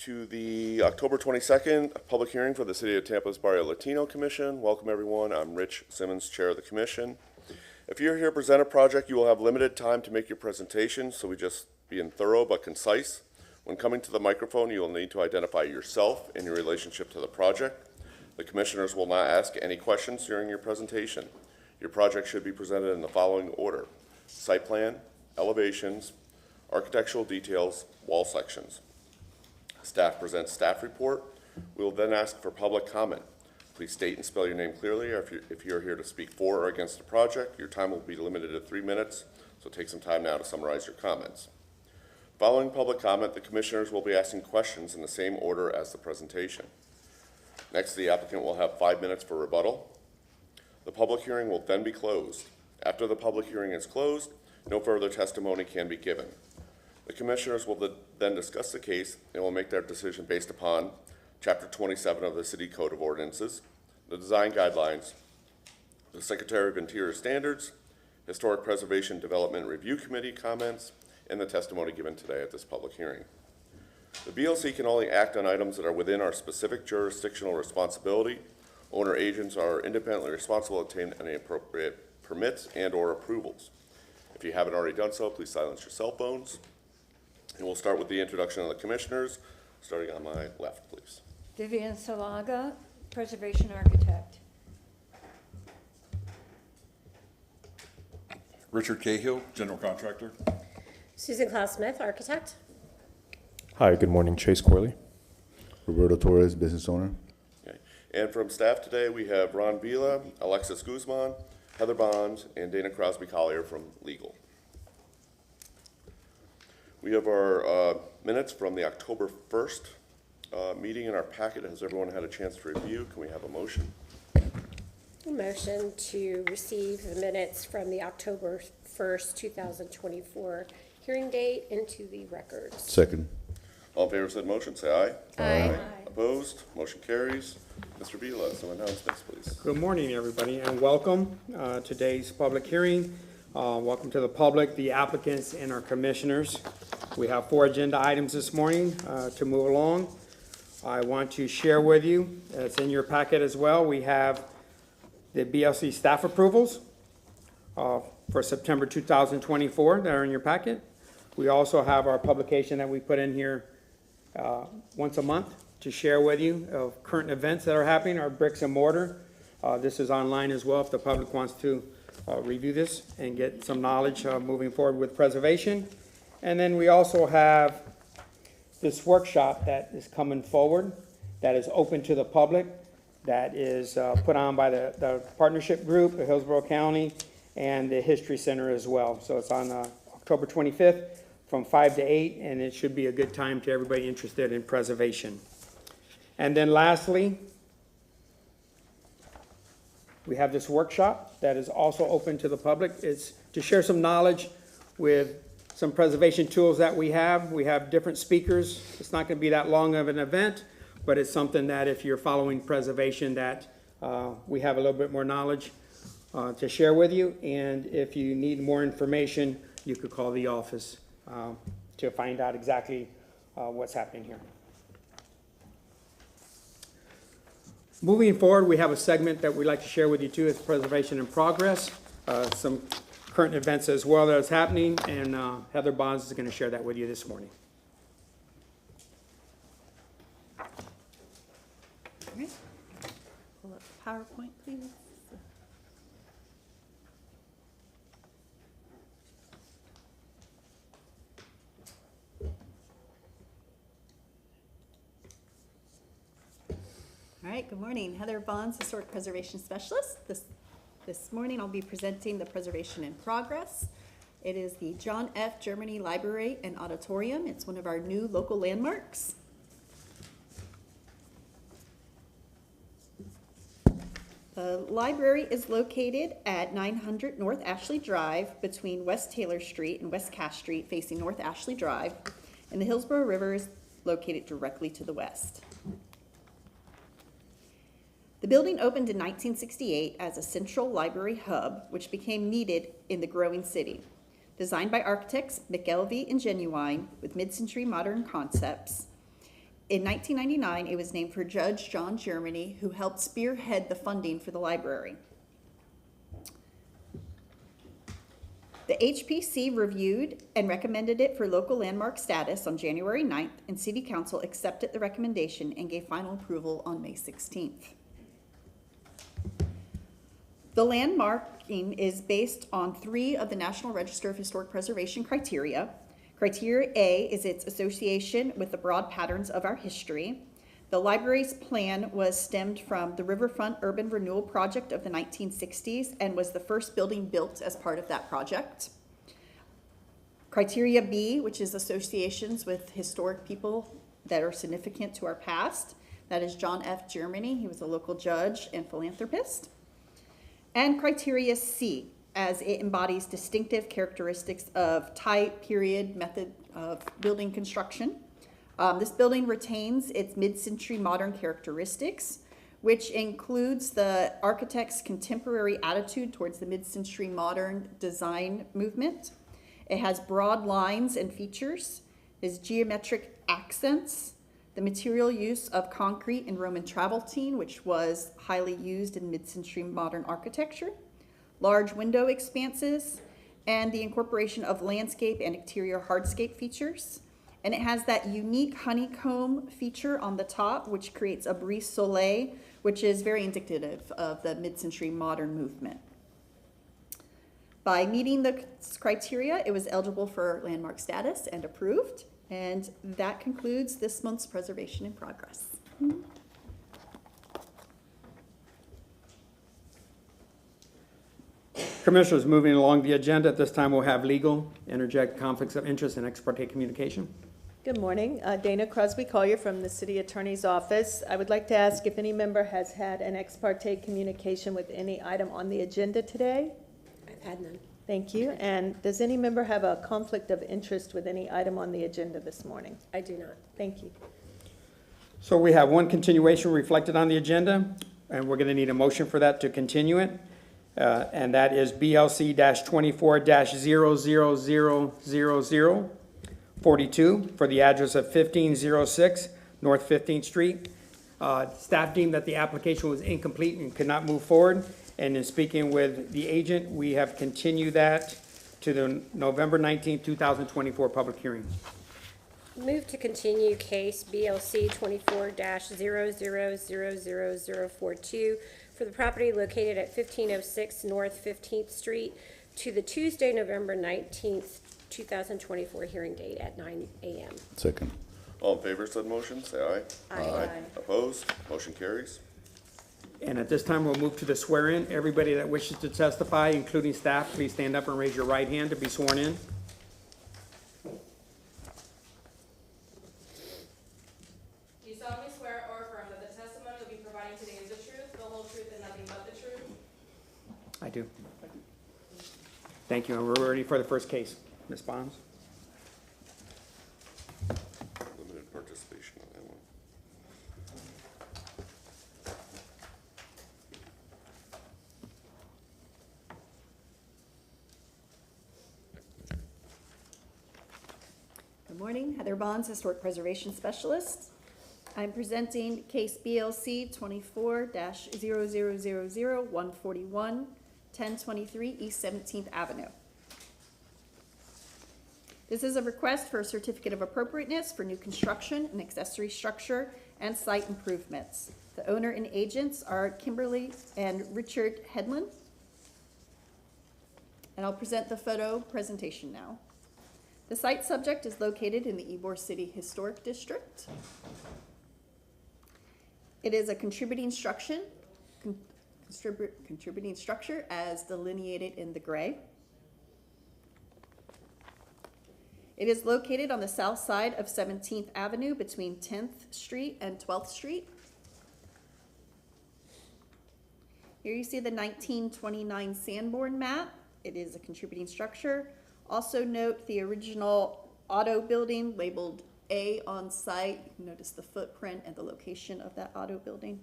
to the October 22nd public hearing for the City of Tampa's Barrio Latino Commission. Welcome, everyone. I'm Rich Simmons, Chair of the Commission. If you're here to present a project, you will have limited time to make your presentation, so we just being thorough but concise. When coming to the microphone, you will need to identify yourself and your relationship to the project. The commissioners will not ask any questions during your presentation. Your project should be presented in the following order: site plan, elevations, architectural details, wall sections. Staff presents staff report. We will then ask for public comment. Please state and spell your name clearly. If you're here to speak for or against the project, your time will be limited to 3 minutes, so take some time now to summarize your comments. Following public comment, the commissioners will be asking questions in the same order as the presentation. Next, the applicant will have 5 minutes for rebuttal. The public hearing will then be closed. After the public hearing is closed, no further testimony can be given. The commissioners will then discuss the case and will make their decision based upon Chapter 27 of the City Code of Ordinances, the design guidelines, the Secretary of Interior standards, Historic Preservation Development Review Committee comments, and the testimony given today at this public hearing. The BLC can only act on items that are within our specific jurisdictional responsibility. Owner agents are independently responsible to obtain any appropriate permits and/or approvals. If you haven't already done so, please silence your cell phones. And we'll start with the introduction of the commissioners, starting on my left, please. Vivian Salaga, Preservation Architect. Richard Cahill, General Contractor. Susan Klaus-Smith, Architect. Hi, good morning. Chase Corley. Roberto Torres, business owner. Okay. And from staff today, we have Ron Vila, Alexis Guzman, Heather Bond, and Dana Crosby Collier from Legal. We have our minutes from the October 1st meeting in our packet. Has everyone had a chance to review? Can we have a motion? A motion to receive the minutes from the October 1st, 2024 hearing date into the records. Second. All in favor of said motion, say aye. Aye. Opposed? Motion carries. Mr. Vila, some announcements, please. Good morning, everybody, and welcome today's public hearing. Welcome to the public, the applicants, and our commissioners. We have 4 agenda items this morning to move along. I want to share with you, it's in your packet as well, we have the BLC staff approvals for September 2024 that are in your packet. We also have our publication that we put in here once a month to share with you of current events that are happening, our bricks and mortar. This is online as well if the public wants to review this and get some knowledge moving forward with preservation. And then we also have this workshop that is coming forward that is open to the public, that is put on by the partnership group of Hillsborough County and the History Center as well. So it's on October 25th from 5 to 8, and it should be a good time to everybody interested in preservation. And then lastly, we have this workshop that is also open to the public. It's to share some knowledge with some preservation tools that we have. We have different speakers. It's not going to be that long of an event, but it's something that if you're following preservation that we have a little bit more knowledge to share with you. And if you need more information, you could call the office to find out exactly what's happening here. Moving forward, we have a segment that we'd like to share with you too. It's preservation in progress, some current events as well that is happening, and Heather Bonds is going to share that with you this morning. All right. Pull up PowerPoint, please. All right, good morning. Heather Bonds, Historic Preservation Specialist. This morning I'll be presenting the Preservation in Progress. It is the John F. Germany Library and Auditorium. It's one of our new local landmarks. The library is located at 900 North Ashley Drive between West Taylor Street and West Cass Street facing North Ashley Drive, and the Hillsborough River is located directly to the west. The building opened in 1968 as a central library hub, which became needed in the growing city. Designed by architects McElvey and Genuine with mid-century modern concepts, In 1999, it was named for Judge John Germany, who helped spearhead the funding for the library. The HPC reviewed and recommended it for local landmark status on January 9th, and City Council accepted the recommendation and gave final approval on May 16th. The landmarking is based on 3 of the National Register of Historic Preservation criteria. Criteria A is its association with the broad patterns of our history. The library's plan was stemmed from the Riverfront Urban Renewal Project of the 1960s and was the first building built as part of that project. Criteria B, which is associations with historic people that are significant to our past. That is John F. Germany. He was a local judge and philanthropist. And criteria C, as it embodies distinctive characteristics of type, period, method of building construction. This building retains its mid-century modern characteristics, which includes the architect's contemporary attitude towards the mid-century modern design movement. It has broad lines and features, has geometric accents, the material use of concrete and Roman travertine, which was highly used in mid-century modern architecture, large window expanses, and the incorporation of landscape and exterior hardscape features. And it has that unique honeycomb feature on the top, which creates a brise soleil, which is very indicative of the mid-century modern movement. By meeting the criteria, it was eligible for landmark status and approved. And that concludes this month's Preservation in Progress. Commissioners, moving along the agenda, at this time we'll have legal, interject conflicts of interest and ex parte communication. Good morning. Dana Crosby Collier from the City Attorney's Office. I would like to ask if any member has had an ex parte communication with any item on the agenda today? I've had none. Thank you. And does any member have a conflict of interest with any item on the agenda this morning? I do not. Thank you. So we have one continuation reflected on the agenda, and we're going to need a motion for that to continue it. And that is BLC-24-00000042 for the address of 1506 North 15th Street. Staff deemed that the application was incomplete and could not move forward. And in speaking with the agent, we have continued that to the November 19, 2024 public hearing. Move to continue case BLC 24-00000042 for the property located at 1506 North 15th Street to the Tuesday, November 19th, 2024 hearing date at 9 a.m. Second. All in favor of said motion, say aye. Aye. Opposed? Motion carries. And at this time, we'll move to the swear-in. Everybody that wishes to testify, including staff, please stand up and raise your right hand to be sworn in. Do you solemnly swear or affirm that the testimony you'll be providing today is the truth, the whole truth, and nothing but the truth? I do. Thank you, and we're ready for the first case. Ms. Bonds? Limited participation on that one. Good morning, Heather Bonds, Historic Preservation Specialist. I'm presenting case BLC 24-00000141, 1023 East 17th Avenue. This is a request for a certificate of appropriateness for new construction and accessory structure and site improvements. The owner and agents are Kimberly and Richard Hedlund. And I'll present the photo presentation now. The site subject is located in the Ybor City Historic District. It is a contributing structure as delineated in the gray. It is located on the south side of 17th Avenue between 10th Street and 12th Street. Here you see the 1929 Sanborn map. It is a contributing structure. Also note the original auto building labeled A on site. You can notice the footprint and the location of that auto building.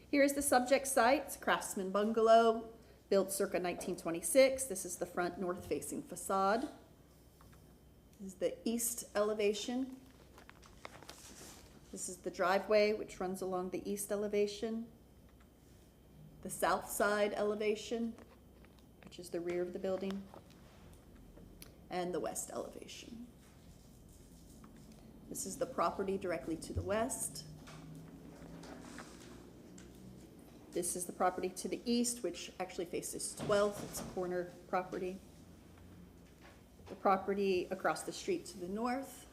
Here is the subject site. It's a Craftsman bungalow built circa 1926. This is the front north-facing facade. This is the east elevation This is the driveway, which runs along the east elevation. The south side elevation, which is the rear of the building. And the west elevation. This is the property directly to the west. This is the property to the east, which actually faces 12th. It's a corner property. The property across the street to the north.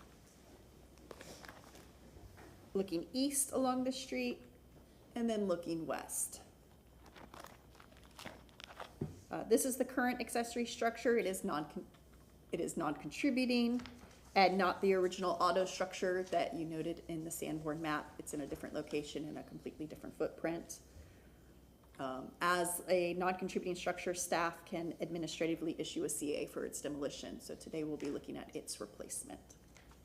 Looking east along the street, and then looking west. This is the current accessory structure. It is non-contributing and not the original auto structure that you noted in the Sanborn map. It's in a different location and a completely different footprint. As a non-contributing structure, staff can administratively issue a CA for its demolition. So today we'll be looking at its replacement.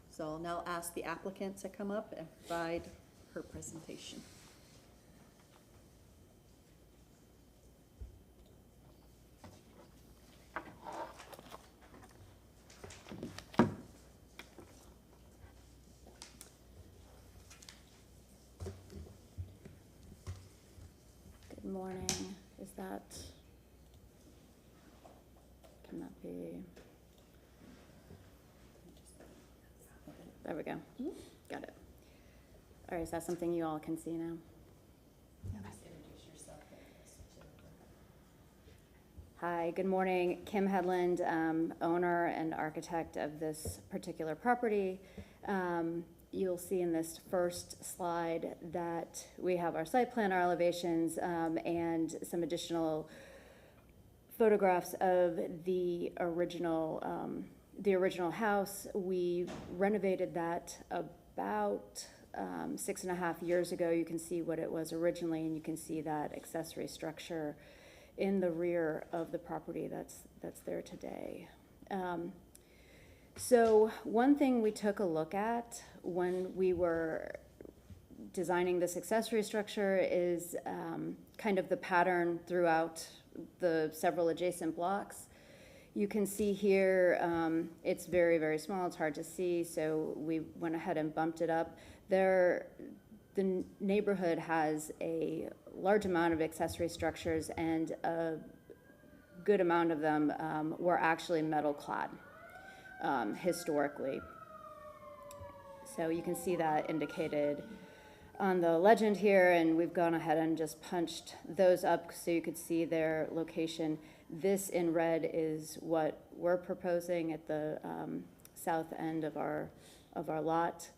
So I'll now ask the applicant to come up and provide her presentation. Good morning. Is that, can that be? There we go. Got it. All right, is that something you all can see now? Hi, good morning. Kim Headland, owner and architect of this particular property. You'll see in this first slide that we have our site plan, our elevations, and some additional photographs of the original house. We renovated that about 6.5 years ago. You can see what it was originally, and you can see that accessory structure in the rear of the property that's there today. So one thing we took a look at when we were designing this accessory structure is kind of the pattern throughout the several adjacent blocks. You can see here, it's very, very small, it's hard to see, so we went ahead and bumped it up. The neighborhood has a large amount of accessory structures, and a good amount of them were actually metal clad historically. So you can see that indicated on the legend here, and we've gone ahead and just punched those up so you could see their location. This in red is what we're proposing at the south end of our lot.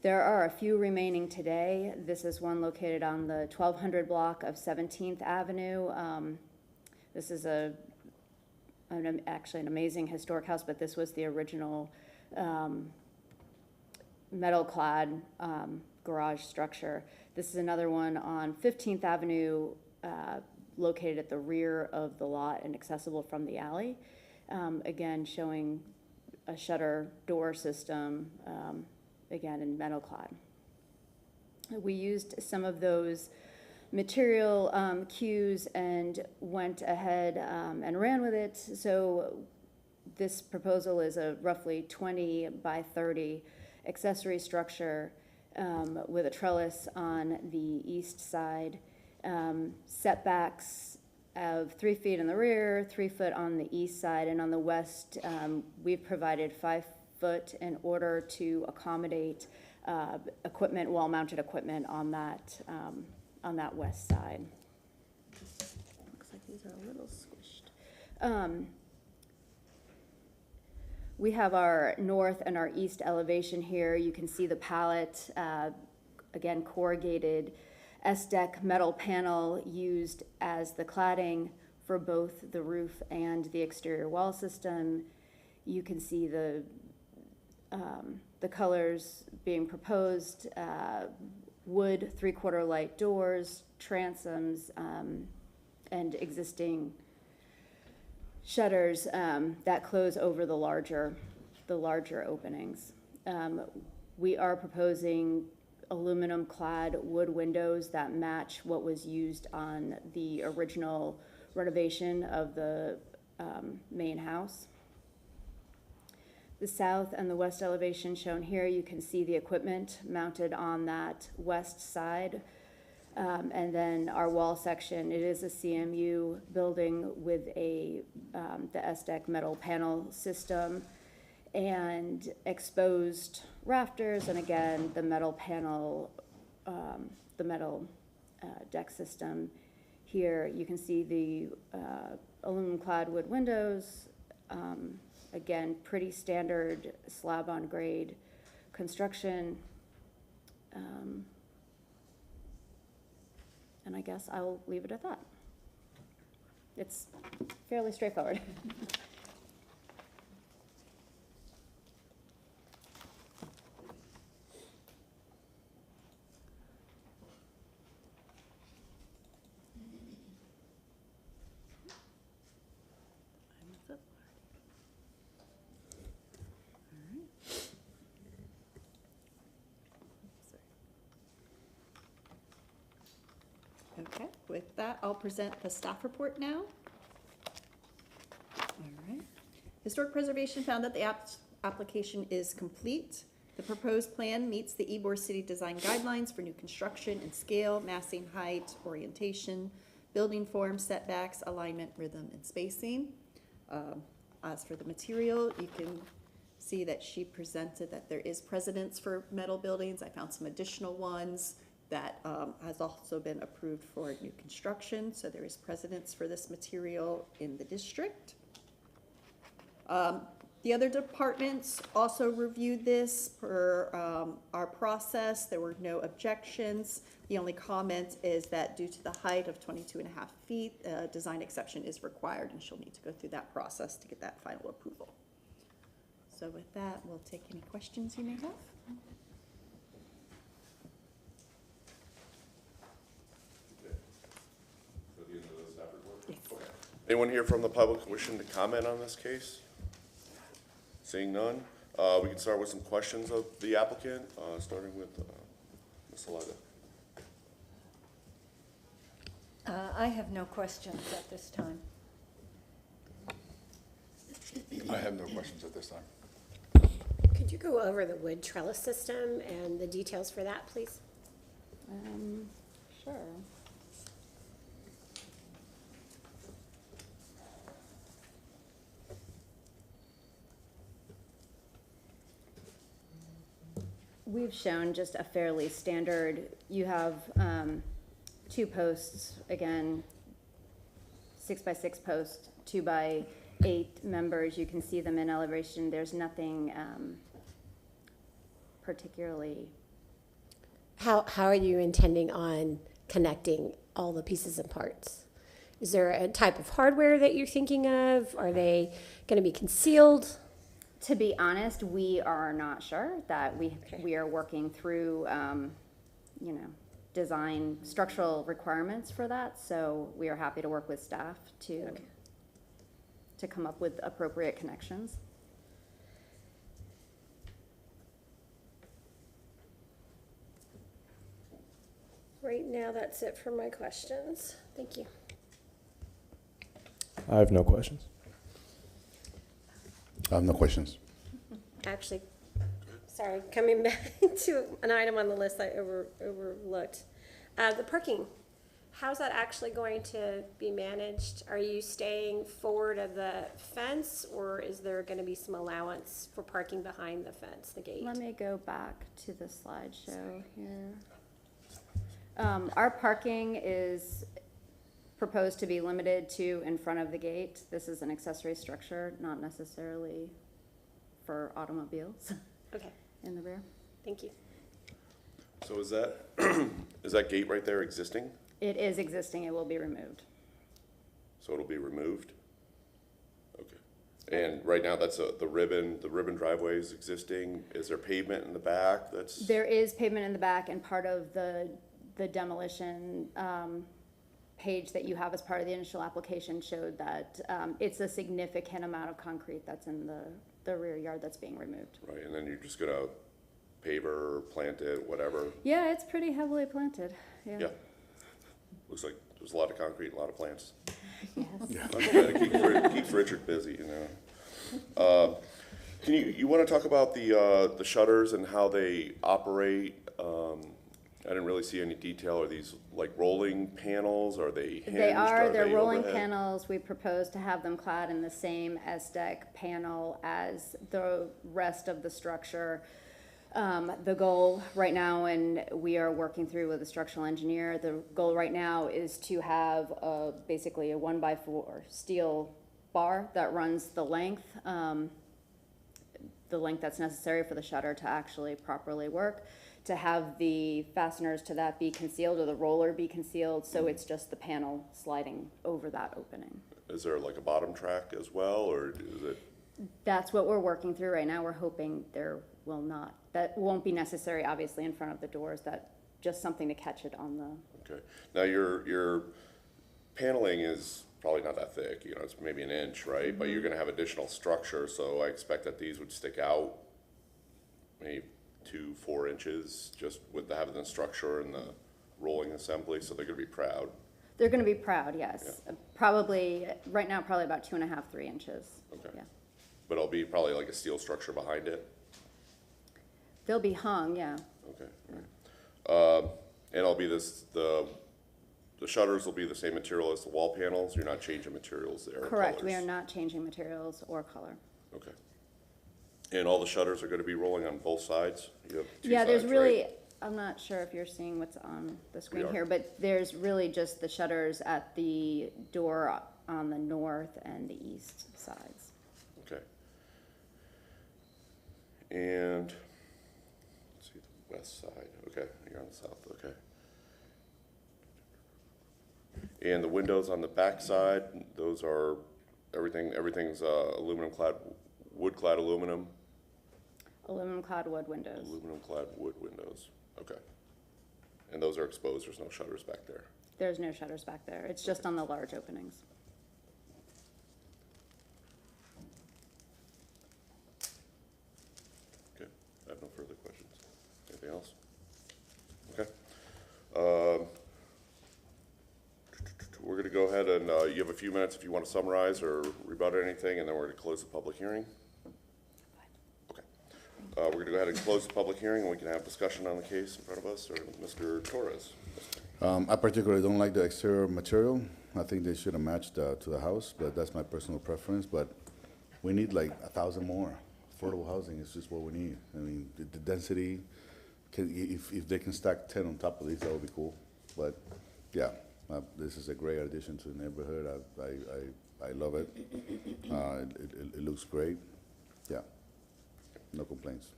There are a few remaining today. This is one located on the 1200 block of 17th Avenue. This is actually an amazing historic house, but this was the original metal-clad garage structure. This is another one on 15th Avenue, located at the rear of the lot and accessible from the alley. Again, showing a shutter door system, again in metal clad. We used some of those material cues and went ahead and ran with it. So this proposal is a roughly 20 by 30 accessory structure with a trellis on the east side. Setbacks of 3 feet in the rear, 3 foot on the east side, and on the west, we've provided 5 foot in order to accommodate equipment, wall-mounted equipment on that west side. Looks like these are a little squished. We have our north and our east elevation here. You can see the pallet, again, corrugated S-deck metal panel used as the cladding for both the roof and the exterior wall system. You can see the colors being proposed, wood 3/4 light doors, transoms, and existing shutters that close over the larger openings. We are proposing aluminum clad wood windows that match what was used on the original renovation of the main house. The south and the west elevation shown here, you can see the equipment mounted on that west side. And then our wall section, it is a CMU building with the SDEC metal panel system and exposed rafters, and again, the metal panel, the metal deck system. Here, you can see the aluminum clad wood windows. Again, pretty standard slab on grade construction. And I guess I will leave it at that. It's fairly straightforward. Okay, with that, I'll present the staff report now. All right. Historic Preservation found that the application is complete. The proposed plan meets the Ybor City Design Guidelines for new construction in scale, massing, height, orientation, building form, setbacks, alignment, rhythm, and spacing. As for the material, you can see that she presented that there is precedence for metal buildings. I found some additional ones that has also been approved for new construction, so there is precedence for this material in the district. The other departments also reviewed this per our process. There were no objections. The only comment is that due to the height of 22.5 feet, design exception is required, and she'll need to go through that process to get that final approval. So with that, we'll take any questions you may have. Anyone here from the public wishing to comment on this case? Seeing none, we can start with some questions of the applicant, starting with Ms. Alaga. I have no questions at this time. I have no questions at this time. Could you go over the wood trellis system and the details for that, please? Sure. We've shown just a fairly standard, you have 2 posts, again, 6x6 posts, 2x8 members. You can see them in elevation. There's nothing particularly. How are you intending on connecting all the pieces and parts? Is there a type of hardware that you're thinking of? Are they going to be concealed? To be honest, we are not sure. That we are working through, design structural requirements for that. So we are happy to work with staff to come up with appropriate connections. Right now, that's it for my questions. Thank you. I have no questions. I have no questions. Actually, sorry, coming back to an item on the list I overlooked. The parking, how's that actually going to be managed? Are you staying forward of the fence, or is there going to be some allowance for parking behind the fence, the gate? Let me go back to the slideshow here. Our parking is proposed to be limited to in front of the gate. This is an accessory structure, not necessarily for automobiles. Okay, In the rear. thank you. So is that, is that gate right there existing? It is existing, it will be removed. So it'll be removed? Okay. And right now, that's the ribbon driveway is existing. Is there pavement in the back that's? There is pavement in the back, and part of the demolition page that you have as part of the initial application showed that it's a significant amount of concrete that's in the rear yard that's being removed. Right, and then you're just gonna pave or plant it, whatever? Yeah, it's pretty heavily planted, yeah. Yeah. Looks like there's a lot of concrete, a lot of plants. Yes. It keeps Richard busy, you want to talk about the shutters and how they operate? I didn't really see any detail. Are these like rolling panels? Are they hinged? They're rolling overhead? panels. We propose to have them clad in the same S-deck panel as the rest of the structure. The goal right now, and we are working through with a structural engineer, the goal right now is to have basically a 1x4 steel bar that runs the length that's necessary for the shutter to actually properly work, to have the fasteners to that be concealed or the roller be concealed, so it's just the panel sliding over that opening. Is there like a bottom track as well, or is it? That's what we're working through right now. We're hoping that won't be necessary, obviously, in front of the doors, that just something to catch it on the. Okay. Now your paneling is probably not that thick, you know, it's maybe an inch, right? But you're gonna have additional structure, so I expect that these would stick out maybe 2-4 inches just with having the structure and the rolling assembly, so they're gonna be proud. They're gonna be proud, yes. Probably, right now, probably about 2.5, 3 inches. Okay. Yeah. But it'll be probably like a steel structure behind it? They'll be hung, yeah. Okay. All right. And it'll be the shutters will be the same material as the wall panels? You're not changing materials there? Or Correct, we colors? are not changing materials or color. Okay. And all the shutters are gonna be rolling on both sides? You have two Yeah, there's sides, really, right? I'm not sure if you're seeing what's on the screen are. here, but there's really just the shutters at the door on the north and the east sides. Okay. And, let's see, the west side, okay, you're on the south, okay. And the windows on the back side, those are, everything's aluminum clad, wood clad aluminum? Aluminum clad wood windows. Aluminum clad wood windows, okay. And those are exposed, there's no shutters back there? There's no shutters back there. It's just on the large openings. Okay, I have no further questions. Anything else? Okay. We're gonna go ahead and, you have a few minutes if you want to summarize or rebut anything, and then we're gonna close the public hearing. Okay. We're gonna go ahead and close the public hearing, and we can have discussion on the case in front of us, or Mr. Torres. I particularly don't like the exterior material. I think they should have matched to the house, but that's my personal preference. But we need like 1,000 more. Affordable housing is just what we need. I mean, the density, if they can stack 10 on top of these, that would be cool. But yeah, this is a great addition to the neighborhood. I love it. It looks great. Yeah, no complaints.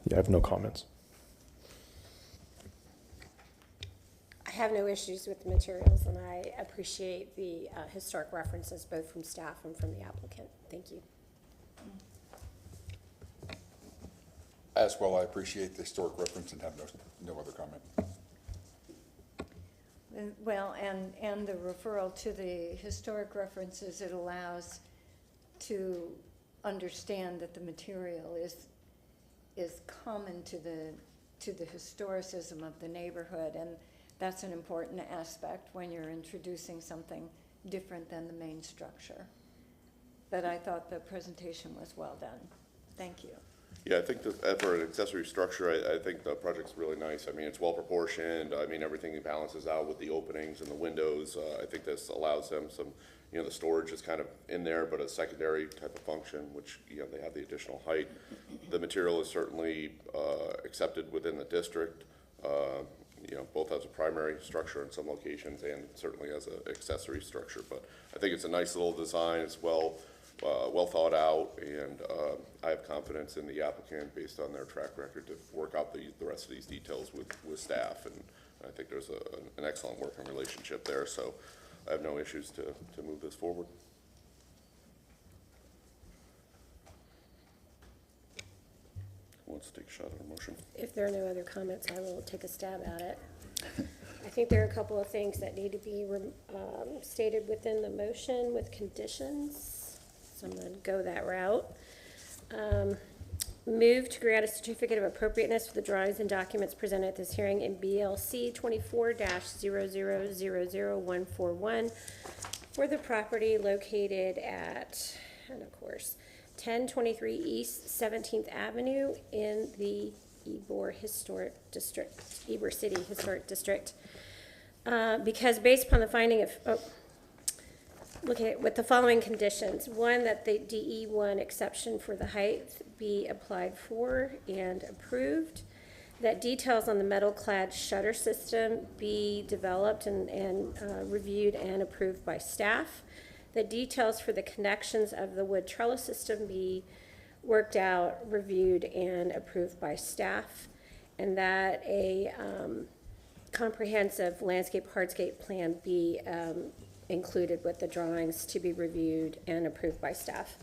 Yeah, I have no comments. I have no issues with the materials, and I appreciate the historic references, both from staff and from the applicant. Thank you. As well, I appreciate the historic reference and have no other comment. Well, and the referral to the historic references, it allows to understand that the material is common to the historicism of the neighborhood, and that's an important aspect when you're introducing something different than the main structure. But I thought the presentation was well done. Thank you. Yeah, I think that for an accessory structure, I think the project's really nice. I mean, it's well proportioned. I mean, everything balances out with the openings and the windows. I think this allows them some, you know, the storage is kind of in there, but a secondary type of function, which, you know, they have the additional height. The material is certainly accepted within the district, you know, both as a primary structure in some locations and certainly as an accessory structure. But I think it's a nice little design. It's well thought out, and I have confidence in the applicant based on their track record to work out the rest of these details with staff, and I think there's an excellent working relationship there, so I have no issues to move this forward. Who wants to take a shot at a motion? If there are no other comments, I will take a stab at it. I think there are a couple of things that need to be stated within the motion with conditions, so I'm going to go that route. Move to grant a certificate of appropriateness for the drawings and documents presented at this hearing in BLC 24-00000141 for the property located at 10, of course, 1023 East 17th Avenue in the Ybor City Historic District. Because based upon the finding of, looking at with the following conditions: one, that the DE1 exception for the height be applied for and approved, that details on the metal-clad shutter system be developed and reviewed and approved by staff, that details for the connections of the wood trellis system be worked out, reviewed, and approved by staff, and that a comprehensive landscape hardscape plan be included with the drawings to be reviewed and approved by staff.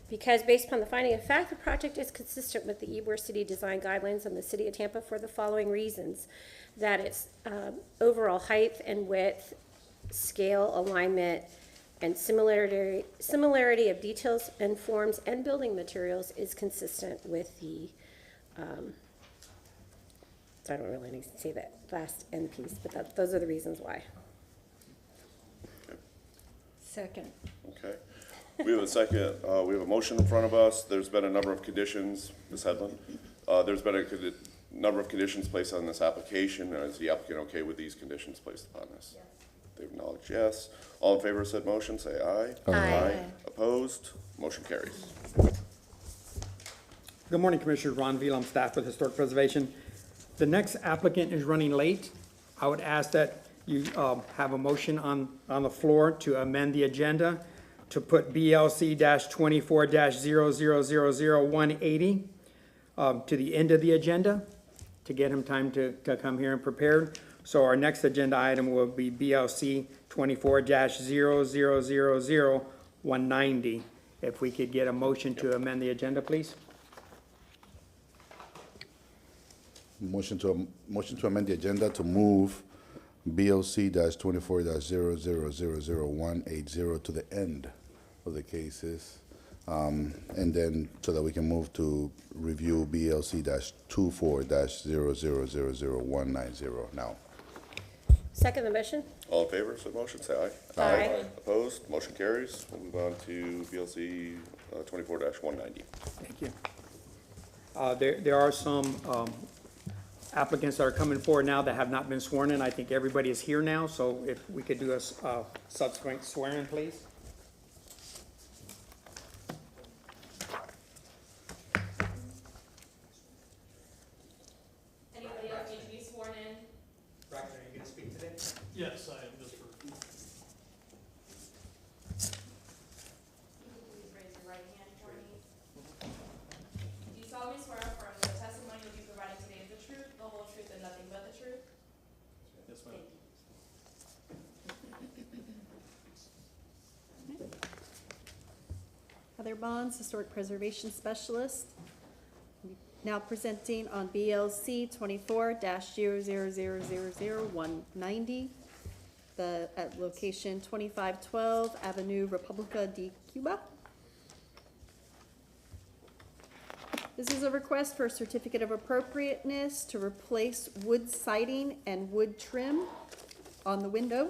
Because based upon the finding of fact, the project is consistent with the Ybor City Design Guidelines and the City of Tampa for the following reasons: that its overall height and width, scale, alignment, and similarity of details and forms and building materials is consistent with the, I don't really need to say that last end piece, but those are the reasons why. Second. Okay. We have a second, we have a motion in front of us. There's been a number of conditions, Ms. Headland. There's been a number of conditions placed on this application. Is the applicant okay with these conditions placed upon this? Yes. They've acknowledged yes. All in favor of said motion, say aye. Aye. Opposed? Motion carries. Good morning, Commissioner Ron Veal, I'm staff with Historic Preservation. The next applicant is running late. I would ask that you have a motion on the floor to amend the agenda to put BLC-24-00000180 to the end of the agenda to get him time to come here and prepared. So our next agenda item will be BLC 24-00000190. If we could get a motion to amend the agenda, please. Motion to amend the agenda to move BLC-24-00000180 to the end of the cases. And then so that we can move to review BLC-24-00000190 now. Second the motion? All in favor of said motion, say aye. Aye. Opposed? Motion carries. We'll move on to BLC 24-190. Thank you. There are some applicants that are coming forward now that have not been sworn in. I think everybody is here now, so if we could do a subsequent swearing, please. Anybody else need to be sworn in? Braxton, are you going to speak today? Yes, I am, just for, Please raise your right hand for me. Do you solemnly swear or affirm that the testimony you'll be providing today is the truth, the whole truth, and nothing but the truth? yes, ma'am. Thank you. Heather Bonds, Historic Preservation Specialist. Now presenting on BLC 24-00000190, at location 2512 Avenue República de Cuba. This is a request for a certificate of appropriateness to replace wood siding and wood trim on the window.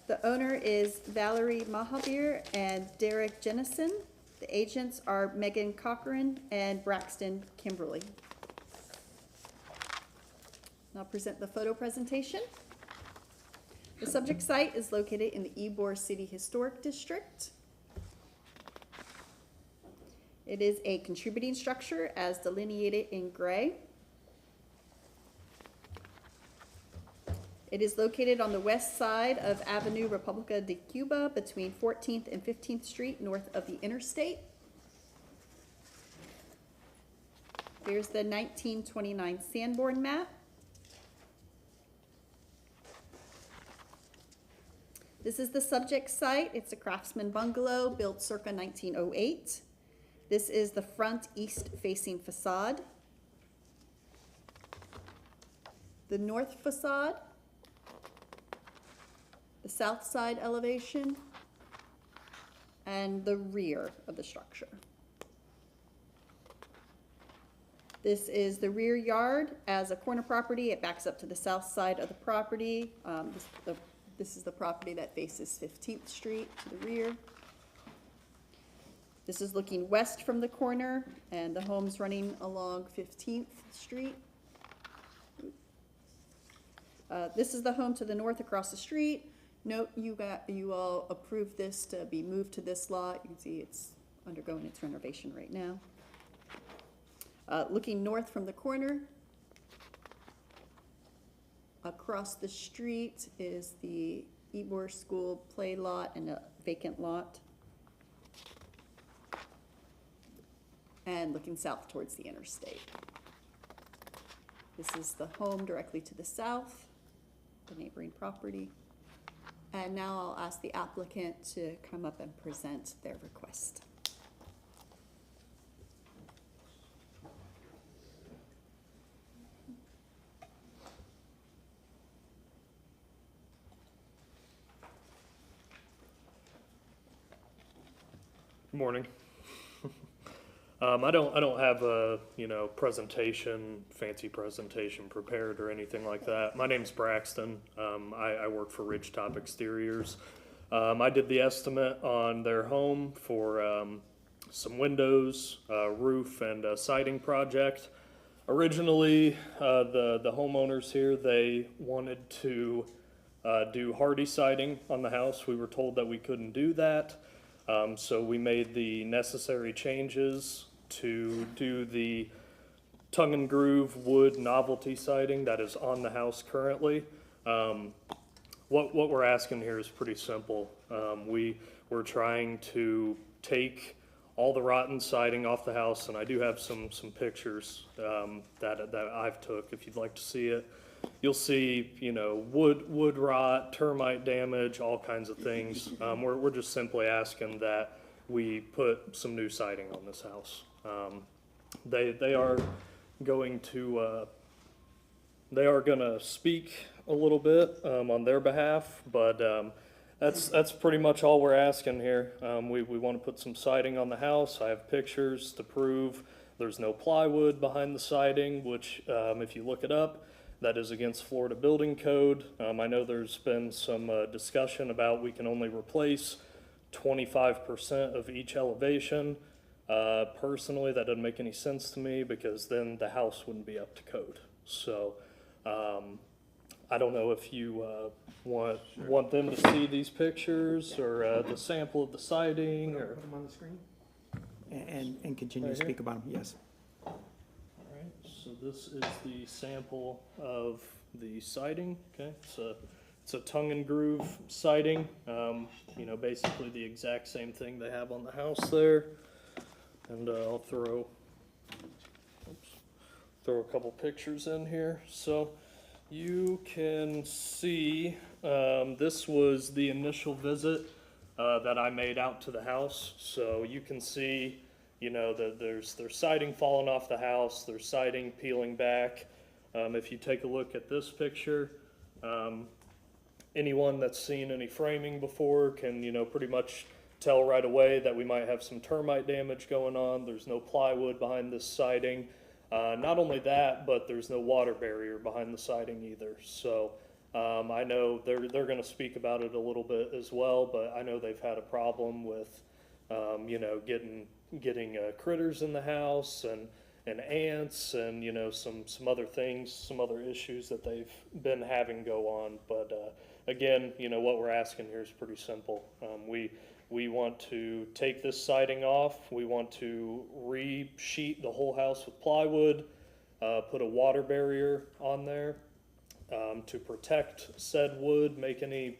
The owner is Valerie Mahavir and Derek Jennison. The agents are Megan Cochran and Braxton Kimberly. I'll present the photo presentation. The subject site is located in the Ybor City Historic District. It is a contributing structure as delineated in gray. It is located on the west side of Avenue República de Cuba between 14th and 15th Street north of the interstate. Here's the 1929 Sanborn map. This is the subject site. It's a craftsman bungalow built circa 1908. This is the front east-facing facade. The north facade, the south side elevation, and the rear of the structure. This is the rear yard. As a corner property, it backs up to the south side of the property. This is the property that faces 15th Street to the rear. This is looking west from the corner, and the home's running along 15th Street. This is the home to the north across the street. Note you all approved this to be moved to this lot. You can see it's undergoing its renovation right now. Looking north from the corner, across the street is the Ybor School play lot and a vacant lot. And looking south towards the interstate. This is the home directly to the south, the neighboring property. And now I'll ask the applicant to come up and present their request. Morning. I don't have a, fancy presentation prepared or anything like that. My name's Braxton. I work for Ridgetop Exteriors. I did the estimate on their home for some windows, roof, and siding project. Originally, the homeowners here, they wanted to do hardy siding on the house. We were told that we couldn't do that. So we made the necessary changes to do the tongue and groove wood novelty siding that is on the house currently. What we're asking here is pretty simple. We're trying to take all the rotten siding off the house, and I do have some pictures that I've took if you'd like to see it. You'll see, wood rot, termite damage, all kinds of things. We're just simply asking that we put some new siding on this house. They are going to speak a little bit on their behalf, but that's pretty much all we're asking here. We want to put some siding on the house. I have pictures to prove there's no plywood behind the siding, which if you look it up, that is against Florida building code. I know there's been some discussion about we can only replace 25% of each elevation. Personally, that doesn't make any sense to me because then the house wouldn't be up to code. So I don't know if you want them to see these pictures or the sample of the siding or. Put them on the screen and continue to Right here? speak about them, yes. Alright, so this is the sample of the siding, okay? It's a tongue and groove siding, basically the exact same thing they have on the house there. And I'll throw a couple pictures in here. So you can see, this was the initial visit that I made out to the house. So you can see, that there's siding falling off the house, there's siding peeling back. If you take a look at this picture, anyone that's seen any framing before can, pretty much tell right away that we might have some termite damage going on. There's no plywood behind this siding. Not only that, but there's no water barrier behind the siding either. So I know they're going to speak about it a little bit as well, but I know they've had a problem with, getting critters in the house and ants and, some other things, some other issues that they've been having go on. But again, what we're asking here is pretty simple. We want to take this siding off. We want to re-sheet the whole house with plywood, put a water barrier on there to protect said wood, make any,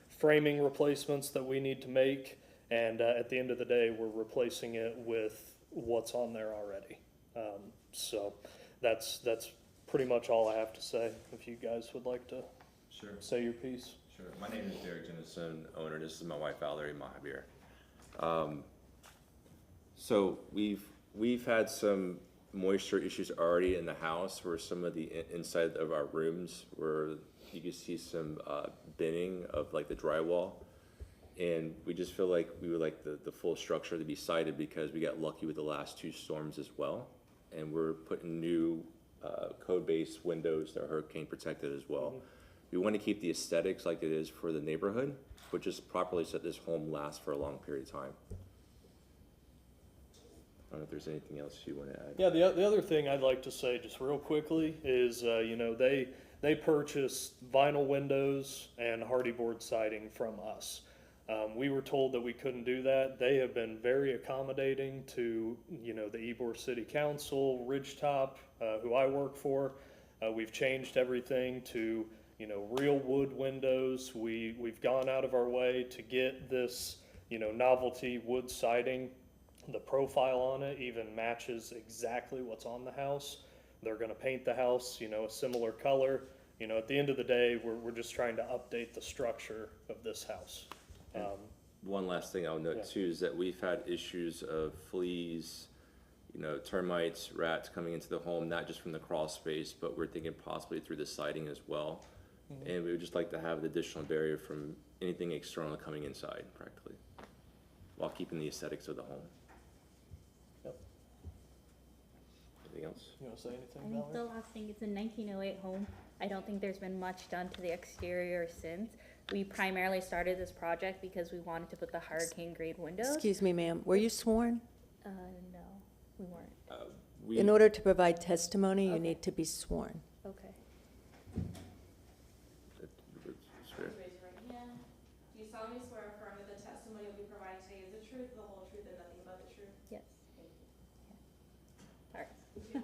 framing replacements that we need to make. And at the end of the day, we're replacing it with what's on there already. So that's pretty much all I have to say. If you guys would like to say your piece. Sure. My name is Derek Jennison, owner. This is my wife Valerie Mahabir. So we've had some moisture issues already in the house where some of the inside of our rooms where you can see some binning of like the drywall. And we just feel like we would like the full structure to be sided because we got lucky with the last two storms as well. And we're putting new code-based windows that are hurricane protected as well. We want to keep the aesthetics like it is for the neighborhood, but just properly so that this home lasts for a long period of time. I don't know if there's anything else you want to add. Yeah, the other thing I'd like to say just real quickly is, you know, they purchased vinyl windows and hardy board siding from us. We were told that we couldn't do that. They have been very accommodating to, you know, the Ybor City Council, Ridgetop, who I work for. We've changed everything to, you know, real wood windows. We've gone out of our way to get this, you know, novelty wood siding. The profile on it even matches exactly what's on the house. They're gonna paint the house, you know, a similar color. You know, at the end of the day, we're just trying to update the structure of this house. One last thing I'll note Yeah. too is that we've had issues of fleas, you know, termites, rats coming into the home, not just from the crawl space, but we're thinking possibly through the siding as well. And we would just like to have the additional barrier from anything external coming inside practically, while keeping the aesthetics of the home. Yep. Anything else? You wanna say anything, I think Valerie? the last thing, it's a 1908 home. I don't think there's been much done to the exterior since. We primarily started this project because we wanted to put the hurricane grade windows. Excuse me, ma'am, were you sworn? No, we weren't. In order to provide testimony, you Okay. need to be sworn. Okay. Please raise your right hand. Do you solemnly swear or affirm that the testimony you'll be providing today is the truth, the whole truth, and nothing but the truth? Yes. Thank you.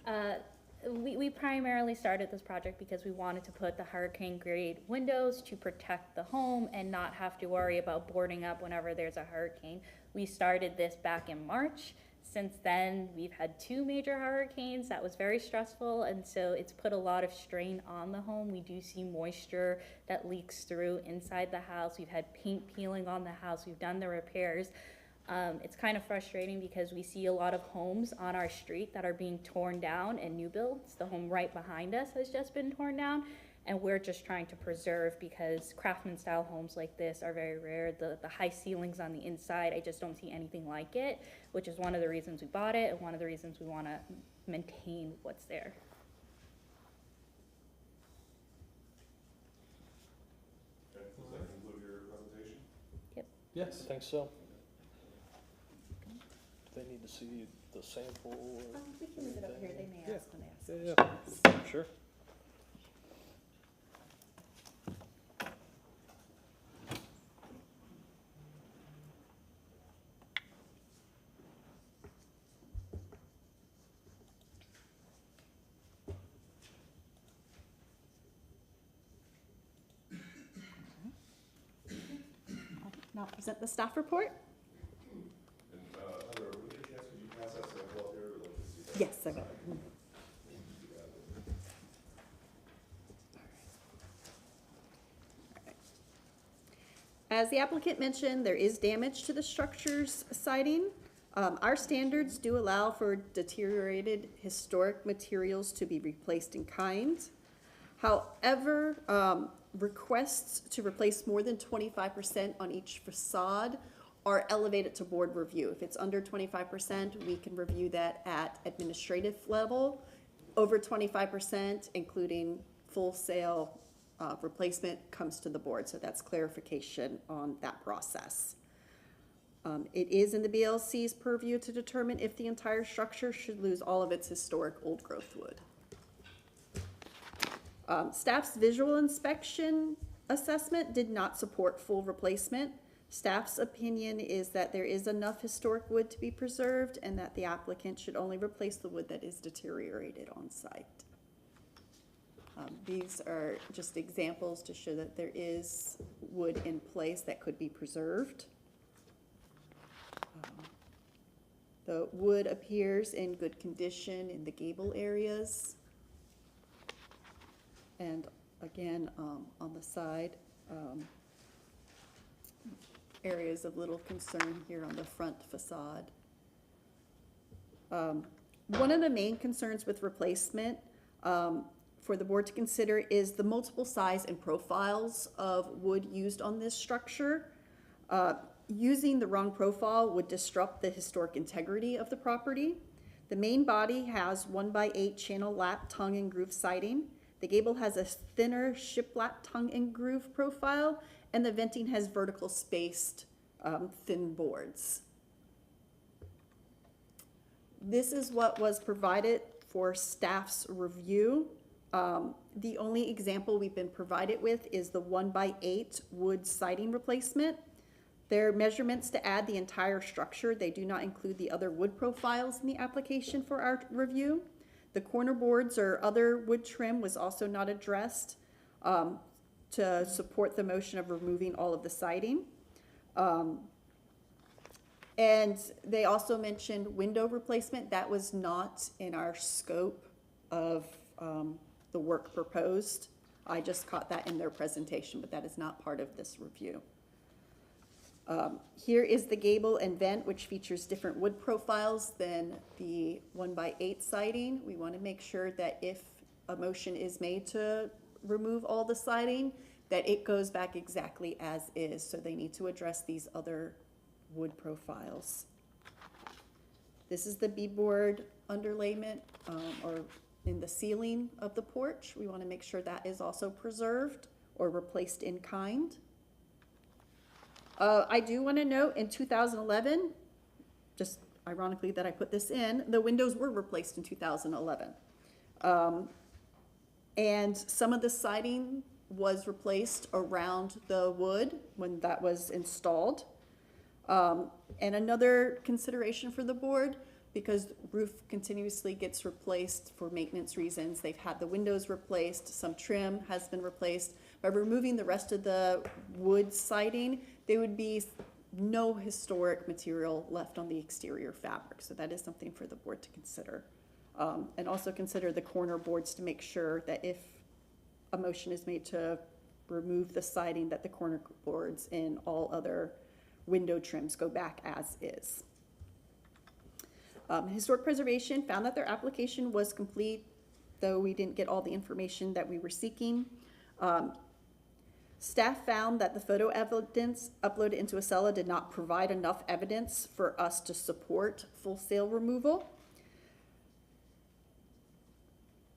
Sorry. We primarily started this project because we wanted to put the hurricane grade windows to protect the home and not have to worry about boarding up whenever there's a hurricane. We started this back in March. Since then, we've had 2 major hurricanes. That was very stressful, and so it's put a lot of strain on the home. We do see moisture that leaks through inside the house. We've had paint peeling on the house. We've done the repairs. It's kind of frustrating because we see a lot of homes on our street that are being torn down and new builds. The home right behind us has just been torn down, and we're just trying to preserve because craftsman style homes like this are very rare. The high ceilings on the inside, I just don't see anything like it, which is one of the reasons we bought it and one of the reasons we want to maintain what's there. Okay, does that conclude your presentation? Yes, I think so. Do they need to see the sample or? We can leave it up here, they may ask when they ask. Yeah, sure. Now present the staff report. And, Heather, when you get a chance, could you pass that sample up here? We'd like to see that. Yes, I will. As the applicant mentioned, there is damage to the structure's siding. Our standards do allow for deteriorated historic materials to be replaced in kind. However, requests to replace more than 25% on each facade are elevated to board review. If it's under 25%, we can review that at administrative level. Over 25%, including full sale replacement, comes to the board. So that's clarification on that process. It is in the BLC's purview to determine if the entire structure should lose all of its historic old growth wood. Staff's visual inspection assessment did not support full replacement. Staff's opinion is that there is enough historic wood to be preserved and that the applicant should only replace the wood that is deteriorated on site. These are just examples to show that there is wood in place that could be preserved. The wood appears in good condition in the gable areas. And again, on the side, areas of little concern here on the front facade. One of the main concerns with replacement for the board to consider is the multiple size and profiles of wood used on this structure. Using the wrong profile would disrupt the historic integrity of the property. The main body has 1x8 channel lap, tongue, and groove siding. The gable has a thinner shiplap tongue and groove profile, and the venting has vertical spaced thin boards. This is what was provided for staff's review. The only example we've been provided with is the 1x8 wood siding replacement. Their measurements to add the entire structure, they do not include the other wood profiles in the application for our review. The corner boards or other wood trim was also not addressed to support the motion of removing all of the siding. And they also mentioned window replacement. That was not in our scope of the work proposed. I just caught that in their presentation, but that is not part of this review. Here is the gable and vent, which features different wood profiles than the 1x8 siding. We want to make sure that if a motion is made to remove all the siding, that it goes back exactly as is. So they need to address these other wood profiles. This is the beadboard underlayment or in the ceiling of the porch. We want to make sure that is also preserved or replaced in kind. I do want to note in 2011, just ironically that I put this in, the windows were replaced in 2011. And some of the siding was replaced around the wood when that was installed. And another consideration for the board, because roof continuously gets replaced for maintenance reasons, they've had the windows replaced, some trim has been replaced. By removing the rest of the wood siding, there would be no historic material left on the exterior fabric. So that is something for the board to consider. And also consider the corner boards to make sure that if a motion is made to remove the siding, that the corner boards and all other window trims go back as is. Historic Preservation found that their application was complete, though we didn't get all the information that we were seeking. Staff found that the photo evidence uploaded into Acela did not provide enough evidence for us to support full sail removal.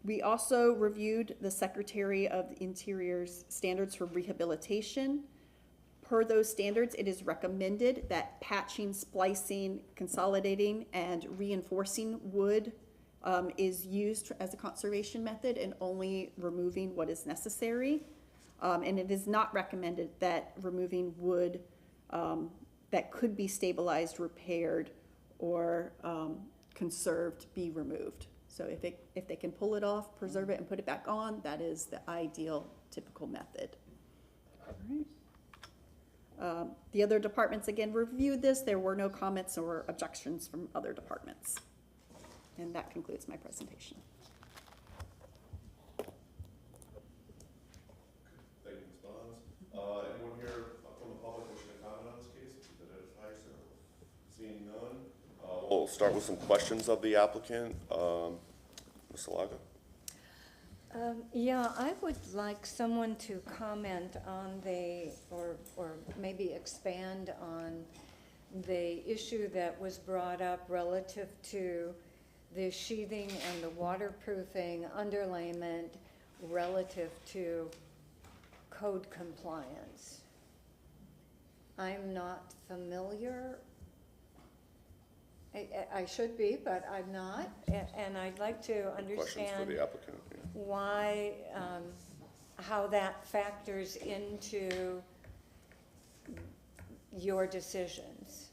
We also reviewed the Secretary of the Interior's standards for rehabilitation. Per those standards, it is recommended that patching, splicing, consolidating, and reinforcing wood is used as a conservation method and only removing what is necessary. And it is not recommended that removing wood that could be stabilized, repaired, or conserved be removed. So if they can pull it off, preserve it, and put it back on, that is the ideal typical method. All right. The other departments, again, reviewed this. There were no comments or objections from other departments. And that concludes my presentation. Thank you, Ms. Bonds. Anyone here from the public wishing to comment on this case? Seeing none. We'll start with some questions of the applicant. Ms. Salaga? Yeah, I would like someone to comment on or maybe expand on the issue that was brought up relative to the sheathing and the waterproofing underlayment relative to code compliance. I'm not familiar. I should be, but I'm not, and I'd like to Questions for understand the applicant? Yeah. why, how that factors into your decisions.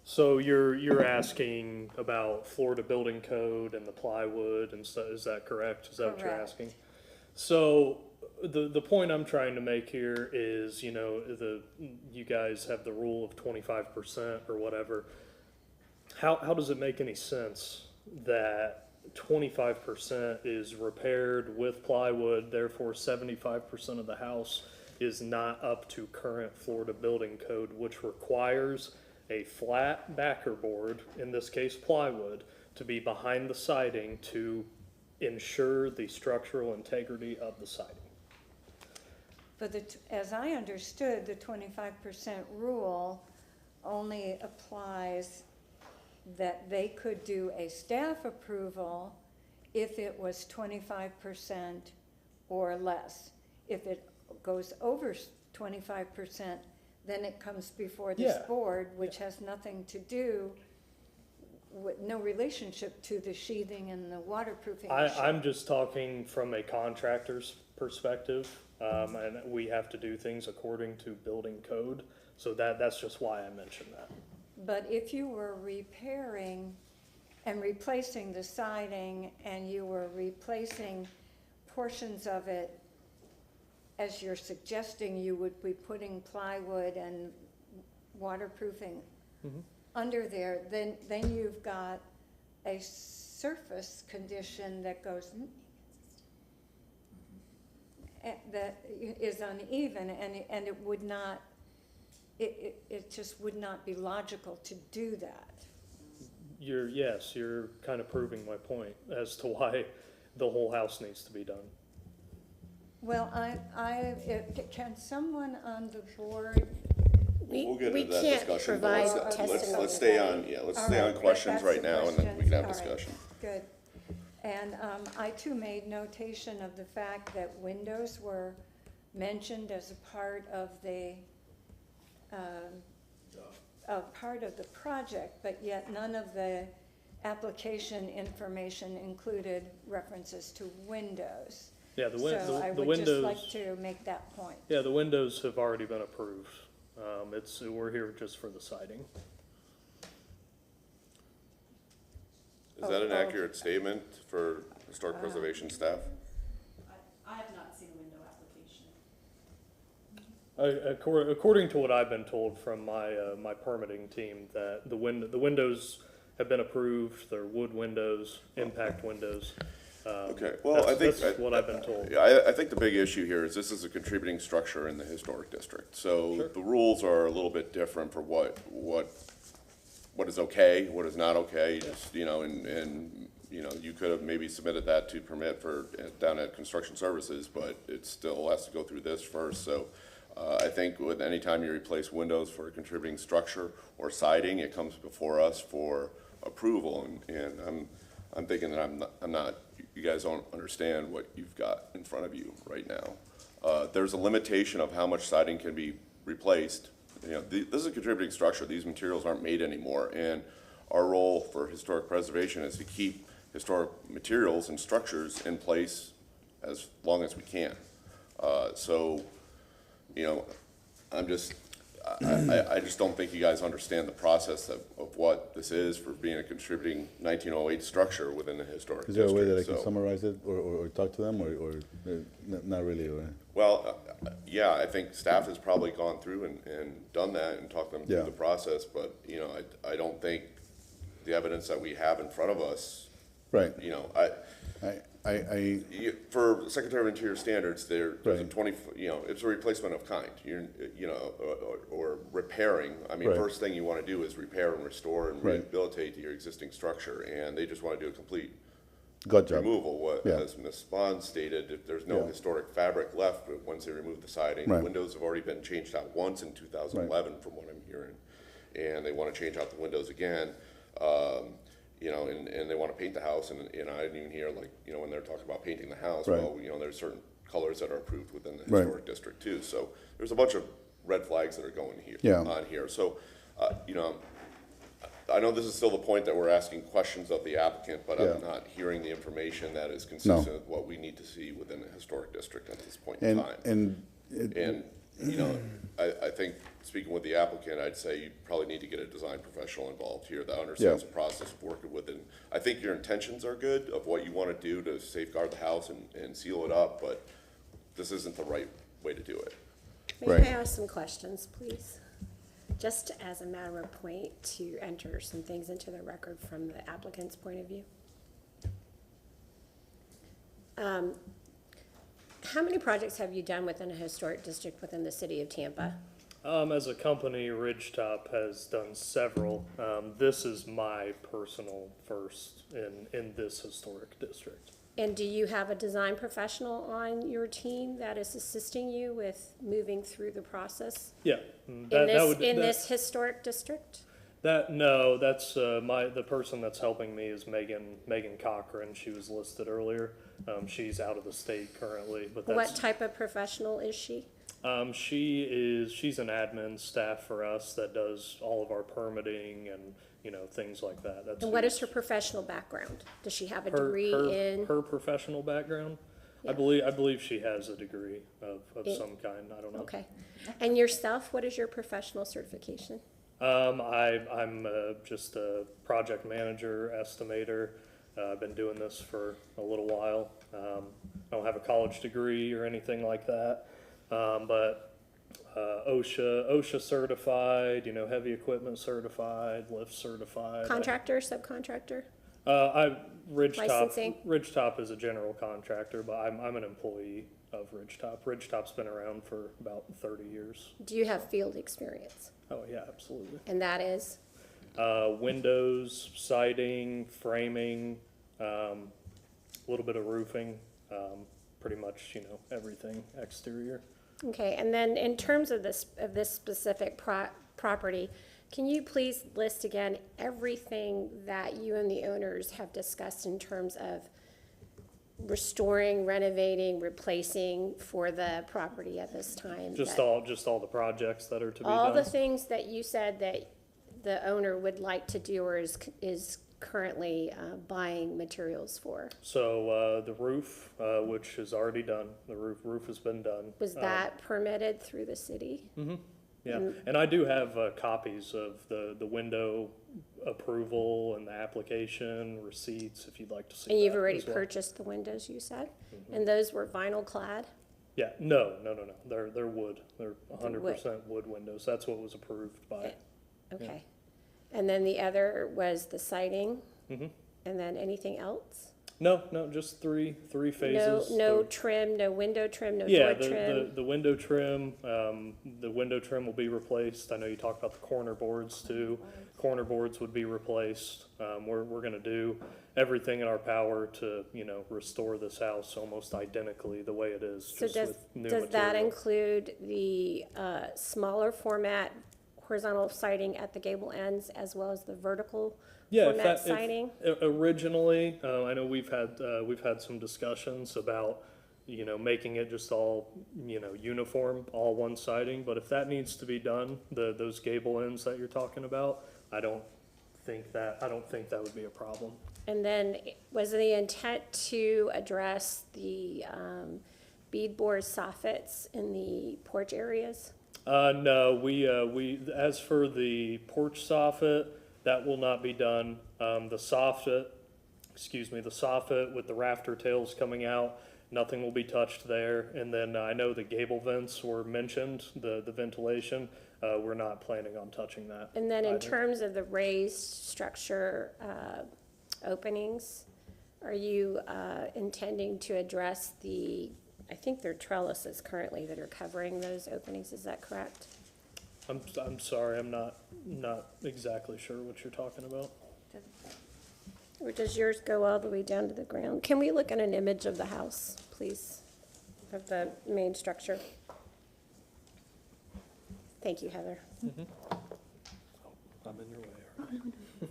So you're asking about Florida building code and the plywood and so, is that correct? Is that what you're Correct. asking? So the point I'm trying to make here is, you know, you guys have the rule of 25% or whatever. How does it make any sense that 25% is repaired with plywood, therefore 75% of the house is not up to current Florida building code, which requires a flat backer board, in this case plywood, to be behind the siding to ensure the structural integrity of the siding? But as I understood, the 25% rule only applies that they could do a staff approval if it was 25% or less. If it goes over 25%, then it comes before this Yeah. board, which has nothing to do with no relationship to the sheathing and the waterproofing I'm issue. just talking from a contractor's perspective, and we have to do things according to building code, so that's just why I mentioned that. But if you were repairing and replacing the siding, and you were replacing portions of it, as you're suggesting, you would be putting plywood and waterproofing under there, then you've got a surface condition that goes, that is uneven, and it would not, it just would not be logical to do that. You're kind of proving my point as to why the whole house needs to be done. Well, can someone on the board? We'll get We into that can't discussion, but provide let's testimony. stay on, let's All stay right, on questions that's right the now, and then we can have questions. All right, discussion. Good. And I too made notation of the fact that windows were mentioned as a part of the, project, but yet none of the application information included references to windows. Yeah, the So I windows. would just like to make that point. Yeah, the windows have already been approved. We're here just for the siding. Is that an accurate statement for historic preservation staff? I have not seen a window application. According to what I've been told from my permitting team, that the windows have been approved. They're wood windows, impact windows. Okay, well, I think. That's what I've been told. I think the big issue here is this is a contributing structure in the historic district. So Sure. the rules are a little bit different for what is okay, what is not okay, just, and, you could have maybe submitted that to permit for, down at construction services, but it still has to go through this first, so. I think with any time you replace windows for a contributing structure or siding, it comes before us for approval, and I'm thinking that I'm not, you guys don't understand what you've got in front of you right now. There's a limitation of how much siding can be replaced. This is a contributing structure. These materials aren't made anymore, and our role for historic preservation is to keep historic materials and structures in place as long as we can. I just don't think you guys understand the process of what this is for being a contributing 1908 structure within the historic Is district. there a way that I can So- summarize it or talk to them or not really? Or? Well, yeah, I think staff has probably gone through and done that and talked them through Yeah. the process, but, I don't think the evidence that we have in front of us, Right. for Secretary of Interior standards, there's a Right. 20, it's a replacement of kind, or repairing. I mean, Right. first thing you want to do is repair and restore and Right. rehabilitate your existing structure, and they just want to do a complete Gut job. removal. Yeah. As Ms. Bond stated, if there's no Yeah. historic fabric left, but once they remove the siding, Right. windows have already been changed out once in 2011, from what I'm hearing, and they want to change out the windows again. And they want to paint the house, and I didn't even hear, when they're talking about painting the house, Right. well, there's certain colors that are approved within the Right. historic district too, so there's a bunch of red flags that are going here, Yeah. on here, so, I know this is still the point that we're asking questions of the applicant, but I'm Yeah. not hearing the information that is consistent with what we need to see within the historic district at this point in time. And, I think, speaking with the applicant, I'd say you probably need to get a design professional involved here that understands the process of working with it. I think your intentions are good of what you want to do to safeguard the house and seal it up, but this isn't the right way to do it. May I Right. ask some questions, please? Just as a matter of point, to enter some things into the record from the applicant's point of view. How many projects have you done within a historic district within the city of Tampa? As a company, Ridgetop has done several. This is my personal first in this historic district. And do you have a design professional on your team that is assisting you with moving through the process Yeah. in this historic district? That's the person that's helping me is Megan Cochran. She was listed earlier. She's out of the state currently, but What type of professional is she? she's an admin staff for us that does all of our permitting and things like that. That's And what is her professional background? Does she have a degree in? her professional background? Yeah. I believe she has a degree of some kind. I don't know. Okay. And yourself, what is your professional certification? I'm just a project manager, estimator. I've been doing this for a little while. I don't have a college degree or anything like that, but OSHA certified, heavy equipment certified, lift certified. Contractor, subcontractor? Ridgetop Licensing? is a general contractor, but I'm an employee of Ridgetop. Ridgetop's been around for about 30 years. Do you have field experience? Oh yeah, absolutely. And that is? Windows, siding, framing, a little bit of roofing, pretty much, everything exterior. Okay, and then in terms of this specific property, can you please list again everything that you and the owners have discussed in terms of restoring, renovating, replacing for the property at this time? Just all the projects that are to be done. All the things that you said that the owner would like to do or is currently buying materials for. So the roof, which is already done, the roof has been done. Was that permitted through the city? Mm-hmm. Yeah, and I do have copies of the window approval and the application receipts if you'd like to see. And you've that already as well. purchased the windows, you said? And those were vinyl clad? Yeah, no. They're wood. They're 100% wood windows. That's what was approved by. Okay. And then the other was the siding? Mm-hmm. And then anything else? No, just three phases. No trim, no window trim, no Yeah, door trim? the window trim, will be replaced. I know you talked about the corner boards too. Corner boards would be replaced. We're gonna do everything in our power to, restore this house almost identically the way it is, So just with new does that material. include the smaller format horizontal siding at the gable ends as well as the vertical format siding? Originally, I know we've had some discussions about, making it just all, uniform, all one siding, but if that needs to be done, those gable ends that you're talking about, I don't think that would be a problem. And then was the intent to address the beadboard soffits in the porch areas? No, we, as for the porch soffit, that will not be done. The soffit with the rafter tails coming out, nothing will be touched there. And then I know the gable vents were mentioned, the ventilation, we're not planning on touching that. And then in either. terms of the raised structure openings, are you intending to address I think they're trellises currently that are covering those openings, is that correct? I'm sorry, I'm not exactly sure what you're talking about. Or does yours go all the way down to the ground? Can we look at an image of the house, please, of the main structure? Thank you, Heather. I'm in your way.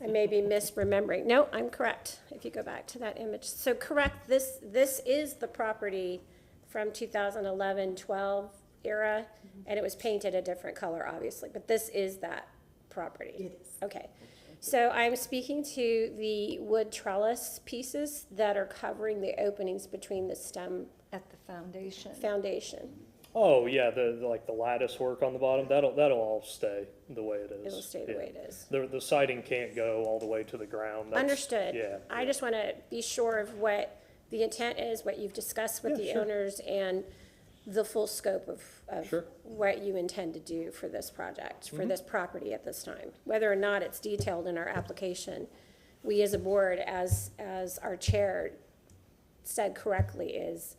I may be misremembering. No, I'm correct, if you go back to that image. So correct, this is the property from 2011-12 era, and it was painted a different color, obviously, but this is that property. It is. Okay. So I'm speaking to the wood trellis pieces that are covering the openings between the stem At the foundation. foundation. Oh, yeah, the lattice work on the bottom, that'll all stay the way it is. It'll stay the way it is. The siding can't go all the way to the ground. Understood. Yeah. I just want to be sure of what the intent is, what you've discussed with Yeah, the sure. owners, and the full scope of Sure. what you intend to do for this project, Mm-hmm. for this property at this time. Whether or not it's detailed in our application, we as a board, as our chair said correctly, is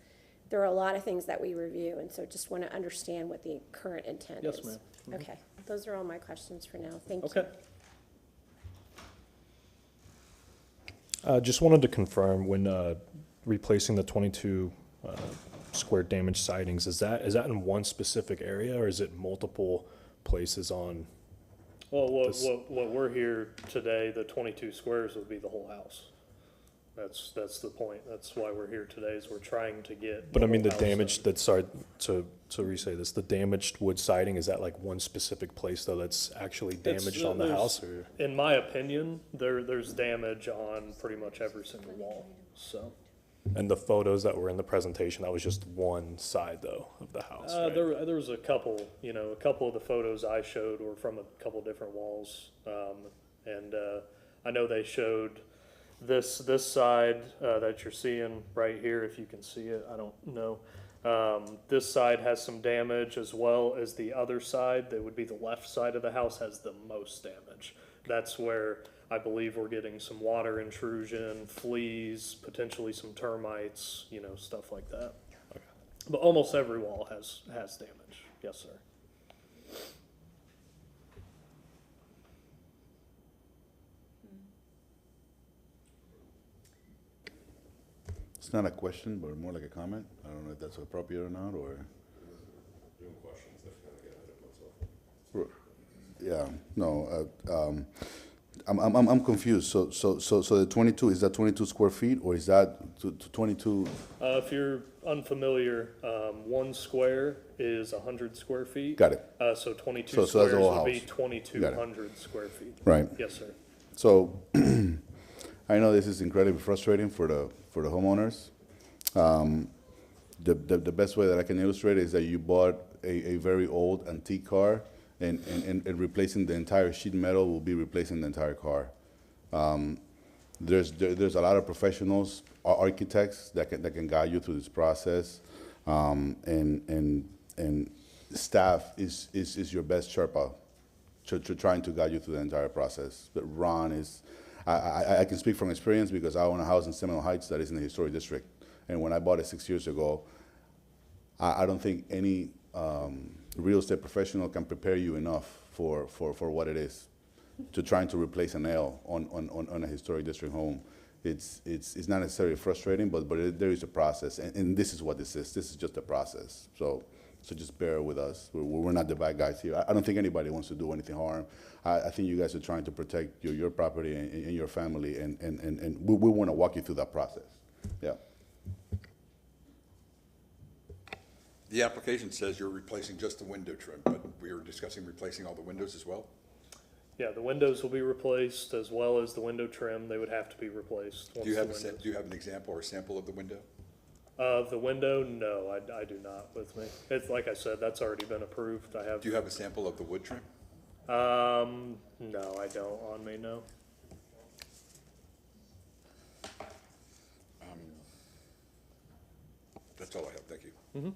there are a lot of things that we review, and so just want to understand what the current intent is. Yes, ma'am. Okay, those are all my questions for now. Thank you. Okay. Just wanted to confirm, when replacing the 22 square damage sidings, is that in one specific area, or is it multiple places on? Well, what we're here today, the 22 squares would be the whole house. That's the point. That's why we're here today, is we're trying to get. But I mean, the whole house damage in. that, sorry, to re-say this, the damaged wood siding, is that like one specific place though that's actually damaged on the There's- house, or? In my opinion, there's damage on pretty much every single wall, so. And the photos that were in the presentation, that was just one side though of the house, right? There was a couple, a couple of the photos I showed were from a couple different walls. And I know they showed this side that you're seeing right here, if you can see it, I don't know. This side has some damage, as well as the other side, that would be the left side of the house, has the most damage. That's where I believe we're getting some water intrusion, fleas, potentially some termites, stuff like that. Okay. But almost every wall has damage, yes, sir. It's not a question, but more like a comment. I don't know if that's appropriate or not, or. Yeah, no, I'm confused. So the 22, is that 22 square feet, or is that 22? If you're unfamiliar, 1 square is 100 square feet. Got it. So 22 So that's squares the whole would be house. 2,200 square feet. Right. Yes, sir. So I know this is incredibly frustrating for the homeowners. The best way that I can illustrate it is that you bought a very old antique car, and replacing the entire sheet metal will be replacing the entire car. There's a lot of professionals, architects that can guide you through this process, and staff is your best Sherpa to trying to guide you through the entire process. But Ron is, I can speak from experience because I own a house in Seminole Heights that is in the historic district, and when I bought it 6 years ago, I don't think any real estate professional can prepare you enough for what it is to trying to replace a nail on a historic district home. It's not necessarily frustrating, but there is a process, and this is what this is. This is just a process. So just bear with us. We're not the bad guys here. I don't think anybody wants to do anything harm. I think you guys are trying to protect your property and your family, and we want to walk you through that process. Yeah. The application says you're replacing just the window trim, but we are discussing replacing all the windows as well? Yeah, the windows will be replaced, as well as the window trim. They would have to be replaced. Do you have an example or a sample of the window? The window, no, I do not with me. It's like I said, that's already been approved. I have. Do you have a sample of the wood trim? No, I don't on me, no. That's all I have, thank you. Mm-hmm.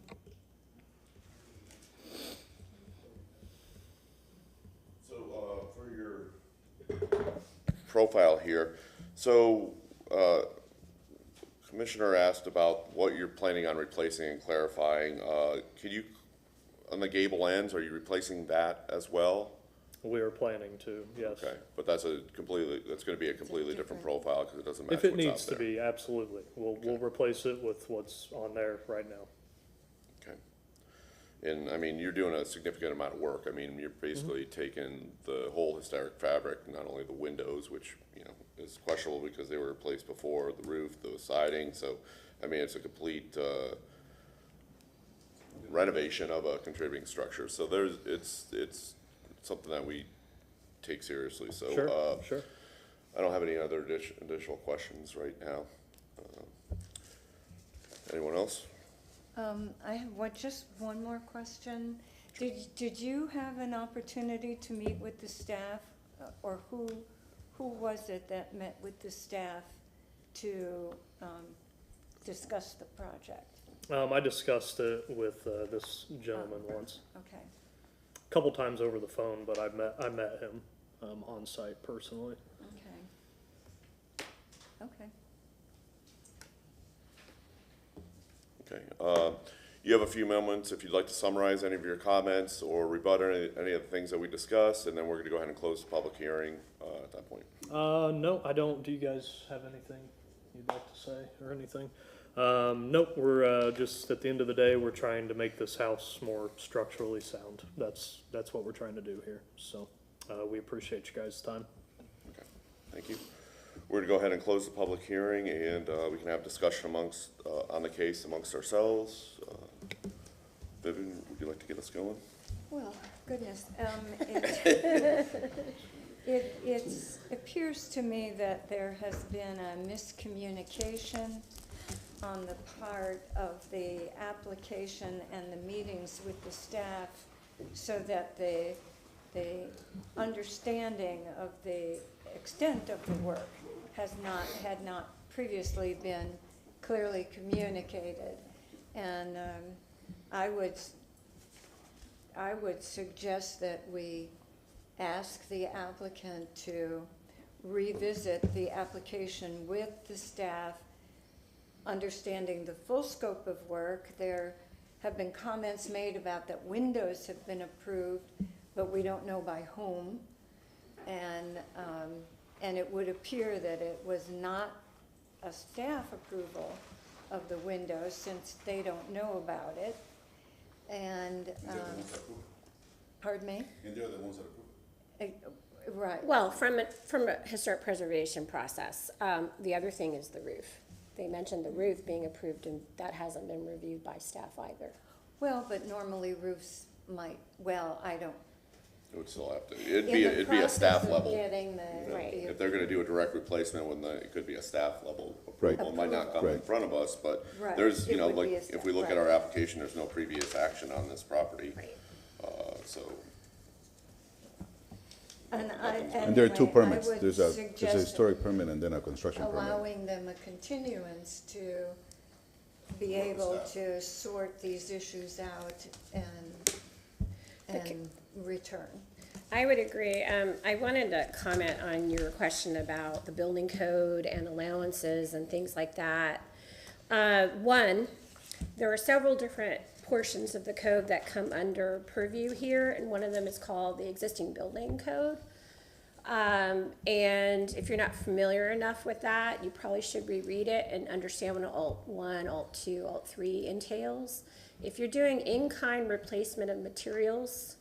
So, for your profile here, so, Commissioner asked about what you're planning on replacing and clarifying. Can you, on the gable ends, are you replacing that as well? We are planning to, yes. Okay, but that's gonna be a completely different profile, because it doesn't match If it what's out needs to there. be, absolutely. We'll replace it with what's on there right now. Okay. And, I mean, you're doing a significant amount of work. I mean, you're basically taking the whole historic fabric, not only the windows, which, is questionable because they were replaced before, the roof, the siding, so, I mean, it's a complete, renovation of a contributing structure. So it's something that we take seriously, so. Sure. I don't have any other additional questions right now. Anyone else? I have just one more question. Did you have an opportunity to meet with the staff, or who was it that met with the staff to discuss the project? I discussed it with this gentleman once, Okay, a couple times over the phone, but I met him on site personally. okay. Okay, you have a few moments if you'd like to summarize any of your comments or rebut any of the things that we discussed, and then we're gonna go ahead and close the public hearing, at that point. No, I don't. Do you guys have anything you'd like to say or anything? Nope, we're, just at the end of the day, we're trying to make this house more structurally sound. That's what we're trying to do here, so, we appreciate you guys' time. Okay, thank you. we're gonna go ahead and close the public hearing, and we can have discussion amongst, on the case amongst ourselves. Vivian, would you like to get us going? Well, goodness, it appears to me that there has been a miscommunication on the part of the application and the meetings with the staff, so that the understanding of the extent of the work had not previously been clearly communicated. And I would suggest that we ask the applicant to revisit the application with the staff, understanding the full scope of work. There have been comments made about that windows have been approved, but we don't know by whom. And it would appear that it was not a staff approval of the windows, since they don't know about it. And, pardon me? And they're the ones that approve it. Right. Well, from a historic preservation process, the other thing is the roof. They mentioned the roof being approved, and that hasn't been reviewed by staff either. Well, but normally roofs might, well, I don't. It would still have to, it'd be a staff level. Getting the. You know, Right. if they're gonna do a direct replacement, it could be a staff level Right. approval. It might not come in Right. front of us, but Right. there's, you It know, would be like, a if we look staff, at our right. application, there's no previous action on this property. Right. So, And there are two anyway, permits. I would There's a suggest historic permit and then a construction permit. allowing them a continuance to be able to sort these issues out and return. I would agree. I wanted to comment on your question about the building code and allowances and things like that. One, there are several different portions of the code that come under purview here, and one of them is called the existing building code. And if you're not familiar enough with that, you probably should reread it and understand what Alt 1, Alt 2, Alt 3 entails. If you're doing in-kind replacement of materials,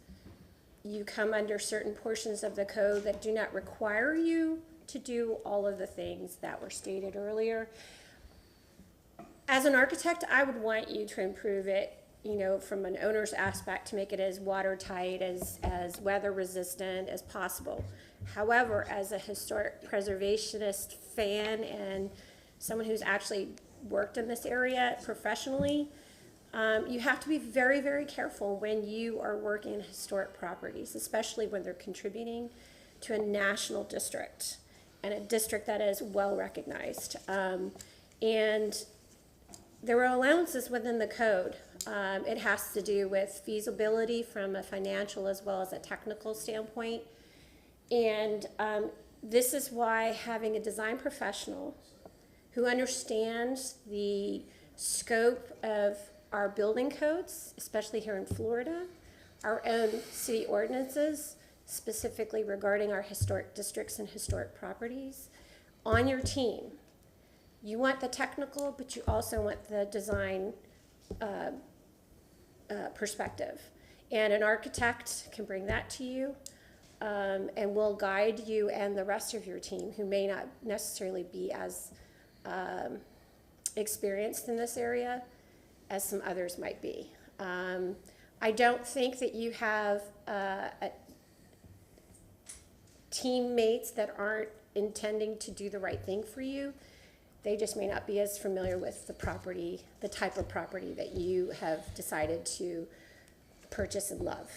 you come under certain portions of the code that do not require you to do all of the things that were stated earlier. As an architect, I would want you to improve it, you know, from an owner's aspect, to make it as watertight, as weather resistant as possible. However, as a historic preservationist fan and someone who's actually worked in this area professionally, you have to be very, very careful when you are working in historic properties, especially when they're contributing to a national district and a district that is well recognized. And there were allowances within the code. It has to do with feasibility from a financial as well as a technical standpoint. And this is why having a design professional who understands the scope of our building codes, especially here in Florida, our own city ordinances, specifically regarding our historic districts and historic properties, on your team. You want the technical, but you also want the design perspective. And an architect can bring that to you, and will guide you and the rest of your team, who may not necessarily be as experienced in this area as some others might be. I don't think that you have teammates that aren't intending to do the right thing for you. They just may not be as familiar with the property, the type of property that you have decided to purchase and love.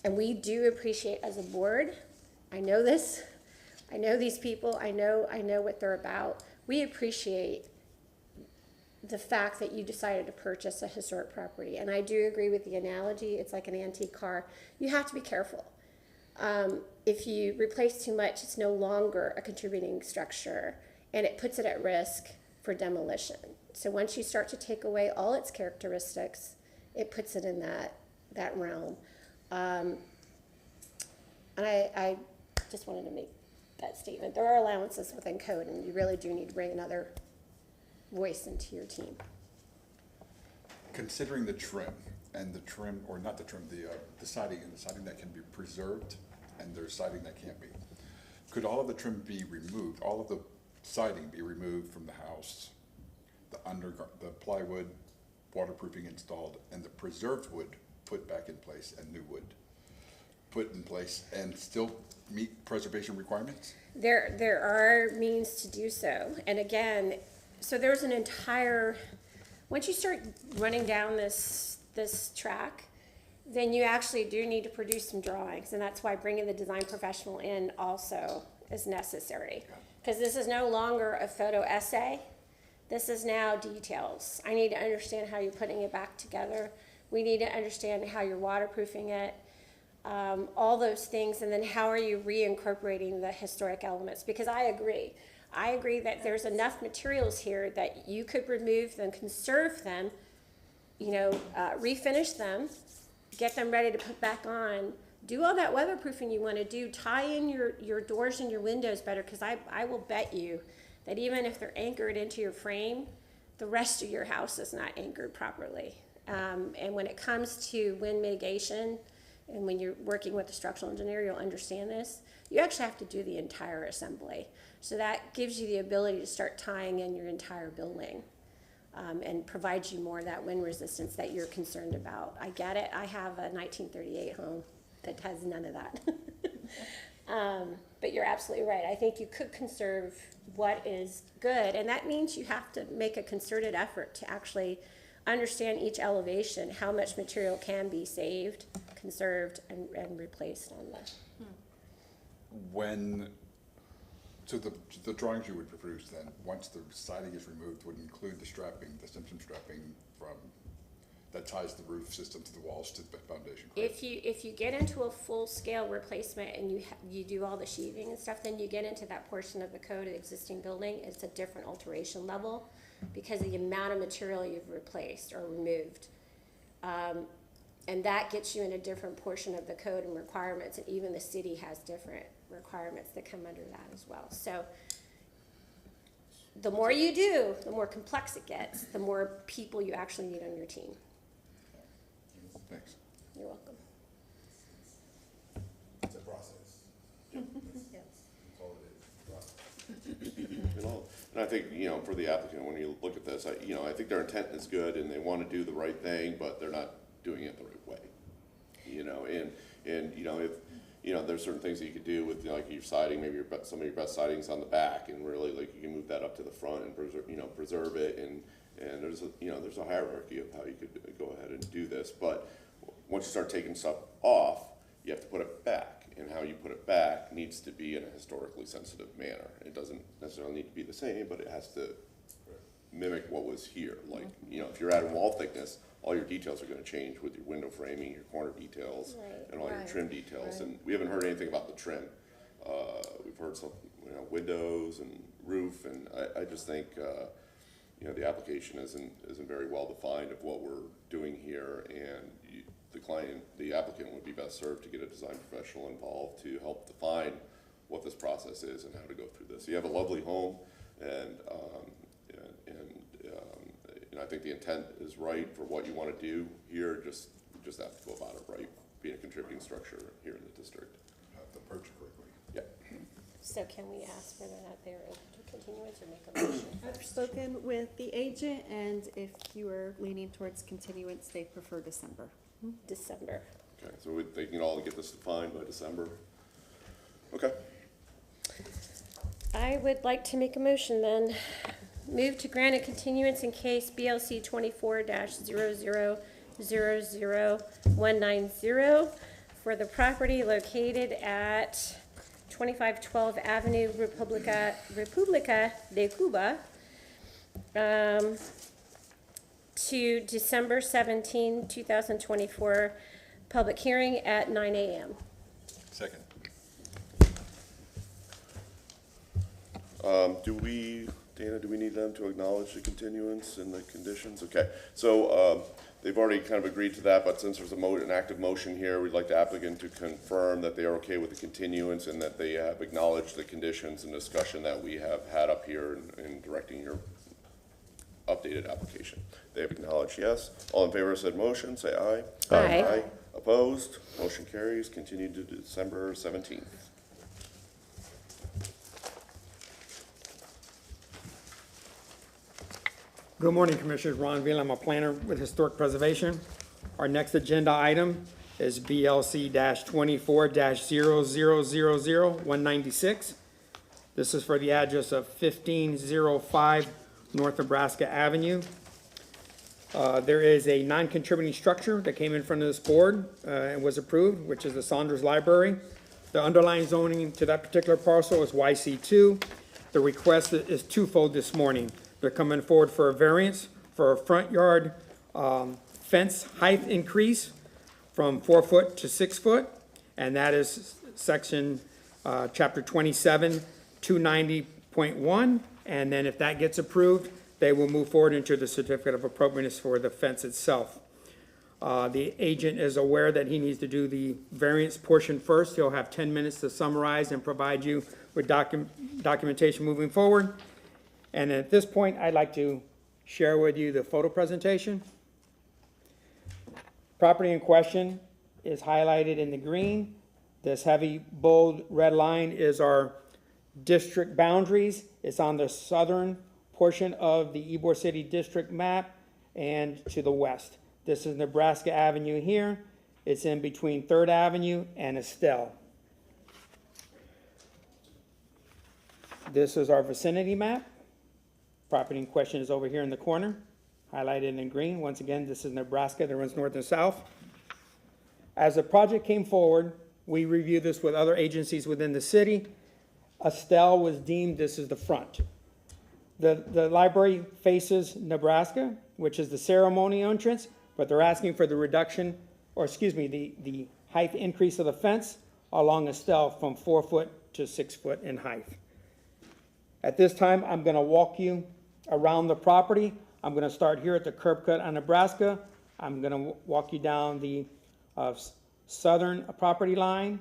And we do appreciate, as a board, I know this, I know these people, I know what they're about. We appreciate the fact that you decided to purchase a historic property. And I do agree with the analogy, it's like an antique car. You have to be careful. If you replace too much, it's no longer a contributing structure, and it puts it at risk for demolition. So once you start to take away all its characteristics, it puts it in that realm. And I just wanted to make that statement. There are allowances within code, and you really do need to bring another voice into your team. Considering the trim, and the trim, or not the trim, the siding, and the siding that can be preserved, and there's siding that can't be, could all of the trim be removed, all of the siding be removed from the house, the plywood, waterproofing installed, and the preserved wood put back in place, and new wood put in place, and still meet preservation requirements? There are means to do so. And again, so there's an entire, once you start running down this track, then you actually do need to produce some drawings. And that's why bringing the design professional in also is necessary. Because this is no longer a photo essay. This is now details. I need to understand how you're putting it back together. We need to understand how you're waterproofing it. All those things, and then how are you reincorporating the historic elements? Because I agree that there's enough materials here that you could remove them, conserve them, refinish them, get them ready to put back on, do all that weatherproofing you want to do, tie in your doors and your windows better, because I will bet you that even if they're anchored into your frame, the rest of your house is not anchored properly. And when it comes to wind mitigation, and when you're working with a structural engineer, you'll understand this. You actually have to do the entire assembly. So that gives you the ability to start tying in your entire building, and provides you more of that wind resistance that you're concerned about. I get it. I have a 1938 home that has none of that. But you're absolutely right. I think you could conserve what is good, and that means you have to make a concerted effort to actually understand each elevation, how much material can be saved, conserved, and replaced on the. So the drawings you would produce then, once the siding is removed, would include the strapping, the Simpson strapping that ties the roof system to the walls to the foundation, correct? If you get into a full-scale replacement and you do all the sheathing and stuff, then you get into that portion of the code of the existing building. It's a different alteration level because of the amount of material you've replaced or removed. And that gets you in a different portion of the code and requirements, and even the city has different requirements that come under that as well. So the more you do, the more complex it gets, the more people you actually need on your team. Thanks. You're welcome. It's a process. Yes. That's all it is, process. And I think, for the applicant, when you look at this, I think their intent is good and they want to do the right thing, but they're not doing it the right way. If, there's certain things that you could do with, like your siding, maybe some of your best siding's on the back, and really, like, you can move that up to the front and preserve it, and there's a hierarchy of how you could go ahead and do this, but once you start taking stuff off, you have to put it back, and how you put it back needs to be in a historically sensitive manner. It doesn't necessarily need to be the same, but it has to mimic what was here. Like, if you're adding wall thickness, all your details are gonna change with your window framing, your corner details, and all your trim details, and we haven't heard anything about the trim. We've heard some, windows and roof, and I just think, the application isn't very well defined of what we're doing here, and the applicant would be best served to get a design professional involved to help define what this process is and how to go through this. You have a lovely home, and I think the intent is right for what you want to do here. Just have to go about it right, being a contributing structure here in the district. Have to approach it correctly. Yeah. So can we ask whether or not they're open to continuance or make a motion? I've spoken with the agent, and if you are leaning towards continuance, they prefer December. December. Okay, so they can all get this defined by December. Okay. I would like to make a motion then. Move to grant a continuance in case BLC 24-0000190 for the property located at 2512 Avenue Republica de Cuba to December 17, 2024, public hearing at 9 a.m. Second. Dana, do we need them to acknowledge the continuance and the conditions? Okay, so they've already kind of agreed to that, but since there's an active motion here, we'd like the applicant to confirm that they are okay with the continuance and that they have acknowledged the conditions and discussion that we have had up here in directing your updated application. They have acknowledged yes. All in favor of said motion, say aye. Aye. Opposed? Motion carries. Continued to December 17th. Good morning, Commissioners. Ron Vila, I'm a planner with Historic Preservation. Our next agenda item is BLC 24 196. This is for the address of 1505 North Nebraska Avenue. There is a non-contributing structure that came in front of this board and was approved, which is the Saunders Library. The underlying zoning to that particular parcel is YC2. The request is twofold this morning. They're coming forward for a variance for a front yard fence height increase from 4 foot to 6 foot, and that is section, chapter 27, 290.1. And then if that gets approved, they will move forward into the certificate of appropriateness for the fence itself. The agent is aware that he needs to do the variance portion first. He'll have 10 minutes to summarize and provide you with documentation moving forward. And at this point, I'd like to share with you the photo presentation. Property in question is highlighted in the green. This heavy bold red line is our district boundaries. It's on the southern portion of the Ybor City District map and to the west. This is Nebraska Avenue here. It's in between 3rd Avenue and Estelle. This is our vicinity map. Property in question is over here in the corner, highlighted in green. Once again, this is Nebraska that runs north and south. As the project came forward, we reviewed this with other agencies within the city. Estelle was deemed this is the front. The library faces Nebraska, which is the ceremony entrance, but they're asking for the reduction, or excuse me, the height increase of the fence along Estelle from 4 foot to 6 foot in height. At this time, I'm going to walk you around the property. I'm going to start here at the curb cut on Nebraska. I'm going to walk you down the southern property line.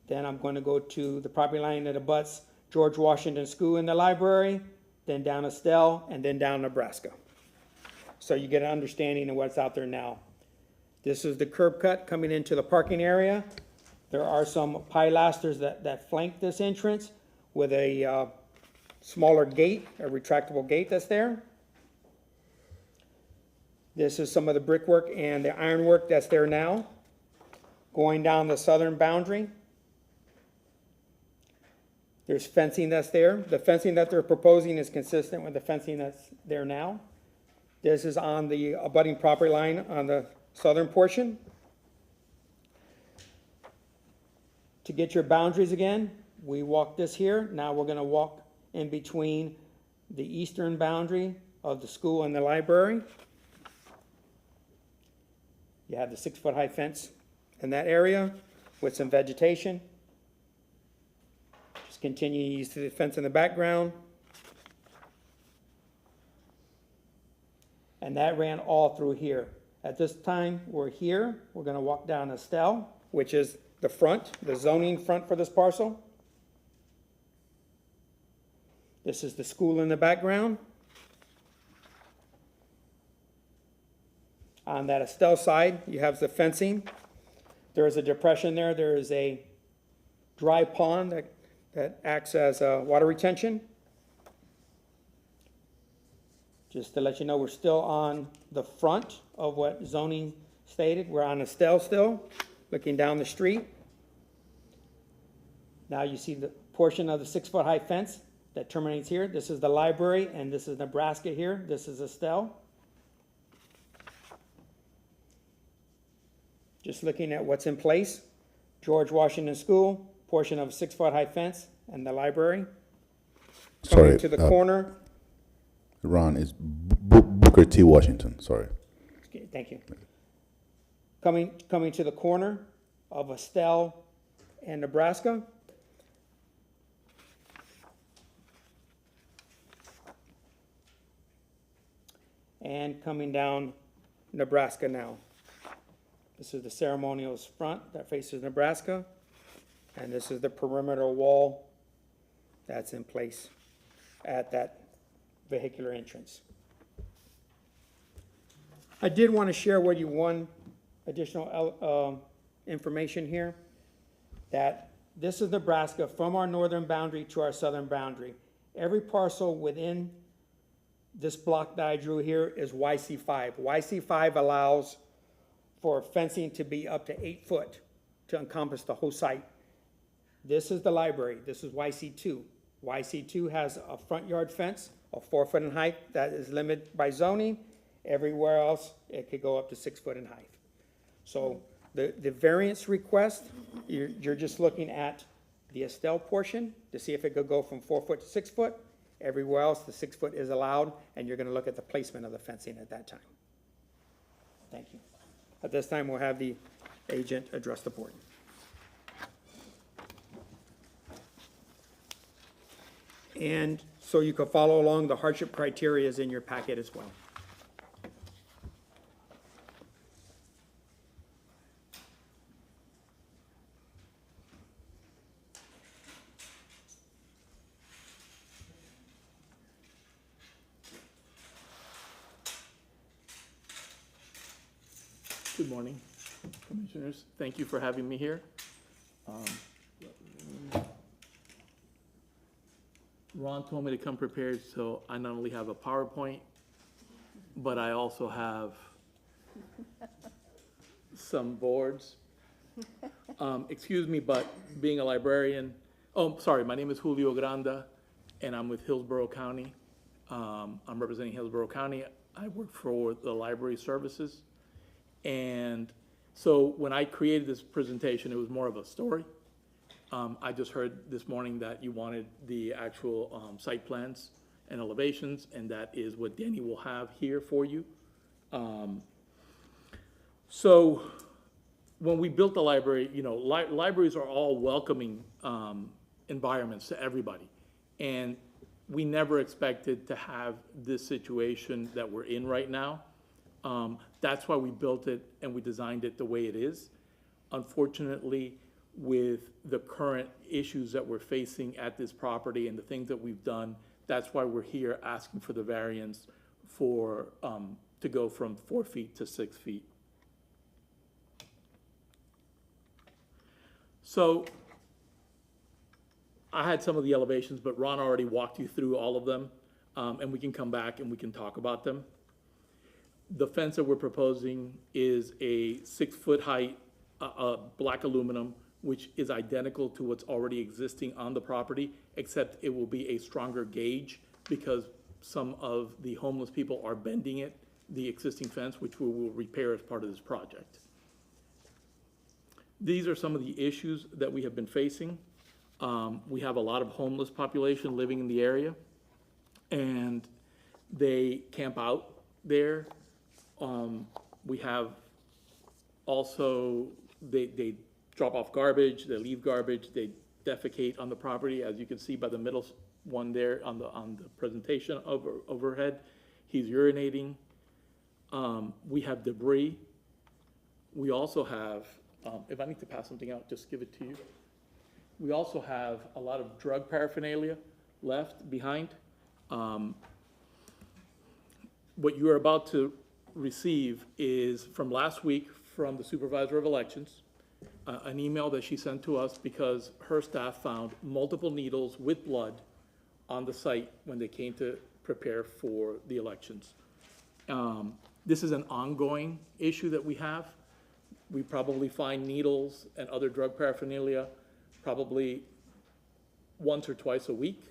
Then I'm going to go to the property line that abuts George Washington School and the library, then down Estelle, and then down Nebraska. So you get an understanding of what's out there now. This is the curb cut coming into the parking area. There are some pilasters that flank this entrance with a smaller gate, a retractable gate that's there. This is some of the brickwork and the ironwork that's there now. Going down the southern boundary, there's fencing that's there. The fencing that they're proposing is consistent with the fencing that's there now. This is on the abutting property line on the southern portion. To get your boundaries again, we walk this here. Now we're going to walk in between the eastern boundary of the school and the library. You have the 6 foot high fence in that area with some vegetation. Just continue to the fence in the background. And that ran all through here. At this time, we're here. We're going to walk down Estelle, which is the front, the zoning front for this parcel. This is the school in the background. On that Estelle side, you have the fencing. There is a depression there. There is a dry pond that acts as a water retention. Just to let you know, we're still on the front of what zoning stated. We're on Estelle still, looking down the street. Now you see the portion of the 6 foot high fence that terminates here. This is the library, and this is Nebraska here. This is Estelle. Just looking at what's in place. George Washington School, portion of 6 foot high fence, and the library. Coming to the corner. Ron, it's Booker T. Washington, sorry. Okay, thank you. Coming to the corner of Estelle and Nebraska. And coming down Nebraska now. This is the ceremonial's front that faces Nebraska. And this is the perimeter wall that's in place at that vehicular entrance. I did want to share with you one additional information here, that this is Nebraska from our northern boundary to our southern boundary. Every parcel within This block that I drew here is YC5. YC5 allows for fencing to be up to 8 foot to encompass the whole site. This is the library. This is YC2. YC2 has a front yard fence of 4 foot in height that is limited by zoning. Everywhere else, it could go up to 6 foot in height. So the variance request, you're just looking at the Estelle portion to see if it could go from 4 foot to 6 foot. Everywhere else, the 6 foot is allowed, and you're gonna look at the placement of the fencing at that time. Thank you. At this time, we'll have the agent address the board. And so you can follow along, the hardship criteria is in your packet as well. Good morning, Commissioners. Thank you for having me here. Ron told me to come prepared, so I not only have a PowerPoint, but I also have some boards. Excuse me, but being a librarian, sorry, my name is Julio Granda, and I'm with Hillsborough County. I'm representing Hillsborough County. I work for the library services. And so when I created this presentation, it was more of a story. I just heard this morning that you wanted the actual site plans and elevations, and that is what Danny will have here for you. So when we built the library, you know, libraries are all welcoming environments to everybody. And we never expected to have this situation that we're in right now. That's why we built it and we designed it the way it is. Unfortunately, with the current issues that we're facing at this property and the things that we've done, that's why we're here asking for the variance for, to go from 4 feet to 6 feet. So I had some of the elevations, but Ron already walked you through all of them, and we can come back and we can talk about them. The fence that we're proposing is a 6 foot height, black aluminum, which is identical to what's already existing on the property, except it will be a stronger gauge because some of the homeless people are bending it, the existing fence, which we will repair as part of this project. These are some of the issues that we have been facing. We have a lot of homeless population living in the area, and they camp out there. We have also, they drop off garbage, they leave garbage, they defecate on the property, as you can see by the middle one there on the presentation overhead. He's urinating. We have debris. We also have, if I need to pass something out, just give it to you. We also have a lot of drug paraphernalia left behind. What you are about to receive is from last week from the Supervisor of Elections, an email that she sent to us because her staff found multiple needles with blood on the site when they came to prepare for the elections. This is an ongoing issue that we have. We probably find needles and other drug paraphernalia probably once or twice a week,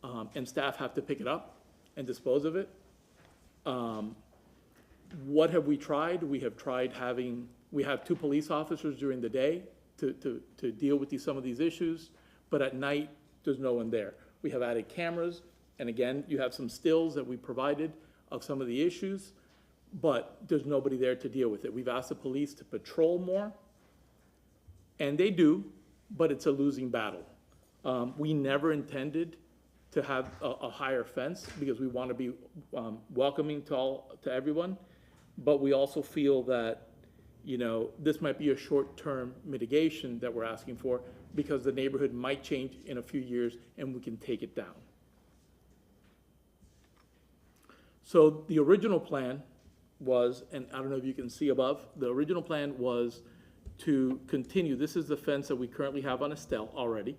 and staff have to pick it up and dispose of it. What have we tried? We have tried we have 2 police officers during the day to deal with some of these issues, but at night, there's no one there. We have added cameras, and again, you have some stills that we provided of some of the issues, but there's nobody there to deal with it. We've asked the police to patrol more, and they do, but it's a losing battle. We never intended to have a higher fence because we want to be welcoming to everyone, but we also feel that, you know, this might be a short-term mitigation that we're asking for because the neighborhood might change in a few years and we can take it down. So the original plan was, and I don't know if you can see above, the original plan was to continue. This is the fence that we currently have on Estelle already,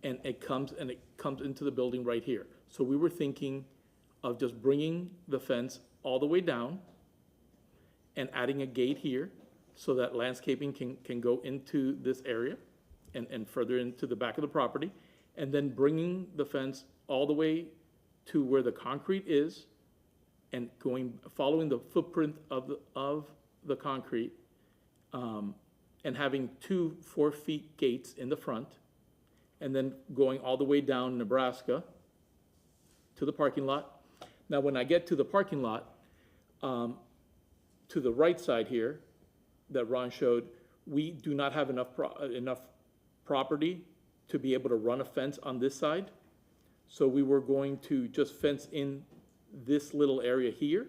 and it comes into the building right here. So we were thinking of just bringing the fence all the way down and adding a gate here so that landscaping can go into this area and further into the back of the property, and then bringing the fence all the way to where the concrete is and following the footprint of the concrete, and having 2 4-foot gates in the front, and then going all the way down Nebraska to the parking lot. Now, when I get to the parking lot, to the right side here that Ron showed, we do not have enough property to be able to run a fence on this side. So we were going to just fence in this little area here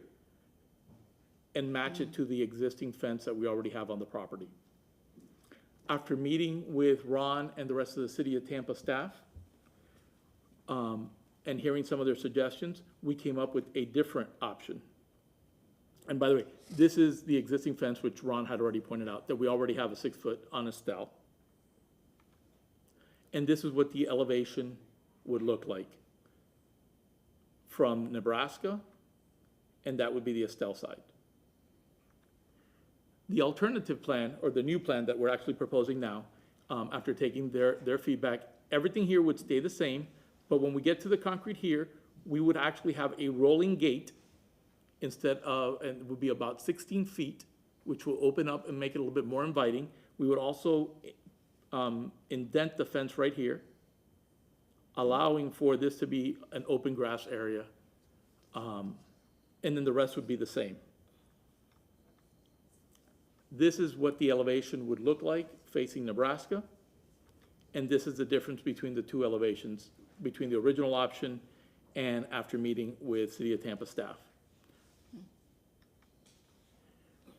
and match it to the existing fence that we already have on the property. After meeting with Ron and the rest of the City of Tampa staff, and hearing some of their suggestions, we came up with a different option. And by the way, this is the existing fence, which Ron had already pointed out, that we already have a 6-foot on a stell. And this is what the elevation would look like from Nebraska, and that would be the Estelle side. The alternative plan, or the new plan that we're actually proposing now, after taking their feedback, everything here would stay the same, but when we get to the concrete here, we would actually have a rolling gate instead of, and it would be about 16 feet, which will open up and make it a little bit more inviting. We would also indent the fence right here, allowing for this to be an open grass area, and then the rest would be the same. This is what the elevation would look like facing Nebraska, and this is the difference between the 2 elevations, between the original option and after meeting with City of Tampa staff.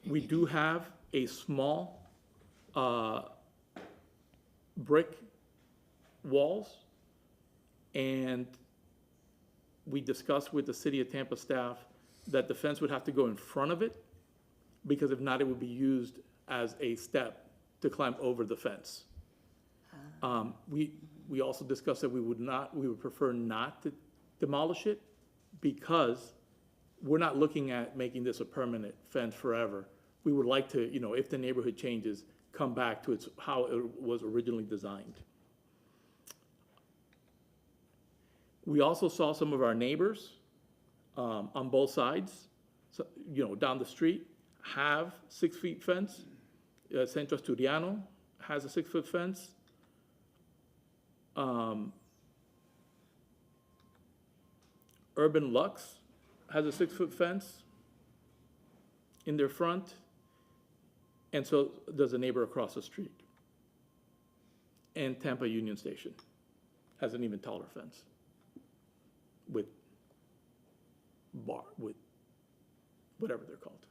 We do have a small brick walls, and we discussed with the City of Tampa staff that the fence would have to go in front of it, because if not, it would be used as a step to climb over the fence. We also discussed that we would prefer not to demolish it, because we're not looking at making this a permanent fence forever. We would like to, if the neighborhood changes, come back to how it was originally designed. We also saw some of our neighbors on both sides, so, down the street, have 6-foot fence. Centro Asturiano has a 6-foot fence. Urban Lux has a 6-foot fence in their front, and so does a neighbor across the street. And Tampa Union Station has an even taller fence with whatever they're called.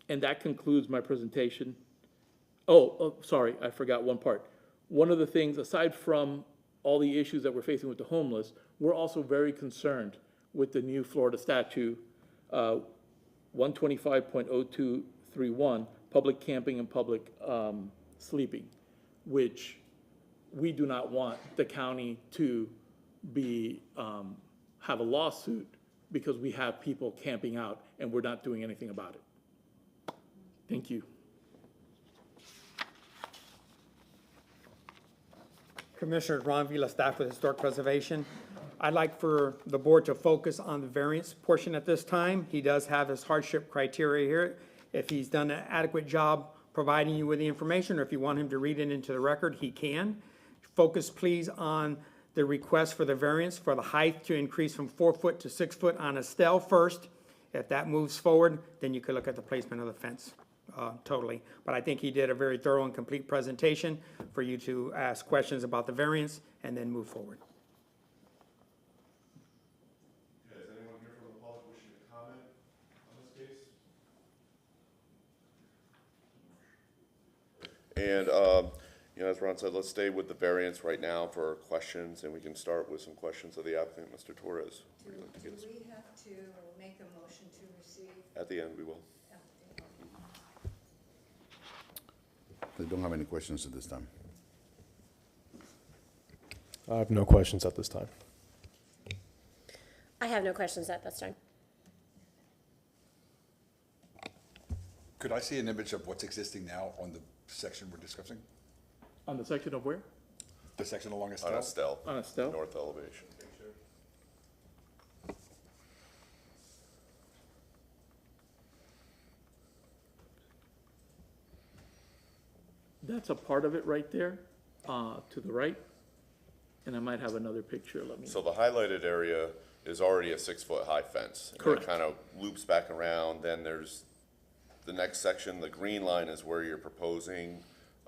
And that concludes my presentation. Oh, sorry, I forgot one part. One of the things, aside from all the issues that we're facing with the homeless, we're also very concerned with the new Florida statute, 125.0231, public camping and public sleeping, which we do not want the county to be have a lawsuit because we have people camping out and we're not doing anything about it. Thank you. Commissioner Ron Vila, staff with Historic Preservation. I'd like for the board to focus on the variance portion at this time. He does have his hardship criteria here. If he's done an adequate job providing you with the information, or if you want him to read it into the record, he can. Focus, please, on the request for the variance for the height to increase from 4 foot to 6 foot on Estelle first. If that moves forward, then you could look at the placement of the fence totally. But I think he did a very thorough and complete presentation for you to ask questions about the variance and then move forward. Okay, is anyone here from the public wishing to comment on this case? And, as Ron said, let's stay with the variance right now for questions, and we can start with some questions of the applicant, Mr. Torres. Do we have to make a motion to receive? At the end, we will. They don't have any questions at this time. I have no questions at this time. I have no questions at this time. Could I see an image of what's existing now on the section we're discussing? On the section of where? The section along On Estelle? Estelle, On Estelle? north elevation. That's a part of it right there, to the right. And I might have another picture, let me. So the highlighted area is already a 6-foot high fence. And Correct. it kind of loops back around, then there's the next section, the green line is where you're proposing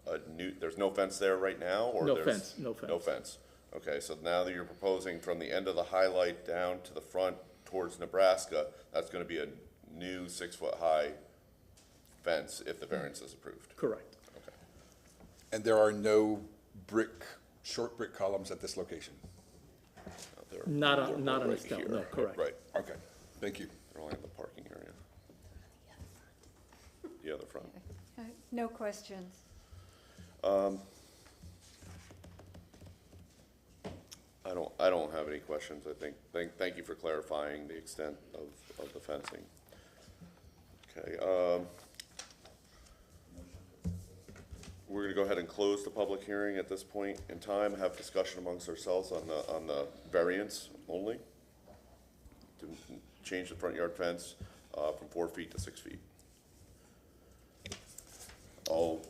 a new, there's no fence there right now, or No there's? fence, no fence. No fence. Okay, so now that you're proposing from the end of the highlight down to the front towards Nebraska, that's gonna be a new 6-foot high fence if the variance is approved. Correct. Okay. And there are no short brick columns at this location? They're- Not they're on right Estelle, here. no, correct. Right, Okay, thank you. they're only in the parking area. The other front. No questions. I don't have any questions. I think, thank you for clarifying the extent of the fencing. Okay, we're gonna go ahead and close the public hearing at this point in time, have discussion amongst ourselves on the variance only, to change the front yard fence, from 4 feet to 6 feet. I'll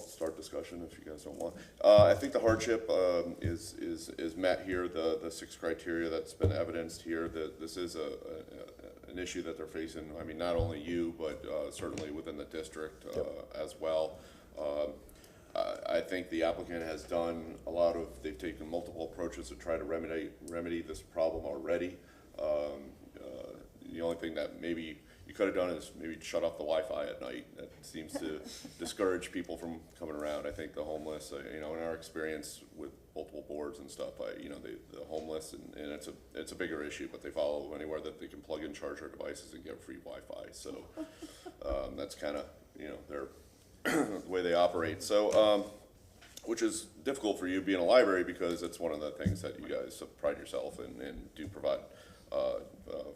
start discussion if you guys don't want. I think the hardship, is met here, the 6 criteria that's been evidenced here, that this is an issue that they're facing. I mean, not only you, but, certainly within the district, as well. I think the applicant has done they've taken multiple approaches to try to remedy this problem already. The only thing that maybe you could have done is maybe shut off the Wi-Fi at night. That seems to discourage people from coming around. I think the homeless, in our experience with multiple boards and stuff, the homeless, and it's a bigger issue, but they follow anywhere that they can plug in charger devices and get free Wi-Fi. So, that's kind of, their the way they operate. So, which is difficult for you being a library, because it's one of the things that you guys pride yourself in and do provide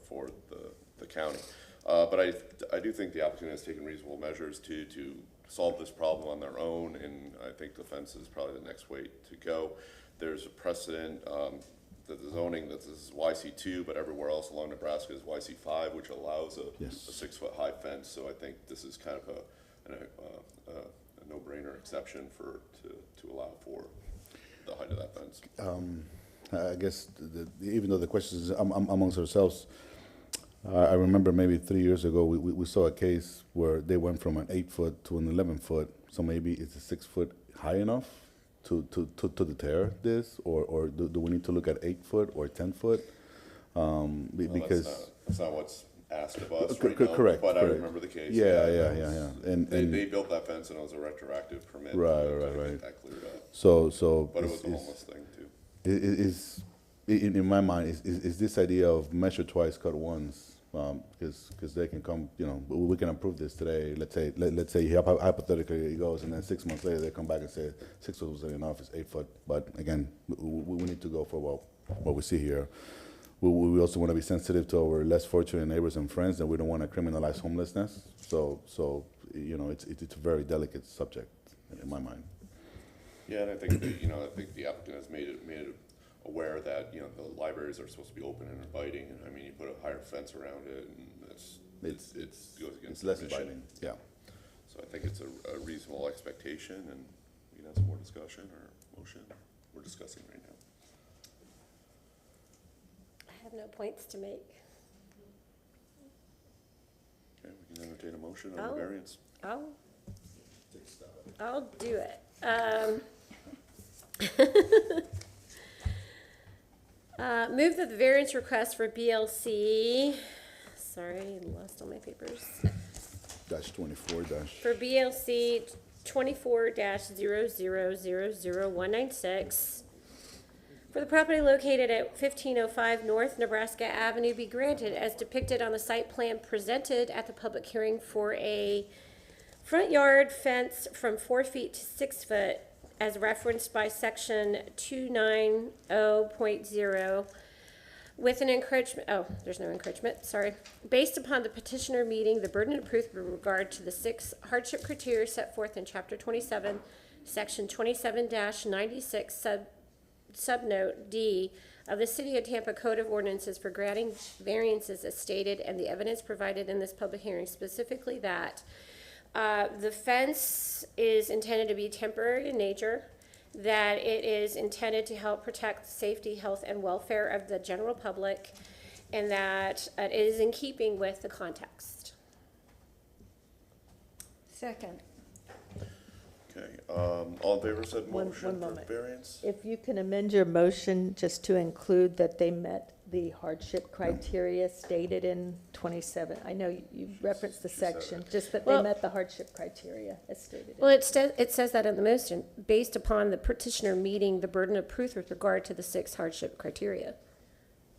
for the county. But I do think the applicant has taken reasonable measures to solve this problem on their own, and I think the fence is probably the next way to go. There's a precedent that the zoning, that this is YC2, but everywhere else along Nebraska is YC5, which allows a 6-foot high fence. So I think this is kind of a no-brainer exception to allow for the height of that fence. I guess even though the question is amongst ourselves, I remember maybe 3 years ago, we saw a case where they went from an 8-foot to an 11-foot. So maybe it's a 6-foot high enough to deter this, or do we need to look at 8-foot or 10-foot? Because that's not what's asked of us right correct, now, but I correct. remember the case. Yeah. And they built that fence, and it was a retroactive permit. Right. Get that cleared up. So But it was a homeless thing too. Is in my mind is this idea of measure twice, cut once, because they can come, we can approve this today. Let's say hypothetically it goes, and then 6 months later they come back and say 6 foot was enough, it's 8 foot. But again, we need to go for what we see here. We also want to be sensitive to our less fortunate neighbors and friends, and we don't want to criminalize homelessness. So it's a very delicate subject in my mind. Yeah, and I think the applicant has made it aware that, the libraries are supposed to be open and inviting, and I mean, you put a higher fence around it, and it goes against It's less the mission. inviting, yeah. So I think it's a reasonable expectation, and we can have some more discussion or motion. We're discussing right now. I have no points to make. Okay, we can entertain a motion on the Oh. variance. I'll do it. Move that the variance request for BLC, sorry, I lost all my papers. -24 For BLC 24-00000196, for the property located at 1505 North Nebraska Avenue be granted as depicted on the site plan presented at the public hearing for a front yard fence from 4 feet to 6 foot as referenced by section 290.0, With an encouragement, oh, there's no encouragement, sorry. Based upon the petitioner meeting the burden of proof with regard to the 6 hardship criteria set forth in Chapter 27, Section 27-96, subnote D of the City of Tampa Code of Ordinances for granting variances as stated, and the evidence provided in this public hearing, specifically that the fence is intended to be temporary in nature, that it is intended to help protect the safety, health, and welfare of the general public, and that it is in keeping with the context. Second. Okay, all in favor said One motion for moment. variance? If you can amend your motion just to include that they met the hardship criteria stated in 27. I know you referenced the section, just that they Well- met the hardship criteria as stated. Well, it says that in the motion, based upon the petitioner meeting the burden of proof with regard to the 6 hardship criteria.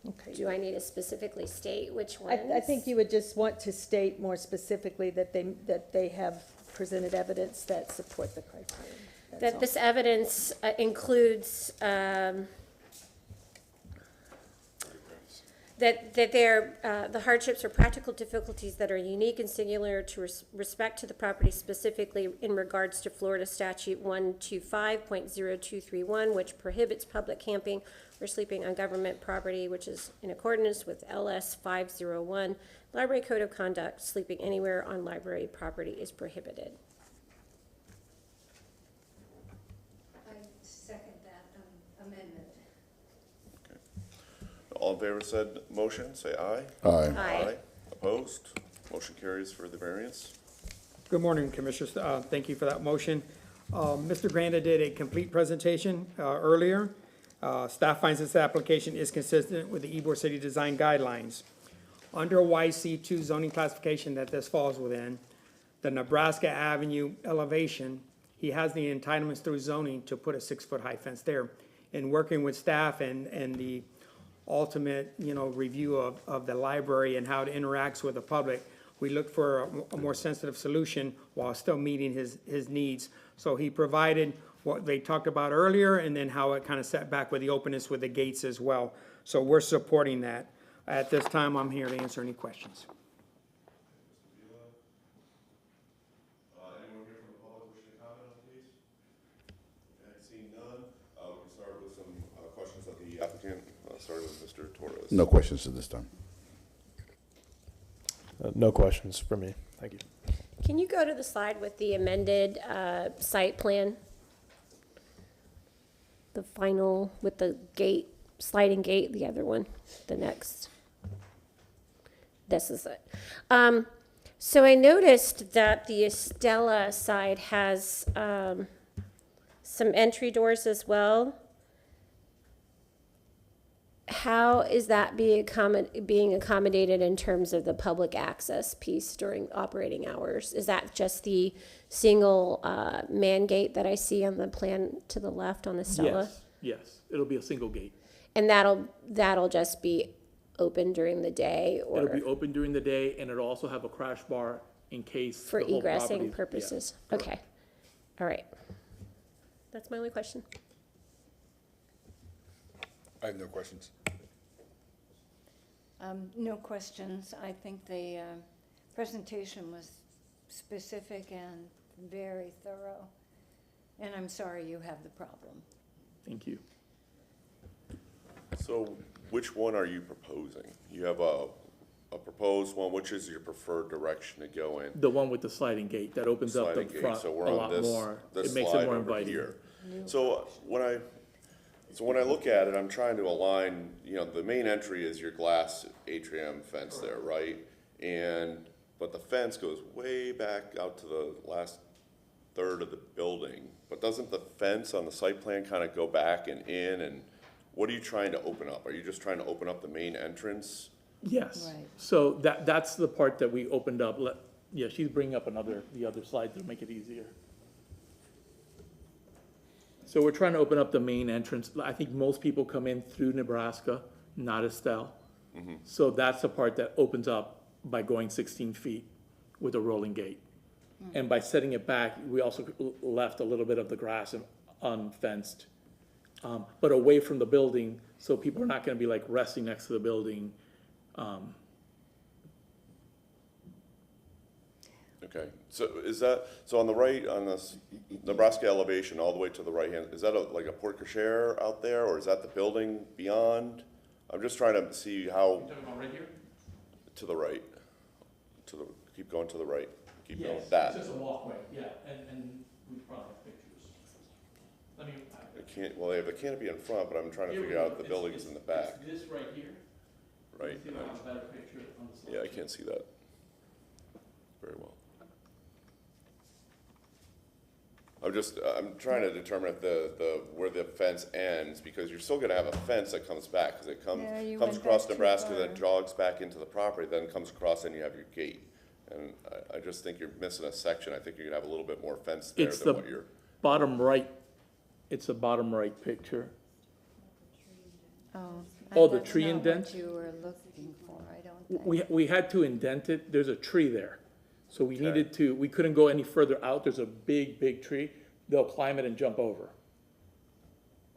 Okay. Do I need to specifically state which ones? I think you would just want to state more specifically that they have presented evidence that support the criteria. That's That all. this evidence includes, that the hardships or practical difficulties that are unique and singular to respect to the property, specifically in regards to Florida Statute 125.0231, which prohibits public camping or sleeping on government property, which is in accordance with LS 501, Library Code of Conduct, sleeping anywhere on library property is prohibited. I second that amendment. All in favor said motion, say aye. Aye. Aye. Opposed? Motion carries for the variance. Good morning, Commissioners. Thank you for that motion. Mr. Granda did a complete presentation earlier. Staff finds this application is consistent with the Ybor City Design Guidelines. Under YC2 zoning classification that this falls within, the Nebraska Avenue elevation, he has the entitlements through zoning to put a 6-foot high fence there. In working with staff and the ultimate, review of the library and how it interacts with the public, we looked for a more sensitive solution while still meeting his needs. So he provided what they talked about earlier, and then how it kind of set back with the openness with the gates as well. So we're supporting that. At this time, I'm here to answer any questions. Anyone here from the public wishing to comment on these? Okay, seeing none, we can start with some questions of the applicant, starting with Mr. Torres. No questions at this time. No questions for me. Thank you. Can you go to the slide with the amended site plan? The final, with the gate, sliding gate, the other one, the next. This is it. So I noticed that the Estella side has some entry doors as well. How is that being accommodated in terms of the public access piece during operating hours? Is that just the single man gate that I see on the plan to the left on Estella? Yes, it'll be a single gate. And that'll just be open during the day, or It'll be open during the day, and it'll also have a crash bar in case. for the whole property egressing is- purposes? yeah, Okay, all right. That's my only question. I have no questions. No questions. I think the presentation was specific and very thorough. And I'm sorry you have the problem. Thank you. So which one are you proposing? You have a proposed one, which is your preferred direction to go in? The one with the sliding gate that opens up the Sliding gate, front a so we're on lot this, more. this It makes slide it more over inviting. here. So when I look at it, I'm trying to align, the main entry is your glass atrium fence there, right? But the fence goes way back out to the last third of the building. But doesn't the fence on the site plan kind of go back and in, and what are you trying to open up? Are you just trying to open up the main entrance? Yes. Right. So that's the part that we opened up. Yeah, she's bringing up the other slide to make it easier. So we're trying to open up the main entrance. I think most people come in through Nebraska, not Estelle. So that's the part that opens up by going 16 feet with a rolling gate. And by setting it back, we also left a little bit of the grass unfenced but away from the building, so people are not gonna be like resting next to the building. Okay, so is that, so on the right, on this Nebraska elevation, all the way to the right hand, is that like a porte cochere out there, or is that the building beyond? I'm just trying to see how, Talking about right here? to the right, keep going to the right, keep going, Yes, that. it's just a walkway, yeah, and we probably have pictures. Let me. It can't, well, they have a canopy in front, but I'm trying to Here we figure go. out the buildings in the back, It's this right here. right? See if I have a better picture on the slide. Yeah, I can't see that very well. I'm trying to determine if where the fence ends, because you're still gonna have a fence that comes back, because it Yeah, you comes went across back too Nebraska, then far. jogs back into the property, then comes across, and you have your gate. And I just think you're missing a section. I think you're gonna have a little bit more fence there It's than the what you're. bottom right, it's a bottom right picture. Oh, Oh, the that's tree not indent? what you were looking for, I don't think. We had to indent it, there's a tree there. So we Okay. needed to, we couldn't go any further out, there's a big, big tree. They'll climb it and jump over.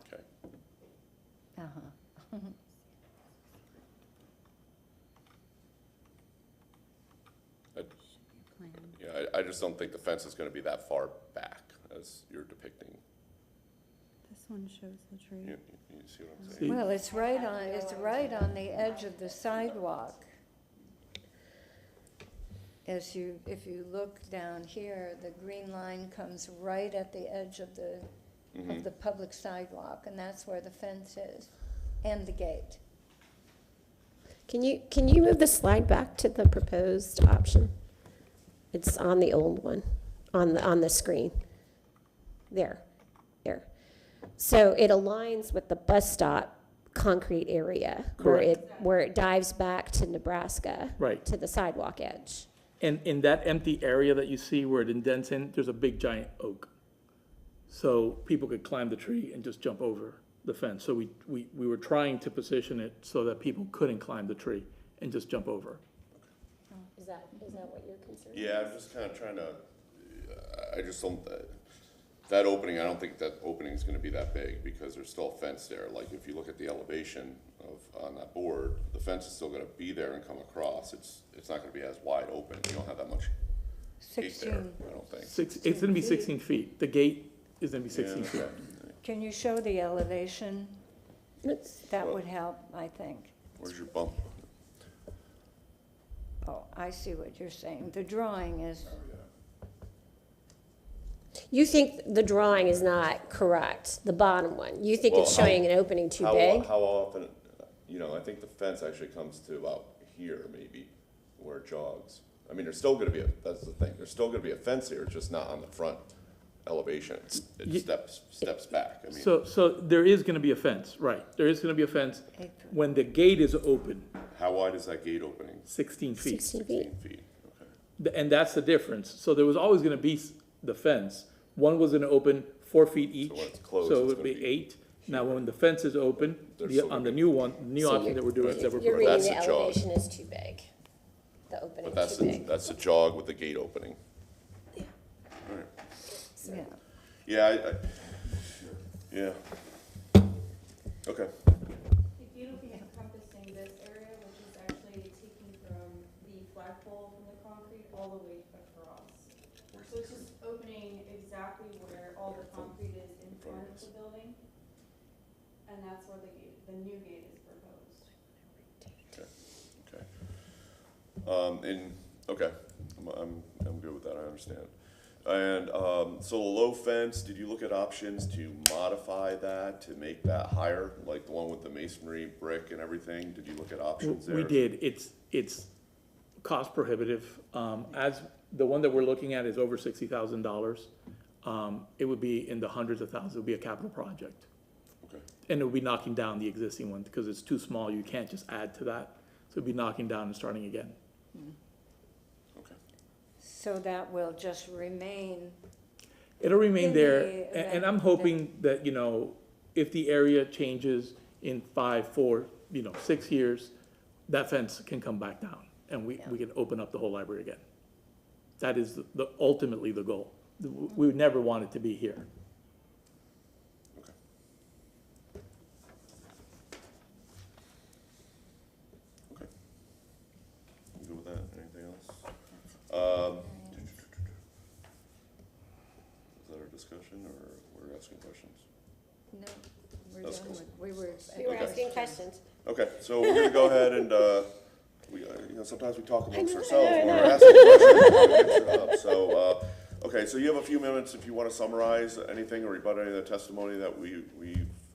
Okay. Uh-huh. Yeah, I just don't think the fence is gonna be that far back as you're depicting. This one shows the tree. You see what I'm saying? See? Well, it's right on the edge of the sidewalk. If you look down here, the green line comes right at the edge of the public sidewalk, and that's where the fence is, and the gate. Can you move the slide back to the proposed option? It's on the old one, on the screen. There. So it aligns with the bus stop concrete area where it dives back to Nebraska. Right. To the sidewalk edge. And in that empty area that you see where it indents in, there's a big giant oak. So people could climb the tree and just jump over the fence. So we were trying to position it so that people couldn't climb the tree and just jump over. Is that what you're concerned? Yeah, I'm just kinda trying to, I just don't, that opening, I don't think that opening is gonna be that big, because there's still a fence there. Like, if you look at the elevation on that board, the fence is still gonna be there and come across. It's not gonna be as wide open. You don't have that much gate there, 16. I don't think. It's gonna be 16 feet. The gate is gonna be 16 Yeah, feet. okay. Can you show the elevation? Let's- That would help, I think. Where's your bump? Oh, I see what you're saying. The drawing is, You think the drawing is not correct, the bottom one? You think it's Well, showing an opening too How big? often, I think the fence actually comes to about here, maybe, where it jogs. I mean, there's still gonna be that's the thing, there's still gonna be a fence here, it's just not on the front elevation. It steps back, I mean. So there is gonna be a fence, right. There is gonna be a fence. When the gate is open, How wide is that gate opening? 16 feet. 16 feet. 16 feet, okay. And that's the difference. So there was always gonna be the fence. One was gonna open 4 feet each. when it's closed, So it it's would gonna be be 8. Now, when the fence is open, There's still on gonna the be- new one, the new So option you're- that we're doing is that we're You're providing. reading That's the the jog. elevation is too big. The opening But is too big. that's a jog with the gate opening. yeah. Yeah, yeah. Okay. You'll be encompassing this area, which is actually taking from the flagpole from the concrete all the way across. So it's just opening exactly where all the concrete is in front of the building. And that's where the new gate is proposed. Okay, I'm good with that, I understand. And, so the low fence, did you look at options to modify that, to make that higher, like the one with the masonry, brick and everything? Did you look at options there? We did. It's cost prohibitive. As the one that we're looking at is over $60,000. It would be in the hundreds of thousands. It would be a capital project. Okay, And it would be knocking down the existing one because it's too small. You can't just add to that. So it'd be knocking down and starting again. okay. So that will just remain, It'll remain In there. the And event I'm hoping that, if the area changes in 5, 4, 6 years, that fence can come back down and we can open up the whole library again. That is ultimately the goal. We would never want it to be here. discussion, or we're asking questions? No, we're That's done cool. with, we were. We were Okay. asking questions. Okay, so we're gonna go ahead and, sometimes we talk amongst ourselves when we're asking questions. So, okay, so you have a few minutes if you wanna summarize anything or rebut any of the testimony that we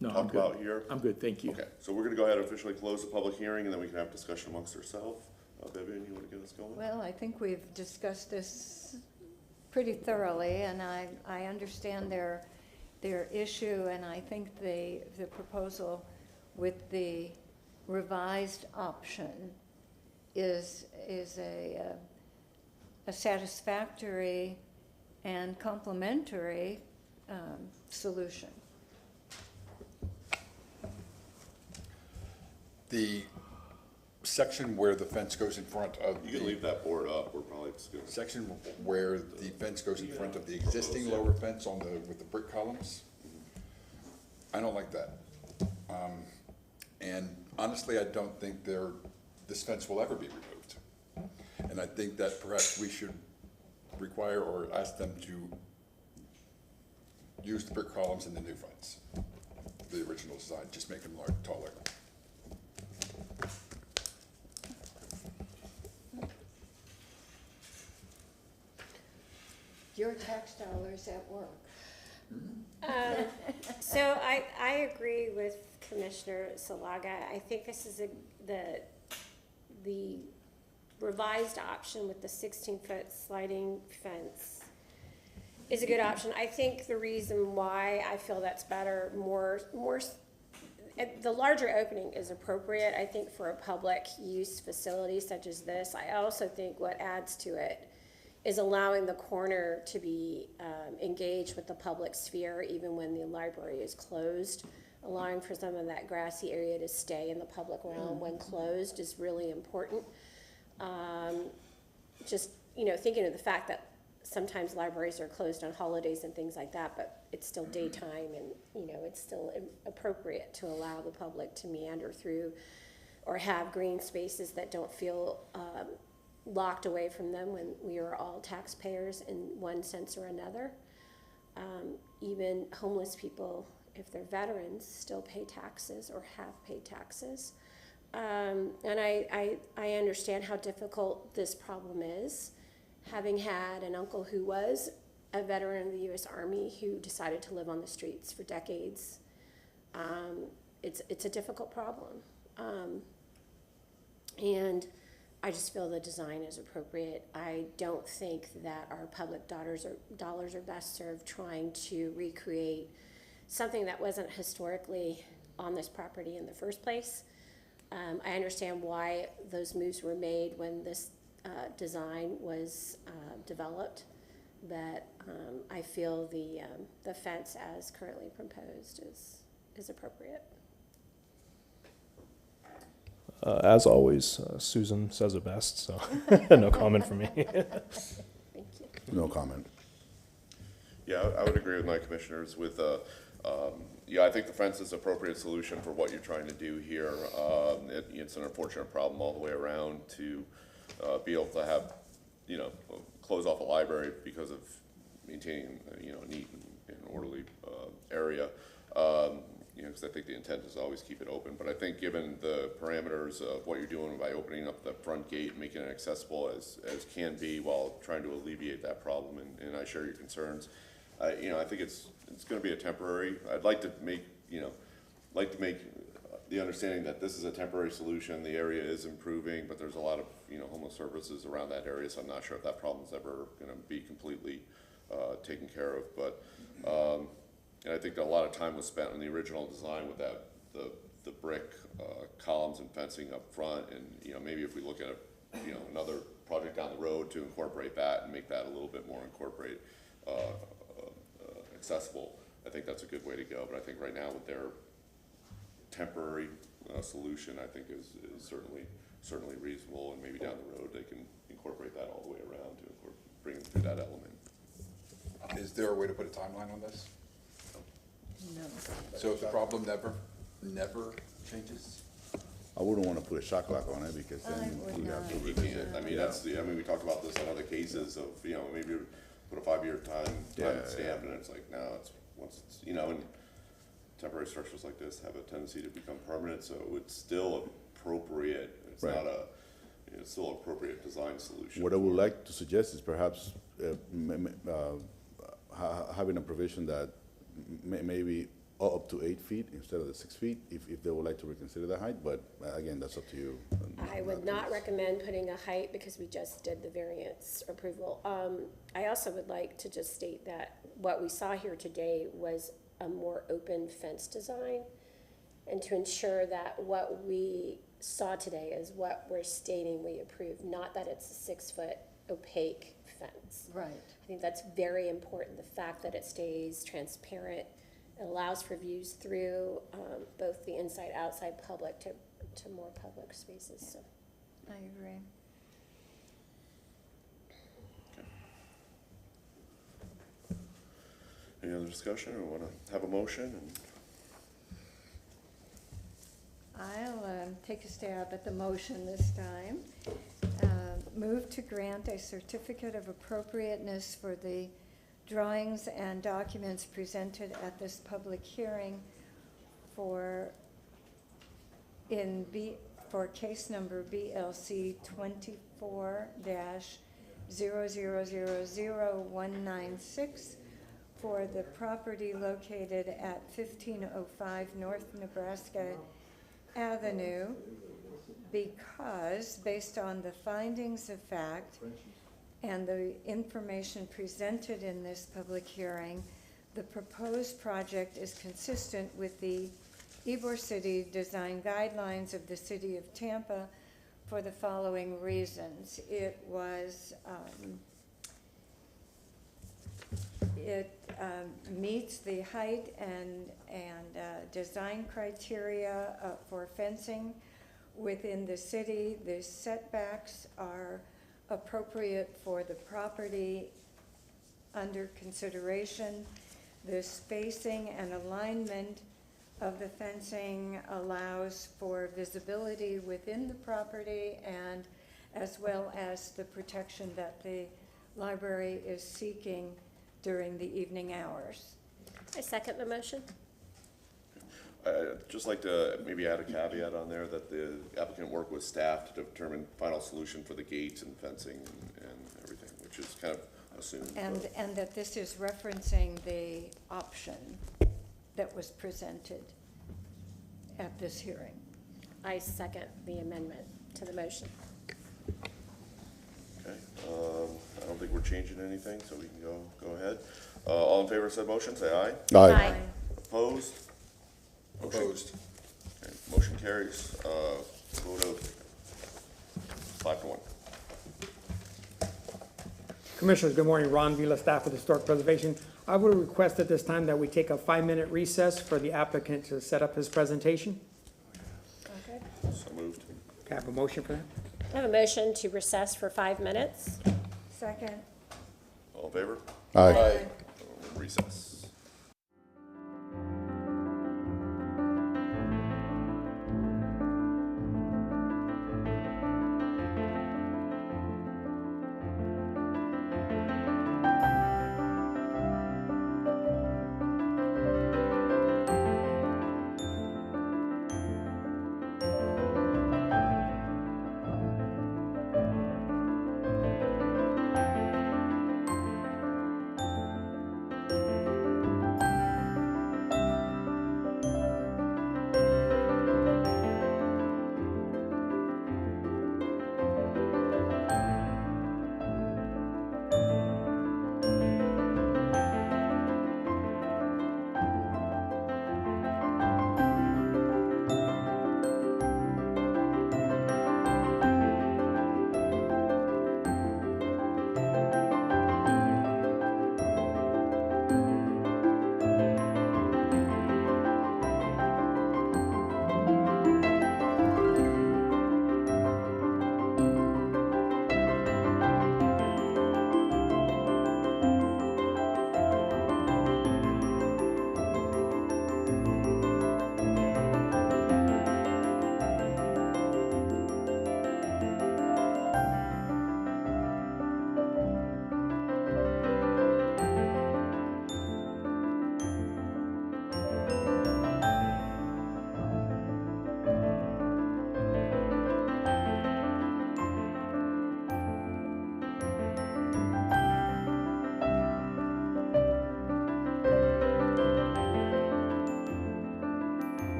No, I'm talked good. about here. I'm good, thank you. Okay, so we're gonna go ahead and officially close the public hearing, and then we can have discussion amongst ourselves. Vivian, you wanna get us going? Well, I think we've discussed this pretty thoroughly, and I understand their issue, and I think the proposal with the revised option is a satisfactory and complementary solution. The section where the fence goes in front of You can leave that board up, we're probably just gonna. section where the fence goes in front of the existing lower fence on with the brick columns, I don't like that. And honestly, I don't think this fence will ever be removed. And I think that perhaps we should require or ask them to use the brick columns in the new fence, the original design, just make them taller. Your tax dollars at work. So I agree with Commissioner Salaga. I think this is the revised option with the 16-foot sliding fence is a good option. I think the reason why I feel that's better, the larger opening is appropriate, I think, for a public use facility such as this. I also think what adds to it is allowing the corner to be engaged with the public sphere even when the library is closed. Allowing for some of that grassy area to stay in the public realm when closed is really important. Just, thinking of the fact that sometimes libraries are closed on holidays and things like that, but it's still daytime and, it's still appropriate to allow the public to meander through or have green spaces that don't feel locked away from them when we are all taxpayers in one sense or another. Even homeless people, if they're veterans, still pay taxes or have paid taxes. And I understand how difficult this problem is. Having had an uncle who was a veteran of the U.S. Army who decided to live on the streets for decades, it's a difficult problem. And I just feel the design is appropriate. I don't think that our public dollars are best served trying to recreate something that wasn't historically on this property in the first place. I understand why those moves were made when this design was developed, but I feel the fence as currently proposed is appropriate. As always, Susan says it best, so no comment from me. Thank you. No comment. Yeah, I would agree with my commissioners with, I think the fence is an appropriate solution for what you're trying to do here. It's an unfortunate problem all the way around to be able to have, close off a library because of maintaining, a neat and orderly area. Because I think the intent is to always keep it open. But I think given the parameters of what you're doing by opening up the front gate and making it accessible as can be while trying to alleviate that problem, and I share your concerns, I think it's going to be a temporary. I'd like to make, the understanding that this is a temporary solution. The area is improving, but there's a lot of, homeless services around that area, so I'm not sure if that problem's ever going to be completely taken care of. But and I think that a lot of time was spent on the original design with the brick columns and fencing up front, and maybe if we look at another project down the road to incorporate that and make that a little bit more accessible, I think that's a good way to go. But I think right now with their temporary solution, I think is certainly reasonable, and maybe down the road they can incorporate that all the way around to bring through that element. Is there a way to put a timeline on this? No. So if the problem never changes? I wouldn't want to put a shock lock on it because then would we have to. You can't. I mean, we talked about this in other cases of, maybe put a 5-year time Yeah, stamp, and it's like, no, it's, once it's, you know, and temporary structures like this have a tendency to become permanent, so it's still appropriate, it's Right. not a, it's still appropriate design solution. What I would like to suggest is perhaps having a provision that maybe up to 8 feet instead of the 6 feet, if they would like to reconsider the height, but again, that's up to you. I would not recommend putting a height because we just did the variance approval. I also would like to just state that what we saw here today was a more open fence design, and to ensure that what we saw today is what we're stating we approve, not that it's a 6-foot opaque fence. Right. I think that's very important, the fact that it stays transparent, it allows for views through both the inside, outside public to more public spaces, so. I agree. Any other discussion, or wanna have a motion? And I'll take a stab at the motion this time. Move to grant a certificate of appropriateness for the drawings and documents presented at this public hearing for case number BLC 24-00000196 for the property located at 1505 North Nebraska Avenue, because based on the findings of fact and the information presented in this public hearing, the proposed project is consistent with the Ybor City Design Guidelines of the City of Tampa for the following reasons. It meets the height and design criteria for fencing within the city. The setbacks are appropriate for the property under consideration. The spacing and alignment of the fencing allows for visibility within the property, and as well as the protection that the library is seeking during the evening hours. I second the motion. I'd just like to maybe add a caveat on there that the applicant work with staff to determine final solution for the gates and fencing and everything, which is kind of assumed. And that this is referencing the option that was presented at this hearing. I second the amendment to the motion. Okay, I don't think we're changing anything, so we can go ahead. All in favor of said motion, say aye. Aye. Opposed? Opposed. Okay, motion carries, vote of 5-1. Commissioners, good morning. Ron Vila, staff with Historic Preservation. I would request at this time that we take a 5-minute recess for the applicant to set up his presentation. Okay. So moved. Can I have a motion for that? I have a motion to recess for 5 minutes. Second. All in favor? Aye. Recess.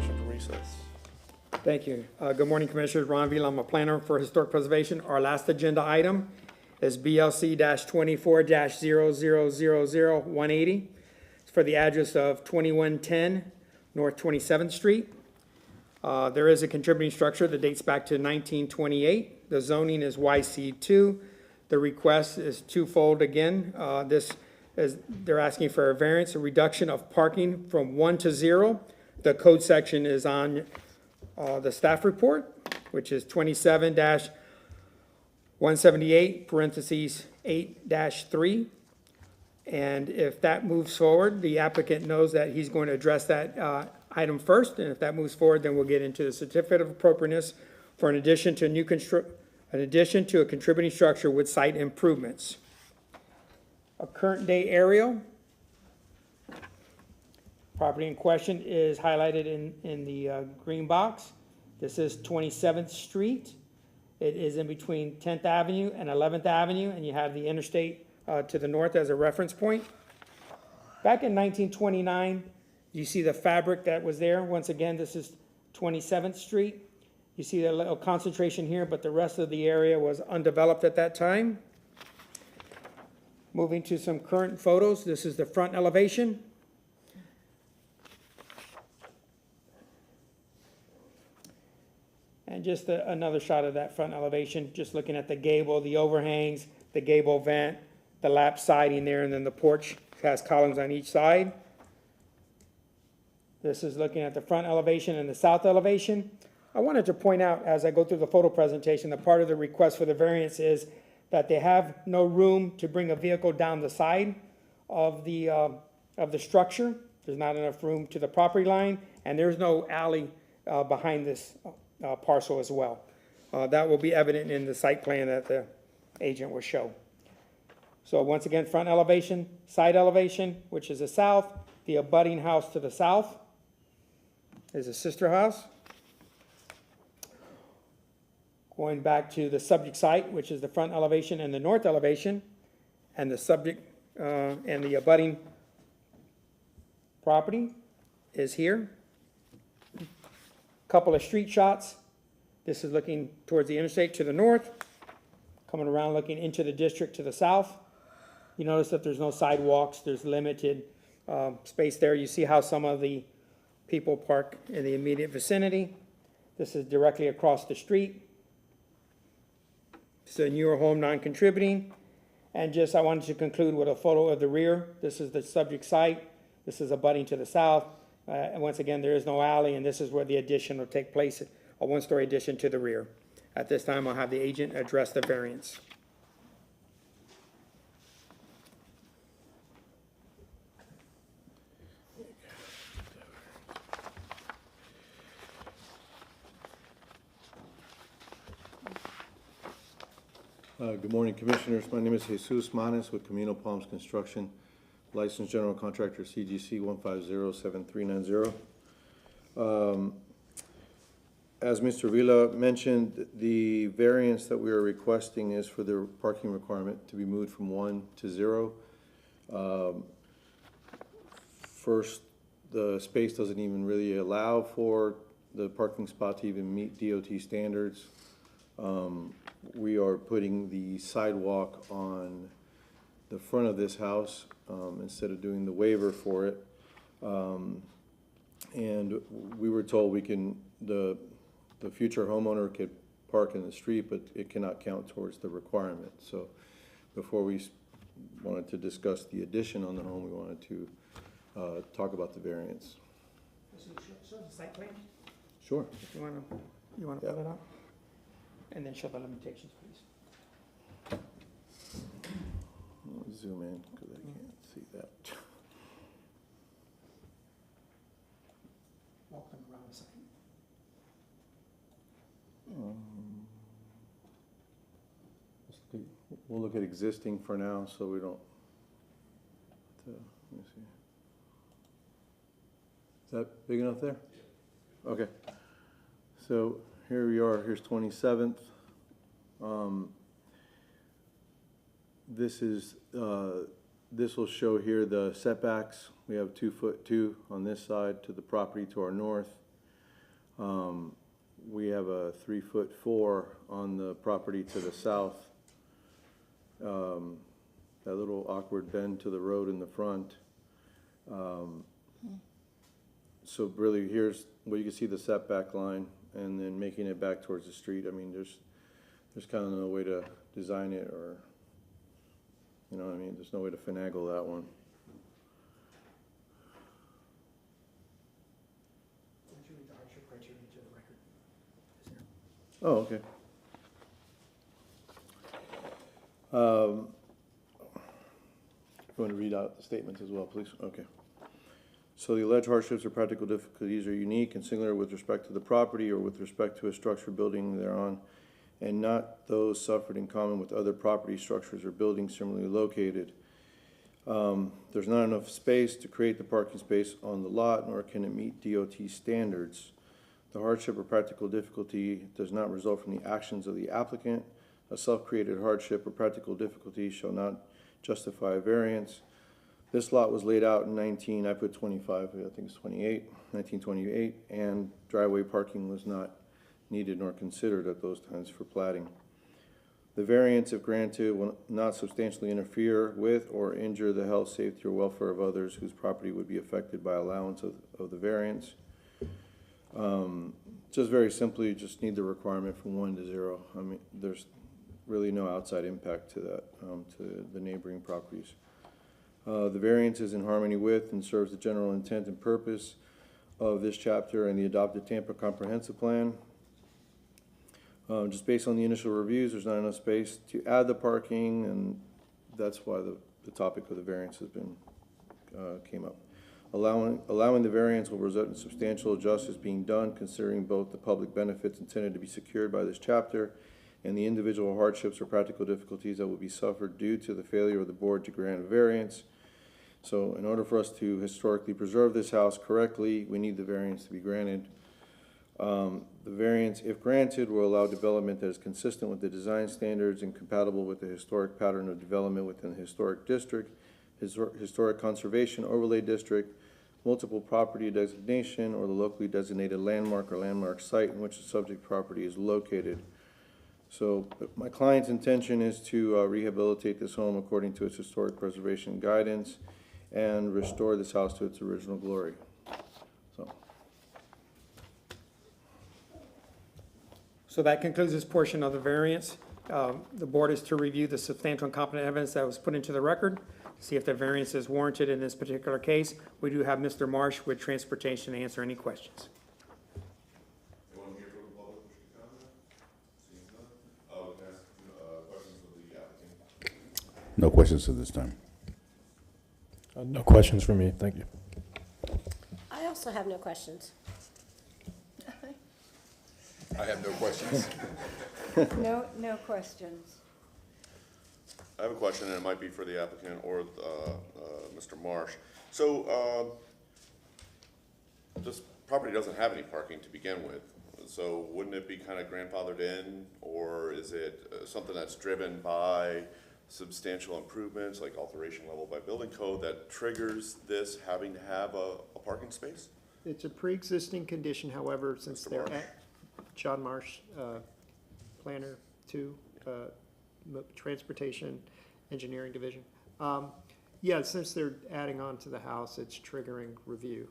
session from recess. Thank you. Good morning, Commissioners. Ron Vila, I'm a planner for Historic Preservation. Our last agenda item is BLC 24 180. It's for the address of 2110 North 27th Street. There is a contributing structure that dates back to 1928. The zoning is YC2. The request is twofold again. They're asking for a variance, a reduction of parking from 1 to 0. The code section is on the staff report, which is 27-178, parentheses 8-3. And if that moves forward, the applicant knows that he's going to address that item first. And if that moves forward, then we'll get into the certificate of appropriateness for an addition to a contributing structure with site improvements. A current day aerial. Property in question is highlighted in the green box. This is 27th Street. It is in between 10th Avenue and 11th Avenue, and you have the interstate to the north as a reference point. Back in 1929, you see the fabric that was there. Once again, this is 27th Street. You see a little concentration here, but the rest of the area was undeveloped at that time. Moving to some current photos. This is the front elevation. And just another shot of that front elevation, just looking at the gable, the overhangs, the gable vent, the lap siding there, and then the porch has columns on each side. This is looking at the front elevation and the south elevation. I wanted to point out, as I go through the photo presentation, that part of the request for the variance is that they have no room to bring a vehicle down the side of the structure. There's not enough room to the property line, and there's no alley behind this parcel as well. That will be evident in the site plan that the agent will show. So once again, front elevation, side elevation, which is the south. The abutting house to the south is a sister house. Going back to the subject site, which is the front elevation and the north elevation, and the subject and the abutting property is here. Couple of street shots. This is looking towards the interstate to the north, coming around looking into the district to the south. You notice that there's no sidewalks, there's limited space there. You see how some of the people park in the immediate vicinity. This is directly across the street. It's a newer home, non-contributing. And just, I wanted to conclude with a photo of the rear. This is the subject site. This is abutting to the south. And once again, there is no alley, and this is where the addition will take place, a one-story addition to the rear. At this time, I'll have the agent address the variance. Good morning, Commissioners. My name is Jesus Manes with Camino Palms Construction, licensed general contractor, CGC 1507390. As Mr. Vila mentioned, the variance that we are requesting is for the parking requirement to be moved from 1 to 0. First, the space doesn't even really allow for the parking spot to even meet DOT standards. We are putting the sidewalk on the front of this house instead of doing the waiver for it. And we were told we can, the future homeowner could park in the street, but it cannot count towards the requirement. So before we wanted to discuss the addition on the home, we wanted to talk about the variance. Show the site plan. Sure. If you want to pull it up? And then show the limitations, please. I'll zoom in because I can't see that. Walk them around the site. We'll look at existing for now, so we don't. Let me see. Is that big enough there? Okay. So here we are. Here's 27th. This is this will show here the setbacks. We have 2'2" on this side to the property to our north. We have a 3'4" on the property to the south. That little awkward bend to the road in the front. So really, here's where you can see the setback line, and then making it back towards the street. I mean, there's kind of no way to design it, or, you know what I mean? There's no way to finagle that one. Oh, okay. You want to read out the statements as well, please? Okay. So the alleged hardships or practical difficulties are unique and singular with respect to the property or with respect to a structure building thereon, and not those suffered in common with other property structures or buildings similarly located. There's not enough space to create the parking space on the lot, nor can it meet DOT standards. The hardship or practical difficulty does not result from the actions of the applicant. A self-created hardship or practical difficulty shall not justify a variance. This lot was laid out in I put 25, I think it's 1928, and driveway parking was not needed nor considered at those times for platting. The variance, if granted, will not substantially interfere with or injure the health, safety, or welfare of others whose property would be affected by allowance of the variance. Just very simply, just need the requirement from 1 to 0. I mean, there's really no outside impact to that, to the neighboring properties. The variance is in harmony with and serves the general intent and purpose of this chapter and the adopted Tampa Comprehensive Plan. Just based on the initial reviews, there's not enough space to add the parking, and that's why the topic of the variance has been, came up. Allowing the variance will result in substantial justice being done, considering both the public benefits intended to be secured by this chapter and the individual hardships or practical difficulties that will be suffered due to the failure of the board to grant a variance. So in order for us to historically preserve this house correctly, we need the variance to be granted. The variance, if granted, will allow development that is consistent with the design standards and compatible with the historic pattern of development within the historic district, historic conservation overlay district, multiple property designation, or the locally designated landmark or landmark site in which the subject property is located. So my client's intention is to rehabilitate this home according to its historic preservation guidance and restore this house to its original glory. So that concludes this portion of the variance. The board is to review the substantial and competent evidence that was put into the record, see if the variance is warranted in this particular case. We do have Mr. Marsh with transportation to answer any questions. Anyone here from the public wish to comment? Seeing none, we can ask questions of the applicant. No questions at this time. No questions for me, thank you. I also have no questions. I have no questions. No questions. I have a question, and it might be for the applicant or Mr. Marsh. So this property doesn't have any parking to begin with, so wouldn't it be kind of grandfathered in, or is it something that's driven by substantial improvements, like alteration level by building code, that triggers this having to have a parking space? It's a pre-existing condition, however, since Mr. they're Marsh. at John Marsh, Planner 2, Transportation Engineering Division. Yeah, since they're adding on to the house, it's triggering review.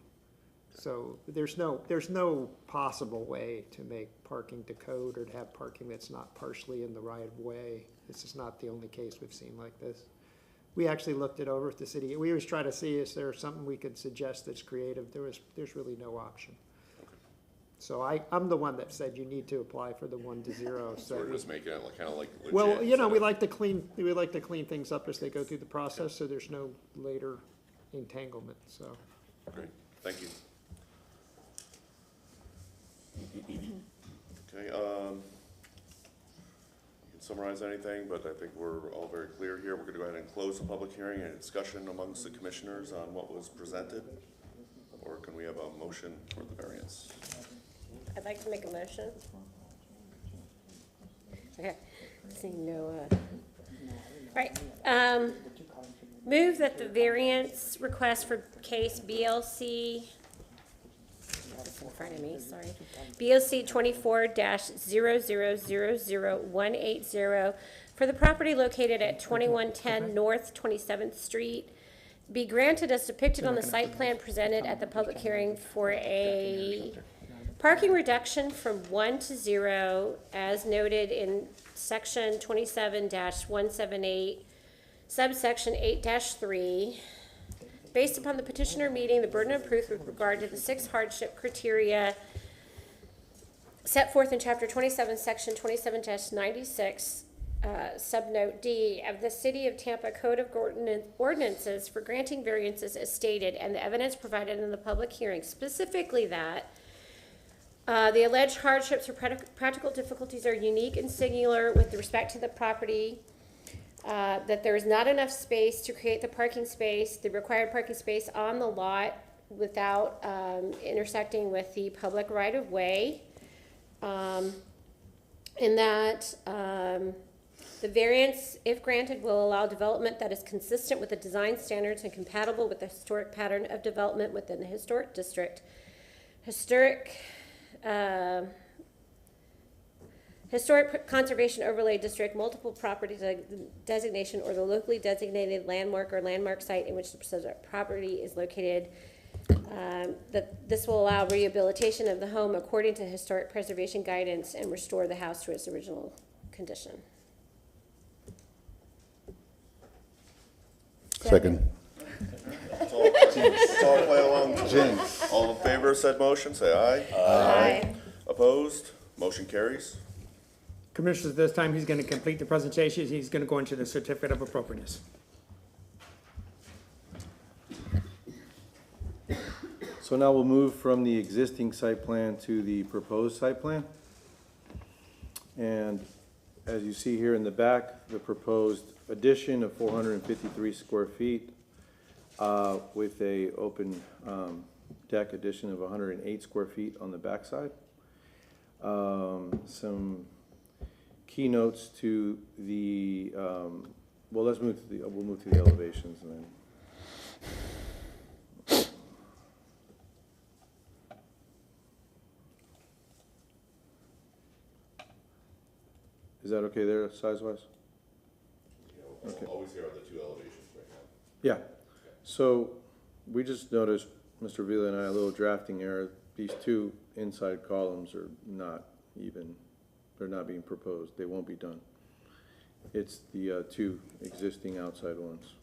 So there's no possible way to make parking to code or to have parking that's not partially in the right of way. This is not the only case we've seen like this. We actually looked it over at the city. We always try to see is there something we could suggest that's creative. There's really no option. So I'm the one that said you need to apply for the 1 to 0. So we're just making it kind of like legit. Well, you know, we like to clean things up as they go through the process, so there's no later entanglement, so. Great, thank you. Okay, you can summarize anything, but I think we're all very clear here. We're going to go ahead and close the public hearing and discussion amongst the commissioners on what was presented. Or can we have a motion for the variance? I'd like to make a motion. Okay, seeing no, right. Move that the variance request for case BLC have this in front of me, sorry. BOC 24-00000180 for the property located at 2110 North 27th Street, be granted as depicted on the site plan presented at the public hearing for a parking reduction from 1 to 0 as noted in section 27-178, subsection 8-3. Based upon the petitioner meeting the burden of proof with regard to the 6 hardship criteria set forth in chapter 27, section 27-96, subnote D of the City of Tampa Code of Ordinances for granting variances as stated, and the evidence provided in the public hearing, specifically that the alleged hardships or practical difficulties are unique and singular with respect to the property, that there is not enough space to create the required parking space on the lot without intersecting with the public right-of-way, and that the variance, if granted, will allow development that is consistent with the design standards and compatible with the historic pattern of development within the historic district. Historic Conservation Overlay District, multiple property designation, or the locally designated landmark or landmark site in which the property is located. That this will allow rehabilitation of the home according to historic preservation guidance and restore the house to its original condition. Second. Let's all play along. Jinx. All in favor of said motion, say aye. Aye. Opposed? Motion carries. Commissioners, this time he's going to complete the presentation. He's going to go into the certificate of appropriateness. So now we'll move from the existing site plan to the proposed site plan. And as you see here in the back, the proposed addition of 453 square feet with a open deck addition of 108 square feet on the backside. Some keynotes to the, well, we'll move to the elevations and then. Is that okay there, size-wise? Okay. Always here are the 2 elevations right now. Yeah, so we just noticed, Mr. Vila and I, a little drafting error. These 2 inside columns are not even, they're not being proposed. They won't be done. It's the 2 existing outside ones.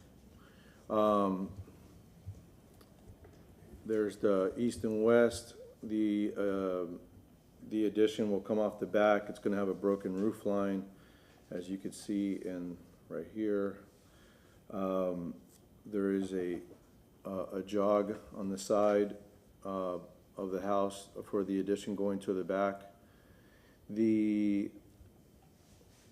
There's the east and west. The addition will come off the back. It's going to have a broken roof line, as you can see in right here. There is a jog on the side of the house for the addition going to the back. The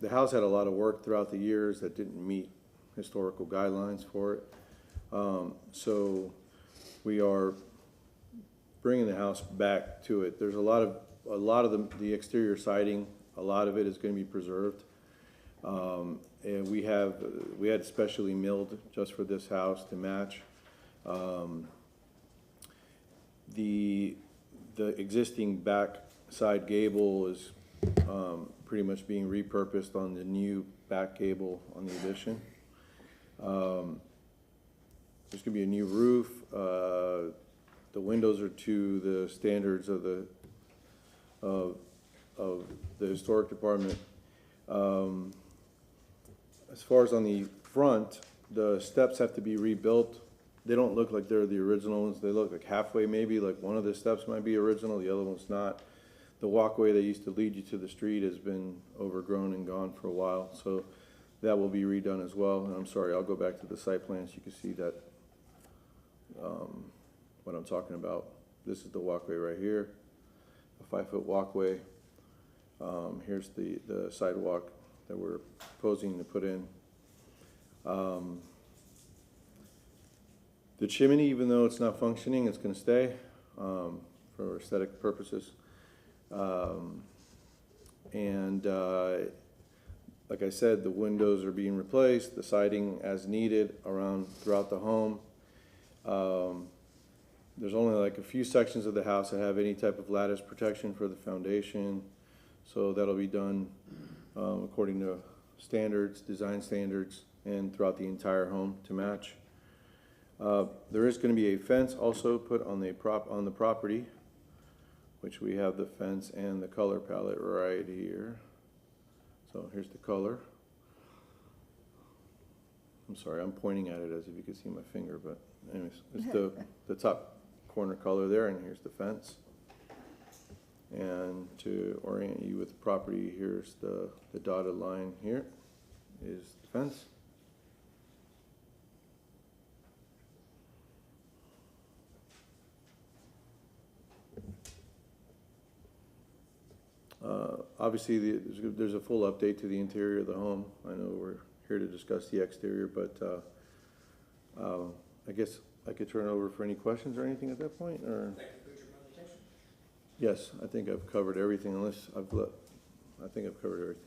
house had a lot of work throughout the years that didn't meet historical guidelines for it. So we are bringing the house back to it. There's a lot of the exterior siding, a lot of it is going to be preserved. And we had specially milled just for this house to match. The existing back side gable is pretty much being repurposed on the new back gable on the addition. There's gonna be a new roof. The windows are to the standards of the historic department. As far as on the front, the steps have to be rebuilt. They don't look like they're the original ones. They look like halfway maybe, like one of the steps might be original, the other one's not. The walkway that used to lead you to the street has been overgrown and gone for a while, so that will be redone as well. And I'm sorry, I'll go back to the site plan so you can see that, what I'm talking about. This is the walkway right here, a 5-foot walkway. Here's the sidewalk that we're proposing to put in. The chimney, even though it's not functioning, it's going to stay for aesthetic purposes. Like I said, the windows are being replaced, the siding as needed throughout the home. there's only like a few sections of the house that have any type of lattice protection for the foundation. So that'll be done according to standards, design standards, and throughout the entire home to match. There is going to be a fence also put on the property, which we have the fence and the color palette right here. So here's the color. I'm sorry, I'm pointing at it as if you could see my finger, but anyways, it's the top corner color there, and here's the fence. And to orient you with the property, here's the dotted line here is the fence. Obviously, there's a full update to the interior of the home. I know we're here to discuss the exterior, but I guess I could turn it over for any questions or anything at that point, or? Yes, I think I've covered everything, I think I've covered everything.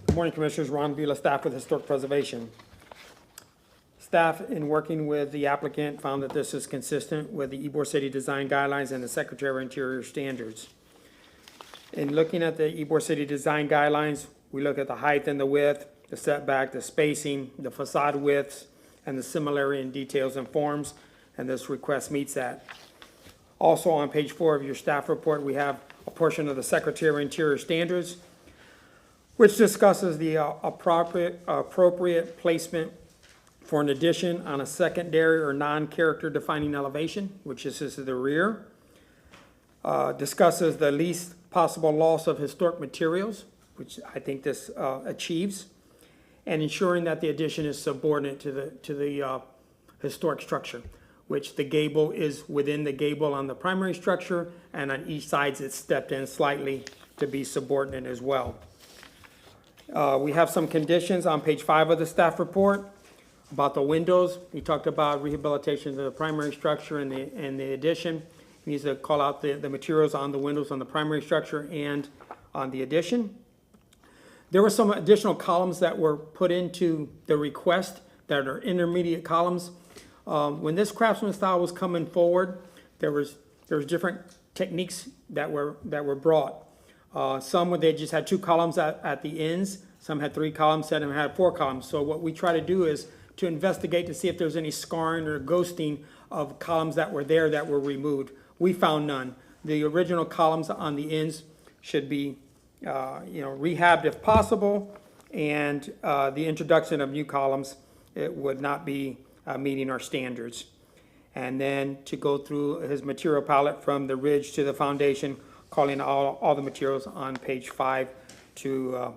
Good morning, Commissioners. Ron Vila, staff with Historic Preservation. Staff, in working with the applicant, found that this is consistent with the Ybor City Design Guidelines and the Secretary of Interior Standards. In looking at the Ybor City Design Guidelines, we look at the height and the width, the setback, the spacing, the facade widths, and the similarity in details and forms, and this request meets that. Also, on page 4 of your staff report, we have a portion of the Secretary of Interior Standards, which discusses the appropriate placement for an addition on a secondary or non-character defining elevation, which is the rear. Discusses the least possible loss of historic materials, which I think this achieves, and ensuring that the addition is subordinate to the historic structure, which the gable is within the gable on the primary structure, and on each side it's stepped in slightly to be subordinate as well. We have some conditions on page 5 of the staff report about the windows. We talked about rehabilitation of the primary structure and the addition. He needs to call out the materials on the windows on the primary structure and on the addition. There were some additional columns that were put into the request that are intermediate columns. When this craftsman style was coming forward, there was different techniques that were brought. Some where they just had 2 columns at the ends. Some had 3 columns, some had 4 columns. So what we try to do is to investigate to see if there's any scarring or ghosting of columns that were there that were removed. We found none. The original columns on the ends should be, rehabbed if possible, and the introduction of new columns, it would not be meeting our standards. And then to go through his material palette from the ridge to the foundation, calling all the materials on page 5 to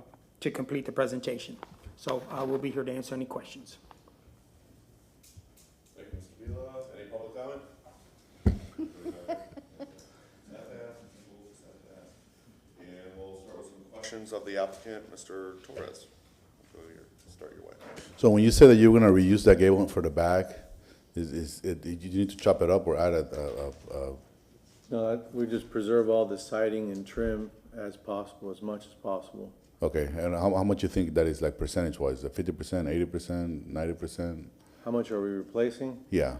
complete the presentation. So we'll be here to answer any questions. Thank you, Mr. Vila. Any public comment? And we'll start with some questions of the applicant, Mr. Torres. Go here, start your way. So when you say that you're gonna reuse that gable for the back, is it, you need to chop it up or add No, we just preserve all the siding and trim as possible, as much as possible. okay, and how much you think that is, like, percentage-wise? 50%, 80%, 90%? How much are we replacing? Yeah,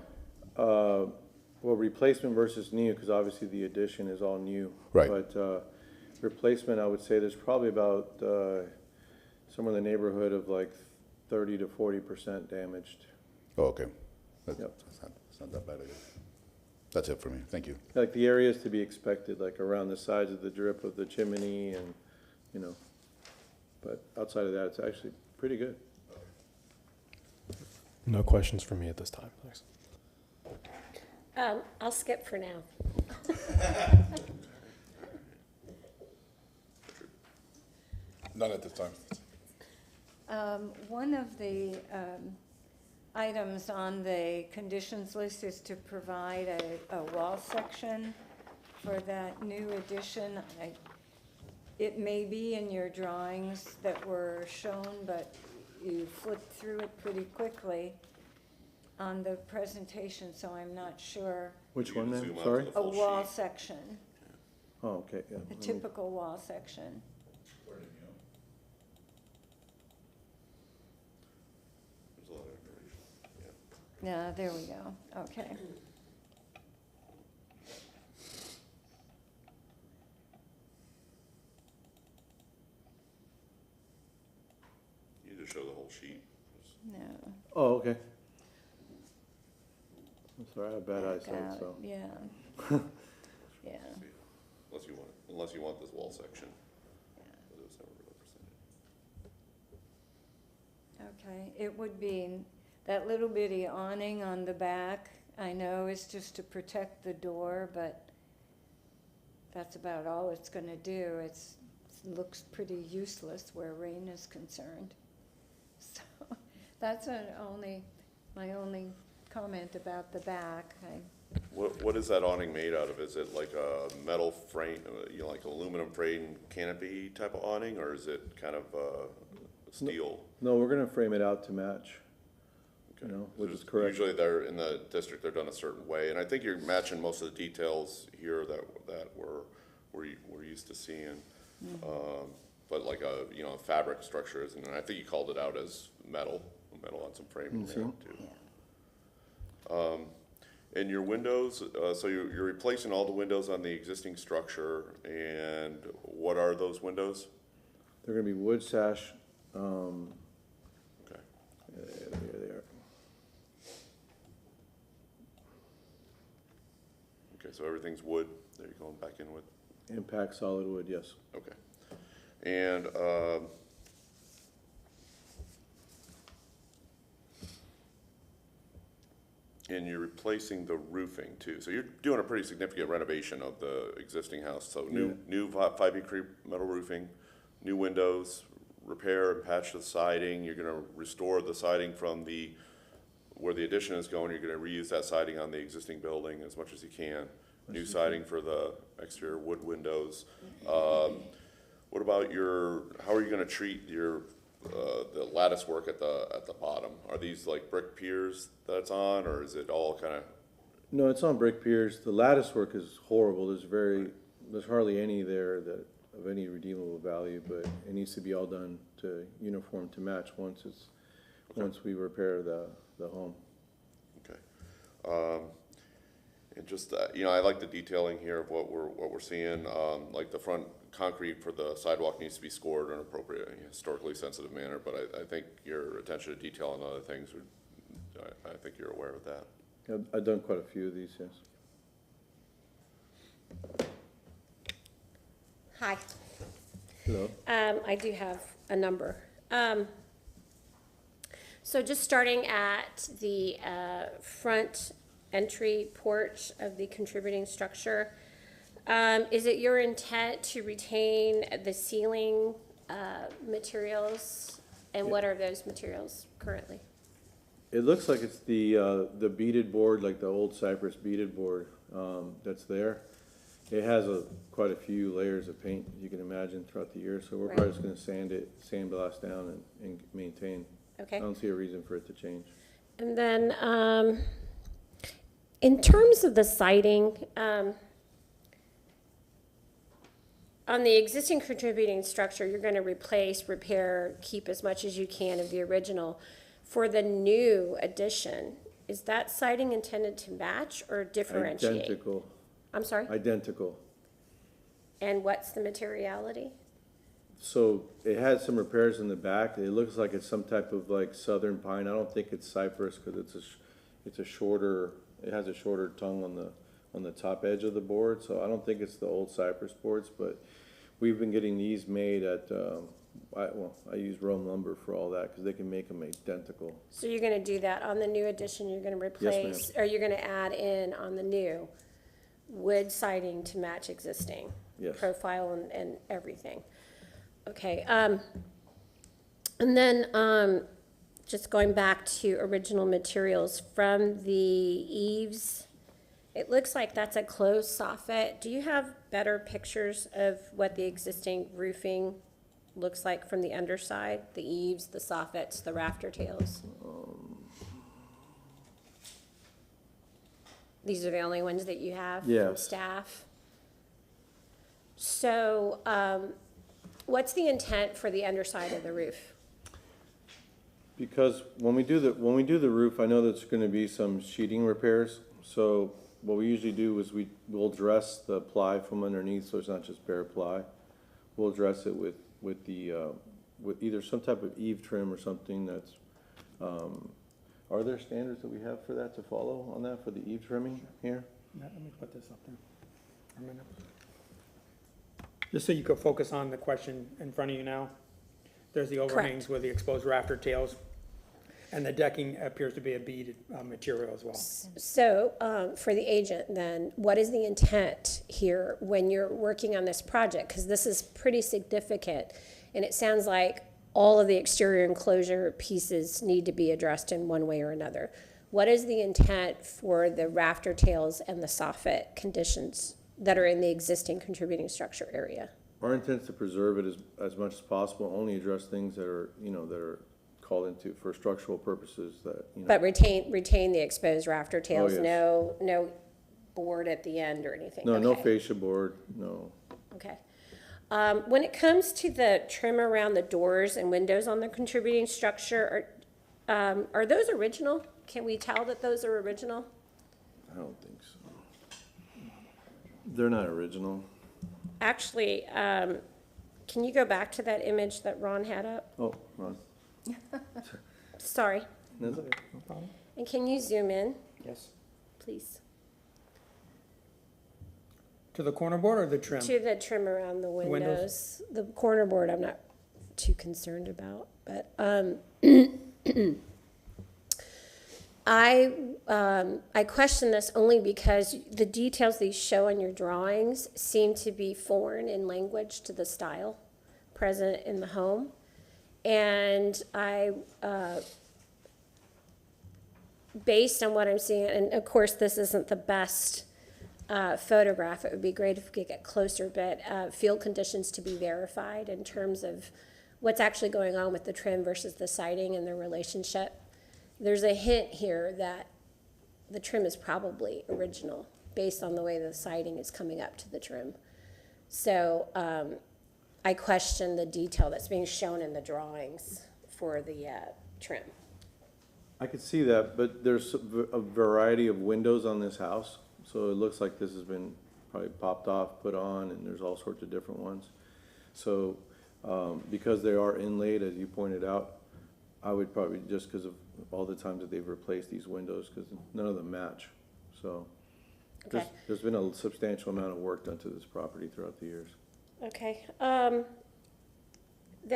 Well, replacement versus new, because obviously the addition is all new. Right. But replacement, I would say there's probably about somewhere in the neighborhood of like 30 to 40% damaged. oh, okay. Yep. It's not that bad, I guess. That's it for me, thank you. Like the areas to be expected, like around the sides of the drip of the chimney and, but outside of that, it's actually pretty good. No questions from me at this time, thanks. I'll skip for now. None at this time. One of the items on the conditions list is to provide a wall section for that new addition. It may be in your drawings that were shown, but you flipped through it pretty quickly on the presentation, so I'm not sure. Which one, ma'am? Zoom out Sorry? to the A full wall sheet. section, Oh, okay, yeah. a typical wall section. There's a lot of information. Yeah, there we go, okay. You just show the whole sheet. No. Oh, okay. I'm sorry, I have bad back eyesight, out, so. Yeah. Yeah, Unless you want this wall section. But it was never represented. okay, it would be, that little bitty awning on the back, I know is just to protect the door, but that's about all it's gonna do. It looks pretty useless where rain is concerned. So, that's my only comment about the back. What is that awning made out of? Is it like a metal frame, like aluminum frame canopy type of awning, or is it kind of steel? No, we're gonna frame it out to match, you know, which is correct. Usually they're, in the district, they're done a certain way, and I think you're matching most of the details here that we're used to seeing. But like a, a fabric structure isn't, and I think you called it out as metal on some framing there too. And your windows, so you're replacing all the windows on the existing structure, and what are those windows? They're gonna be wood sash, Okay. there they are. Okay, so everything's wood that you're going back in with? Impact solid wood, yes. Okay. And, and you're replacing the roofing too. So you're doing a pretty significant renovation of the existing house. So new 5E creep metal roofing, new windows, repair and patch the siding. You're gonna restore the siding from where the addition is going. You're gonna reuse that siding on the existing building as much as you can. New siding for the exterior wood windows. What about how are you gonna treat the lattice work at the bottom? Are these like brick piers that it's on, or is it all kind of? No, it's on brick piers. The lattice work is horrible. There's hardly any there of any redeemable value, but it needs to be all done to uniform to match once we repair the home. Okay. And just, I like the detailing here of what we're seeing, like the front concrete for the sidewalk needs to be scored in an appropriate, historically sensitive manner, but I think your attention to detail and other things, I think you're aware of that. I've done quite a few of these, yes. Hi. Hello. I do have a number. So just starting at the front entry porch of the contributing structure, is it your intent to retain the ceiling materials? And what are those materials currently? It looks like it's the beaded board, like the old cypress beaded board that's there. It has quite a few layers of paint, as you can imagine, throughout the year. So we're probably just going to sandblast down and maintain. Okay. I don't see a reason for it to change. And then in terms of the siding, on the existing contributing structure, you're going to replace, repair, keep as much as you can of the original. For the new addition, is that siding intended to match or differentiate? Identical. I'm sorry? Identical. And what's the materiality? So it has some repairs in the back. It looks like it's some type of like southern pine. I don't think it's cypress because it has a shorter tongue on the top edge of the board. So I don't think it's the old cypress boards, but we've been getting these made at, I use Rome Lumber for all that because they can make them identical. So you're going to do that on the new addition, you're going to replace, Yes, or you're going to add in on the new wood siding to match existing? Yes. Profile and everything. Okay, and then, just going back to original materials, from the eaves, it looks like that's a closed soffit. Do you have better pictures of what the existing roofing looks like from the underside? The eaves, the soffits, the rafter tails? These are the only ones that you have from Yes. staff? So, what's the intent for the underside of the roof? Because when we do the roof, I know there's gonna be some sheeting repairs, so what we usually do is we'll dress the ply from underneath, so it's not just bare ply. We'll dress it with either some type of eave trim or something that's, are there standards that we have for that to follow on that, for the eave trimming here? Let me put this up there. A minute. Just so you can focus on the question in front of you now. There's the overhangs with the exposed rafter tails, and the decking appears to be a beaded material as well. So, for the agent then, what is the intent here when you're working on this project? Because this is pretty significant, and it sounds like all of the exterior enclosure pieces need to be addressed in one way or another. What is the intent for the rafter tails and the soffit conditions that are in the existing contributing structure area? Our intent is to preserve it as much as possible, only address things that are, that are called into for structural purposes that, But retain the exposed rafter tails, yes. no board at the end or anything? No, no Okay. fascia board, no. Okay. When it comes to the trim around the doors and windows on the contributing structure, are those original? Can we tell that those are original? I don't think so. They're not original. Actually, can you go back to that image that Ron had up? Oh, Ron. Sorry. That's okay. No problem. And can you zoom in, Yes. please? To the corner board or the trim? To the trim around the windows? windows. The corner board, I'm not too concerned about, but, I question this only because the details these show on your drawings seem to be foreign in language to the style present in the home. And based on what I'm seeing, and of course, this isn't the best photograph. It would be great if we could get closer, but field conditions to be verified in terms of what's actually going on with the trim versus the siding and their relationship. There's a hint here that the trim is probably original based on the way the siding is coming up to the trim. So I question the detail that's being shown in the drawings for the trim. I could see that, but there's a variety of windows on this house, so it looks like this has been probably popped off, put on, and there's all sorts of different ones. So, because they are inlaid, as you pointed out, I would probably, just because of all the times that they've replaced these windows, because none of them match. So, Okay. there's been a substantial amount of work done to this property throughout the years. Okay. Then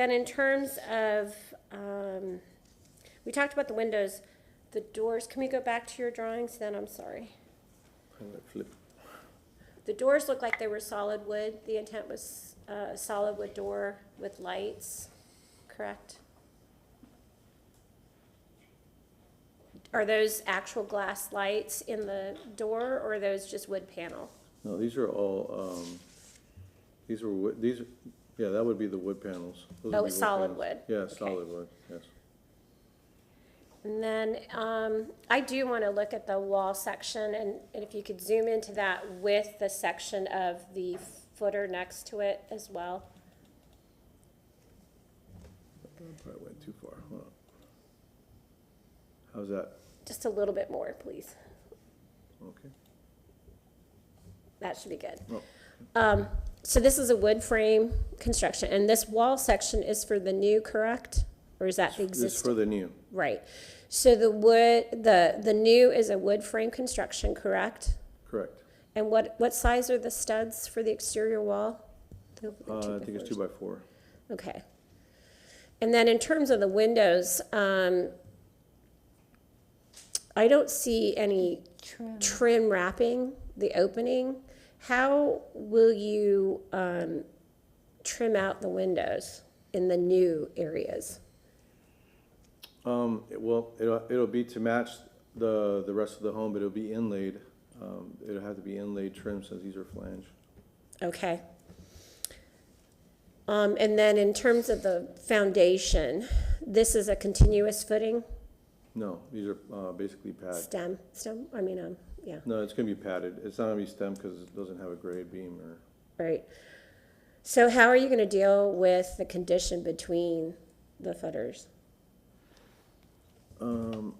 in terms of, we talked about the windows, the doors. Can we go back to your drawings then? I'm sorry. I'm gonna flip. The doors look like they were solid wood. The intent was a solid wood door with lights, correct? Are those actual glass lights in the door, or are those just wood panel? No, these are all, these are wood, yeah, that would be the wood panels. Those would Oh, be it's solid panels. wood. Yeah, Okay. solid wood, yes. And then I do want to look at the wall section, and if you could zoom into that with the section of the footer next to it as well. Probably went too far, hold on. How's that? Just a little bit more, please. Okay. That should be good. Oh. So this is a wood frame construction, and this wall section is for the new, correct? Or is that the This is existing? for the new, Right. So the wood, the new is a wood frame construction, correct? correct. And what size are the studs for the exterior wall? I think it's 2x4. Okay. And then in terms of the windows, I don't see any trim wrapping the opening. How will you trim out the windows in the new areas? It'll be to match the rest of the home, but it'll be inlaid. It'll have to be inlaid trim since these are flange. Okay. And then in terms of the foundation, this is a continuous footing, No, these are basically pad. stem, I mean, yeah, No, it's gonna be padded. It's not gonna be stem because it doesn't have a grade beam or, right. So how are you gonna deal with the condition between the footers? Do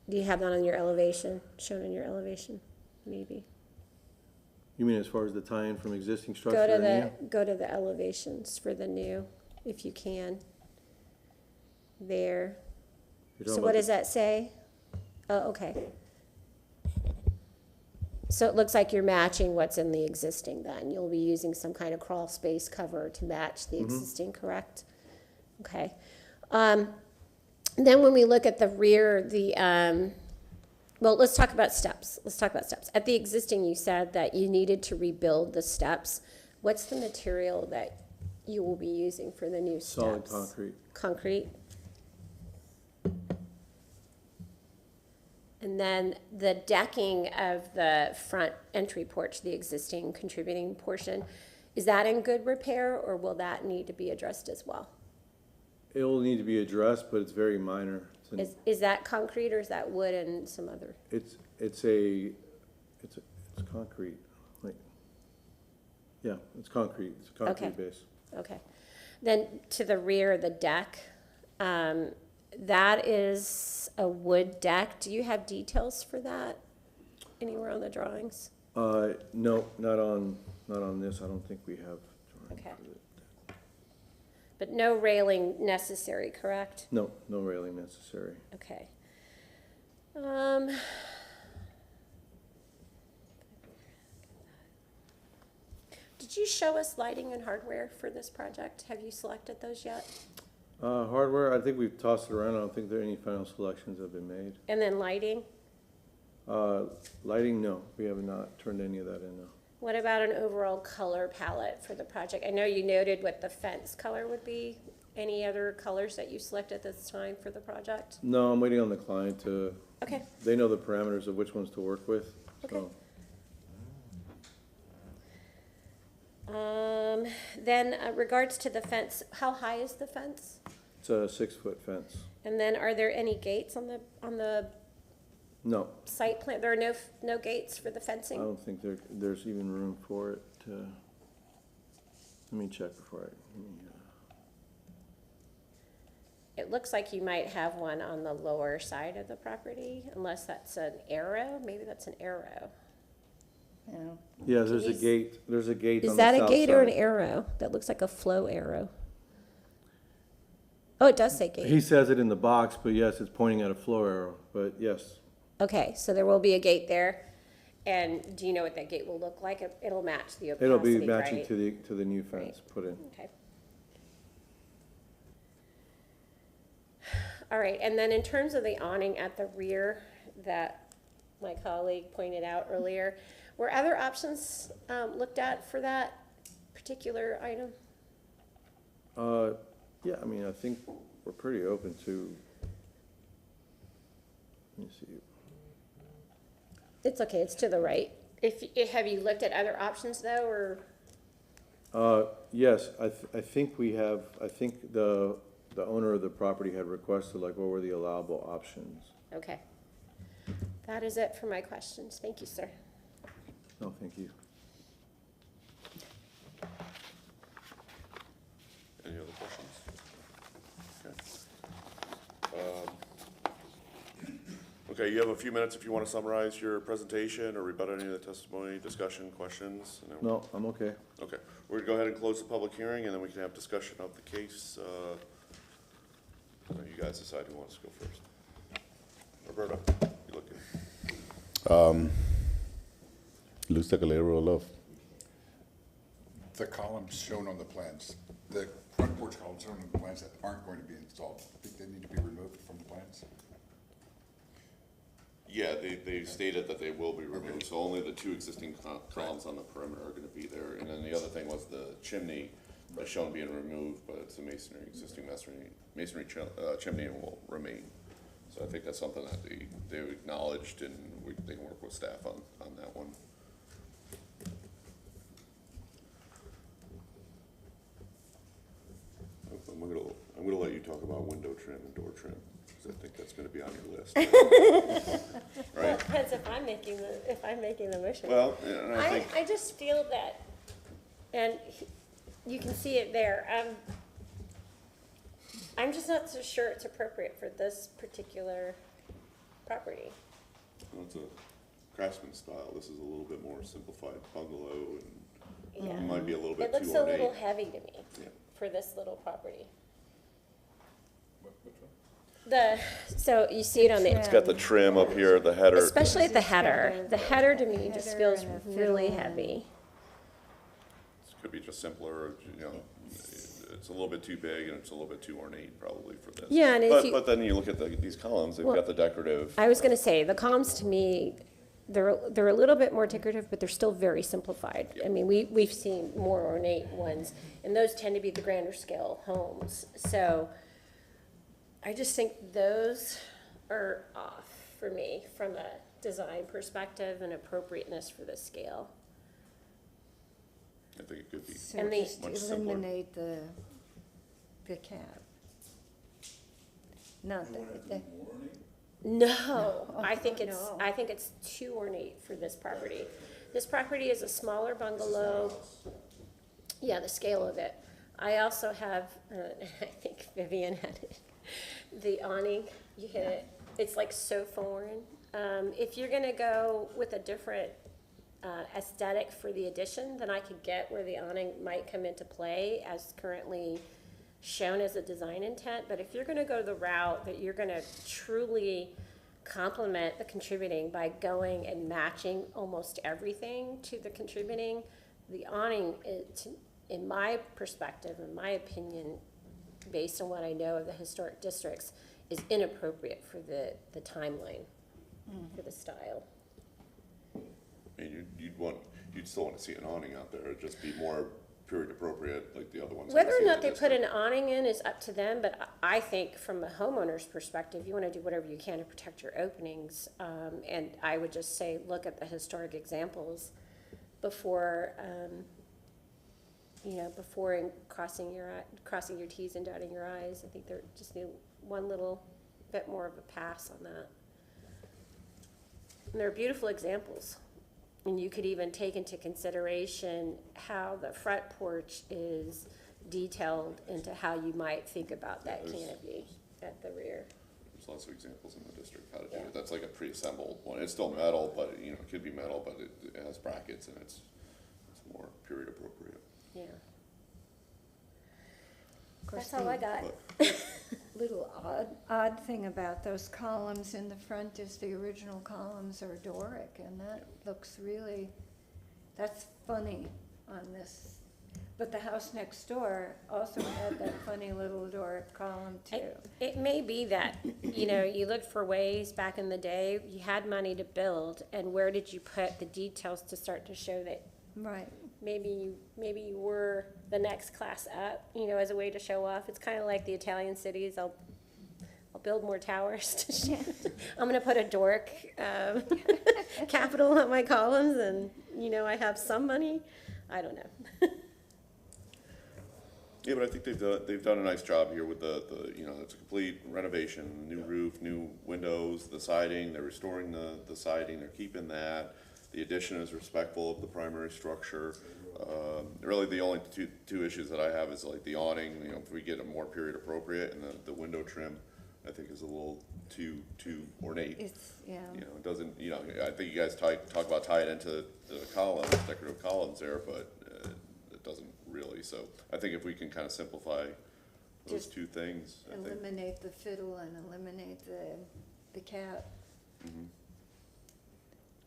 you have that on your elevation, shown in your elevation, maybe? You mean as far as the tie-in from existing structure Go to and new? go to the elevations for the new, if you can. There. You're talking So about what the- does that say? Oh, okay. So it looks like you're matching what's in the existing then. You'll be using some kind of crawl space cover to match the existing, correct? Okay. Then when we look at the rear, well, let's talk about steps. Let's talk about steps. At the existing, you said that you needed to rebuild the steps. What's the material that you will be using for the new steps? Solid concrete. Concrete? And then the decking of the front entry porch, the existing contributing portion, is that in good repair, or will that need to be addressed as well? It will need to be addressed, but it's very minor. Is that concrete, or is that wood and some other? It's concrete, like, yeah, it's concrete, it's a concrete Okay. base. Okay. Then to the rear, the deck, that is a wood deck. Do you have details for that anywhere on the drawings? No, not on this, I don't think we have. drawings Okay. for it. But no railing necessary, correct? No, no railing necessary. Okay. Did you show us lighting and hardware for this project? Have you selected those yet? Hardware, I think we've tossed it around, I don't think there any final selections have been made. And then lighting? Lighting, no, we have not turned any of that in, no. What about an overall color palette for the project? I know you noted what the fence color would be. Any other colors that you select at this time for the project? No, I'm waiting on the client to, Okay. they know the parameters of which ones to work with, Okay. so. Then regards to the fence, how high is the fence? It's a 6-foot fence. And then are there any gates on the No, site plan? There are no gates for the I fencing? don't think there's even room for it to, let me check before I, It looks like you might have one on the lower side of the property, unless that's an arrow. Maybe that's an arrow. yeah, there's a gate on the south side. Is that a gate or an arrow? That looks like a flow arrow. Oh, it does say gate. He says it in the box, but yes, it's pointing at a flow arrow, but yes. Okay, so there will be a gate there. And do you know what that gate will look like? It'll match the opacity, It'll be matching right? to the new fence put in. Okay. All right, and then in terms of the awning at the rear that my colleague pointed out earlier, were other options looked at for that particular item? Yeah, I mean, I think we're pretty open to, let me see. It's okay, it's to the right. Have you looked at other options though, or? Yes, I think we have, I think the owner of the property had requested, like, what were the allowable options? Okay. That is it for my questions. Thank you, sir. No, thank you. Any other questions? Okay, you have a few minutes if you want to summarize your presentation or rebut any of the testimony, discussion, questions. And then No, I'm okay. Okay, we're gonna go ahead and close the public hearing, and then we can have discussion of the case. You guys decide who wants to go first. Roberta, you look good. Looks like a labor of love. The columns shown on the plans, the front porch columns shown on the plans that aren't going to be installed, I think they need to be removed from the plans. Yeah, they stated that they will be removed, so only the two existing columns on the perimeter are gonna be there. And then the other thing was the chimney is shown being removed, but it's a existing masonry chimney and will remain. So I think that's something that they acknowledged, and they can work with staff on that one. I'm gonna let you talk about window trim and door trim, because I think that's gonna be on your list. Right? Depends if I'm making the motion. Well, yeah, and I think. I just feel that, and you can see it there, I'm just not so sure it's appropriate for this particular property. Well, it's a craftsman style. This is a little bit more simplified bungalow, and Yeah. it might be a little bit It looks too a ornate. little heavy to me Yeah. for this little property. Which one? So you see it on It's the, got the trim up here, the header. especially at the It's got header. the The header to me just header feels and a really fiddle and- heavy. Could be just simpler, or, you know, it's a little bit too big and it's a little bit too ornate probably for this. Yeah, and if But, you- but then you look at these columns, they've Well, got the decorative. I was gonna say, the columns to me, they're a little bit more decorative, but they're still very simplified. I mean, we've seen more ornate ones, and those tend to be the grander scale homes. So I just think those are off for me from a design perspective and appropriateness for this scale. I think it could be So And they- just much simpler. eliminate the cab. Not the, No, I think no. it's too ornate for this property. This property is a smaller bungalow. Yeah, the scale of it. I also have, I think Vivian had it, the awning, you hit it, it's like so foreign. If you're gonna go with a different aesthetic for the addition, then I could get where the awning might come into play as currently shown as a design intent. But if you're gonna go the route that you're gonna truly complement the contributing by going and matching almost everything to the contributing, the awning, in my perspective, in my opinion, based on what I know of the historic districts, is inappropriate for the timeline, for the style. I mean, you'd still want to see an awning out there, it'd just be more period appropriate like the other ones. Whether I or see in not the they put district. an awning in is up to them, but I think from a homeowner's perspective, you wanna do whatever you can to protect your openings. And I would just say, look at the historic examples before, before crossing your Ts and dotting your Is. I think there just need one little bit more of a pass on that. And they're beautiful examples. And you could even take into consideration how the front porch is detailed into how you might think about that canopy at the rear. There's lots of examples in the district how to do it. That's like a pre-assembled one. It's still metal, but you know, it could be metal, but it has brackets and it's more period appropriate. Yeah. of course, That's all I the got. little odd thing about those columns in the front is the original columns are Doric, and that looks really, that's funny on this. But the house next door also had that funny little Doric column too. It may be that, you looked for ways back in the day, you had money to build, and where did you put the details to start to show that Right. maybe you were the next class up, as a way to show off. It's kind of like the Italian cities. I'll build more towers to show. I'm gonna put a Doric capital on my columns, and I have some money. I don't know. Yeah, but I think they've done a nice job here with the it's a complete renovation, new roof, new windows, the siding, they're restoring the siding, they're keeping that. The addition is respectful of the primary structure. Really, the only two issues that I have is like the awning, if we get a more period appropriate, and the window trim, I think is a little too ornate. It's, yeah. It doesn't, I think you guys talk about tying into the columns, decorative columns there, but it doesn't really. So I think if we can kind of simplify those Just two things, I think. Eliminate the fiddle and eliminate the cap. Mhm.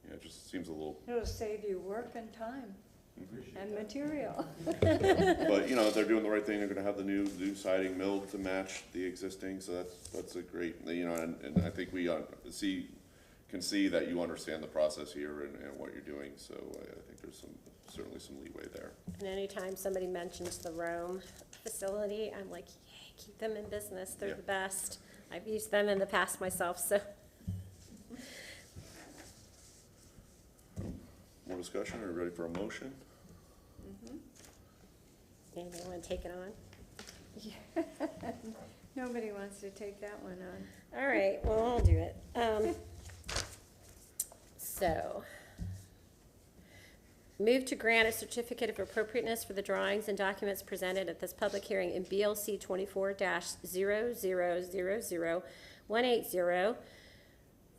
Yeah, it just seems a little, It'll save you work and time and material. but they're doing the right thing. They're gonna have the new siding milled to match the existing, so that's a great, and I think we can see that you understand the process here and what you're doing, so I think there's certainly some leeway there. And anytime somebody mentions the Rome facility, I'm like, yay, keep them in business. They're Yeah. the best. I've used them in the past myself, so. More discussion, are we ready for a motion? Anybody want to take it on? Nobody wants to take that one on. All right, well, I'll do it. So, Move to grant a certificate of appropriateness for the drawings and documents presented at this public hearing in BLC 24-00000180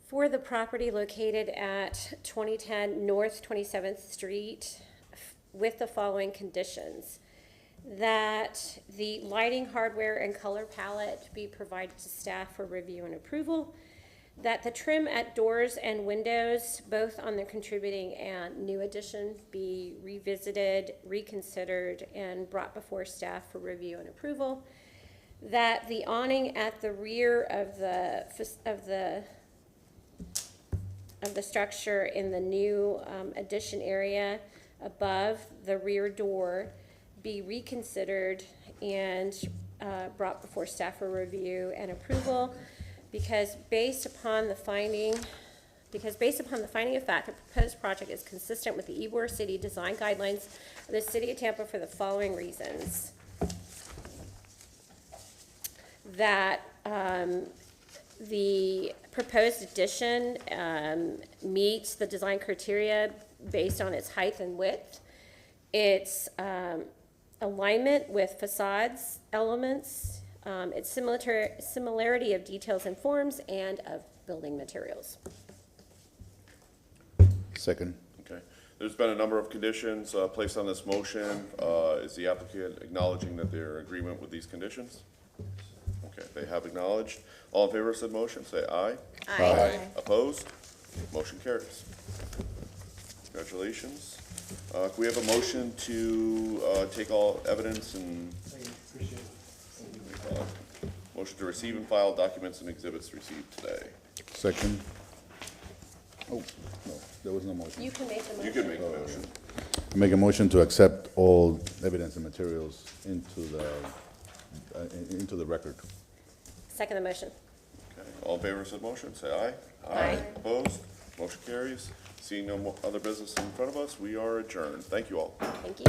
for the property located at 2010 North 27th Street with the following conditions. That the lighting, hardware, and color palette be provided to staff for review and approval. That the trim at doors and windows, both on the contributing and new addition, be revisited, reconsidered, and brought before staff for review and approval. That the awning at the rear of the structure in the new addition area above the rear door be reconsidered and brought before staff for review and approval. Because based upon the finding of fact, the proposed project is consistent with the Ybor City design guidelines of the City of Tampa for the following reasons. That the proposed addition meets the design criteria based on its height and width, its alignment with facades elements, its similarity of details and forms, and of building materials. Second. Okay. There's been a number of conditions placed on this motion. Is the applicant acknowledging that they're in agreement with these conditions? Okay, they have acknowledged. All in favor of said motion, say aye. Aye. Opposed? Motion carries. Congratulations. Can we have a motion to take all evidence and motion to receive and file documents and exhibits received today? Second. Oh, no, there was no motion. You can make the motion. You can make the motion. Make a motion to accept all evidence and materials into the record. Second the motion. Okay, all in favor of said motion, say aye. Aye. Opposed? Motion carries. Seeing no more other business in front of us, we are adjourned. Thank you all. Thank you.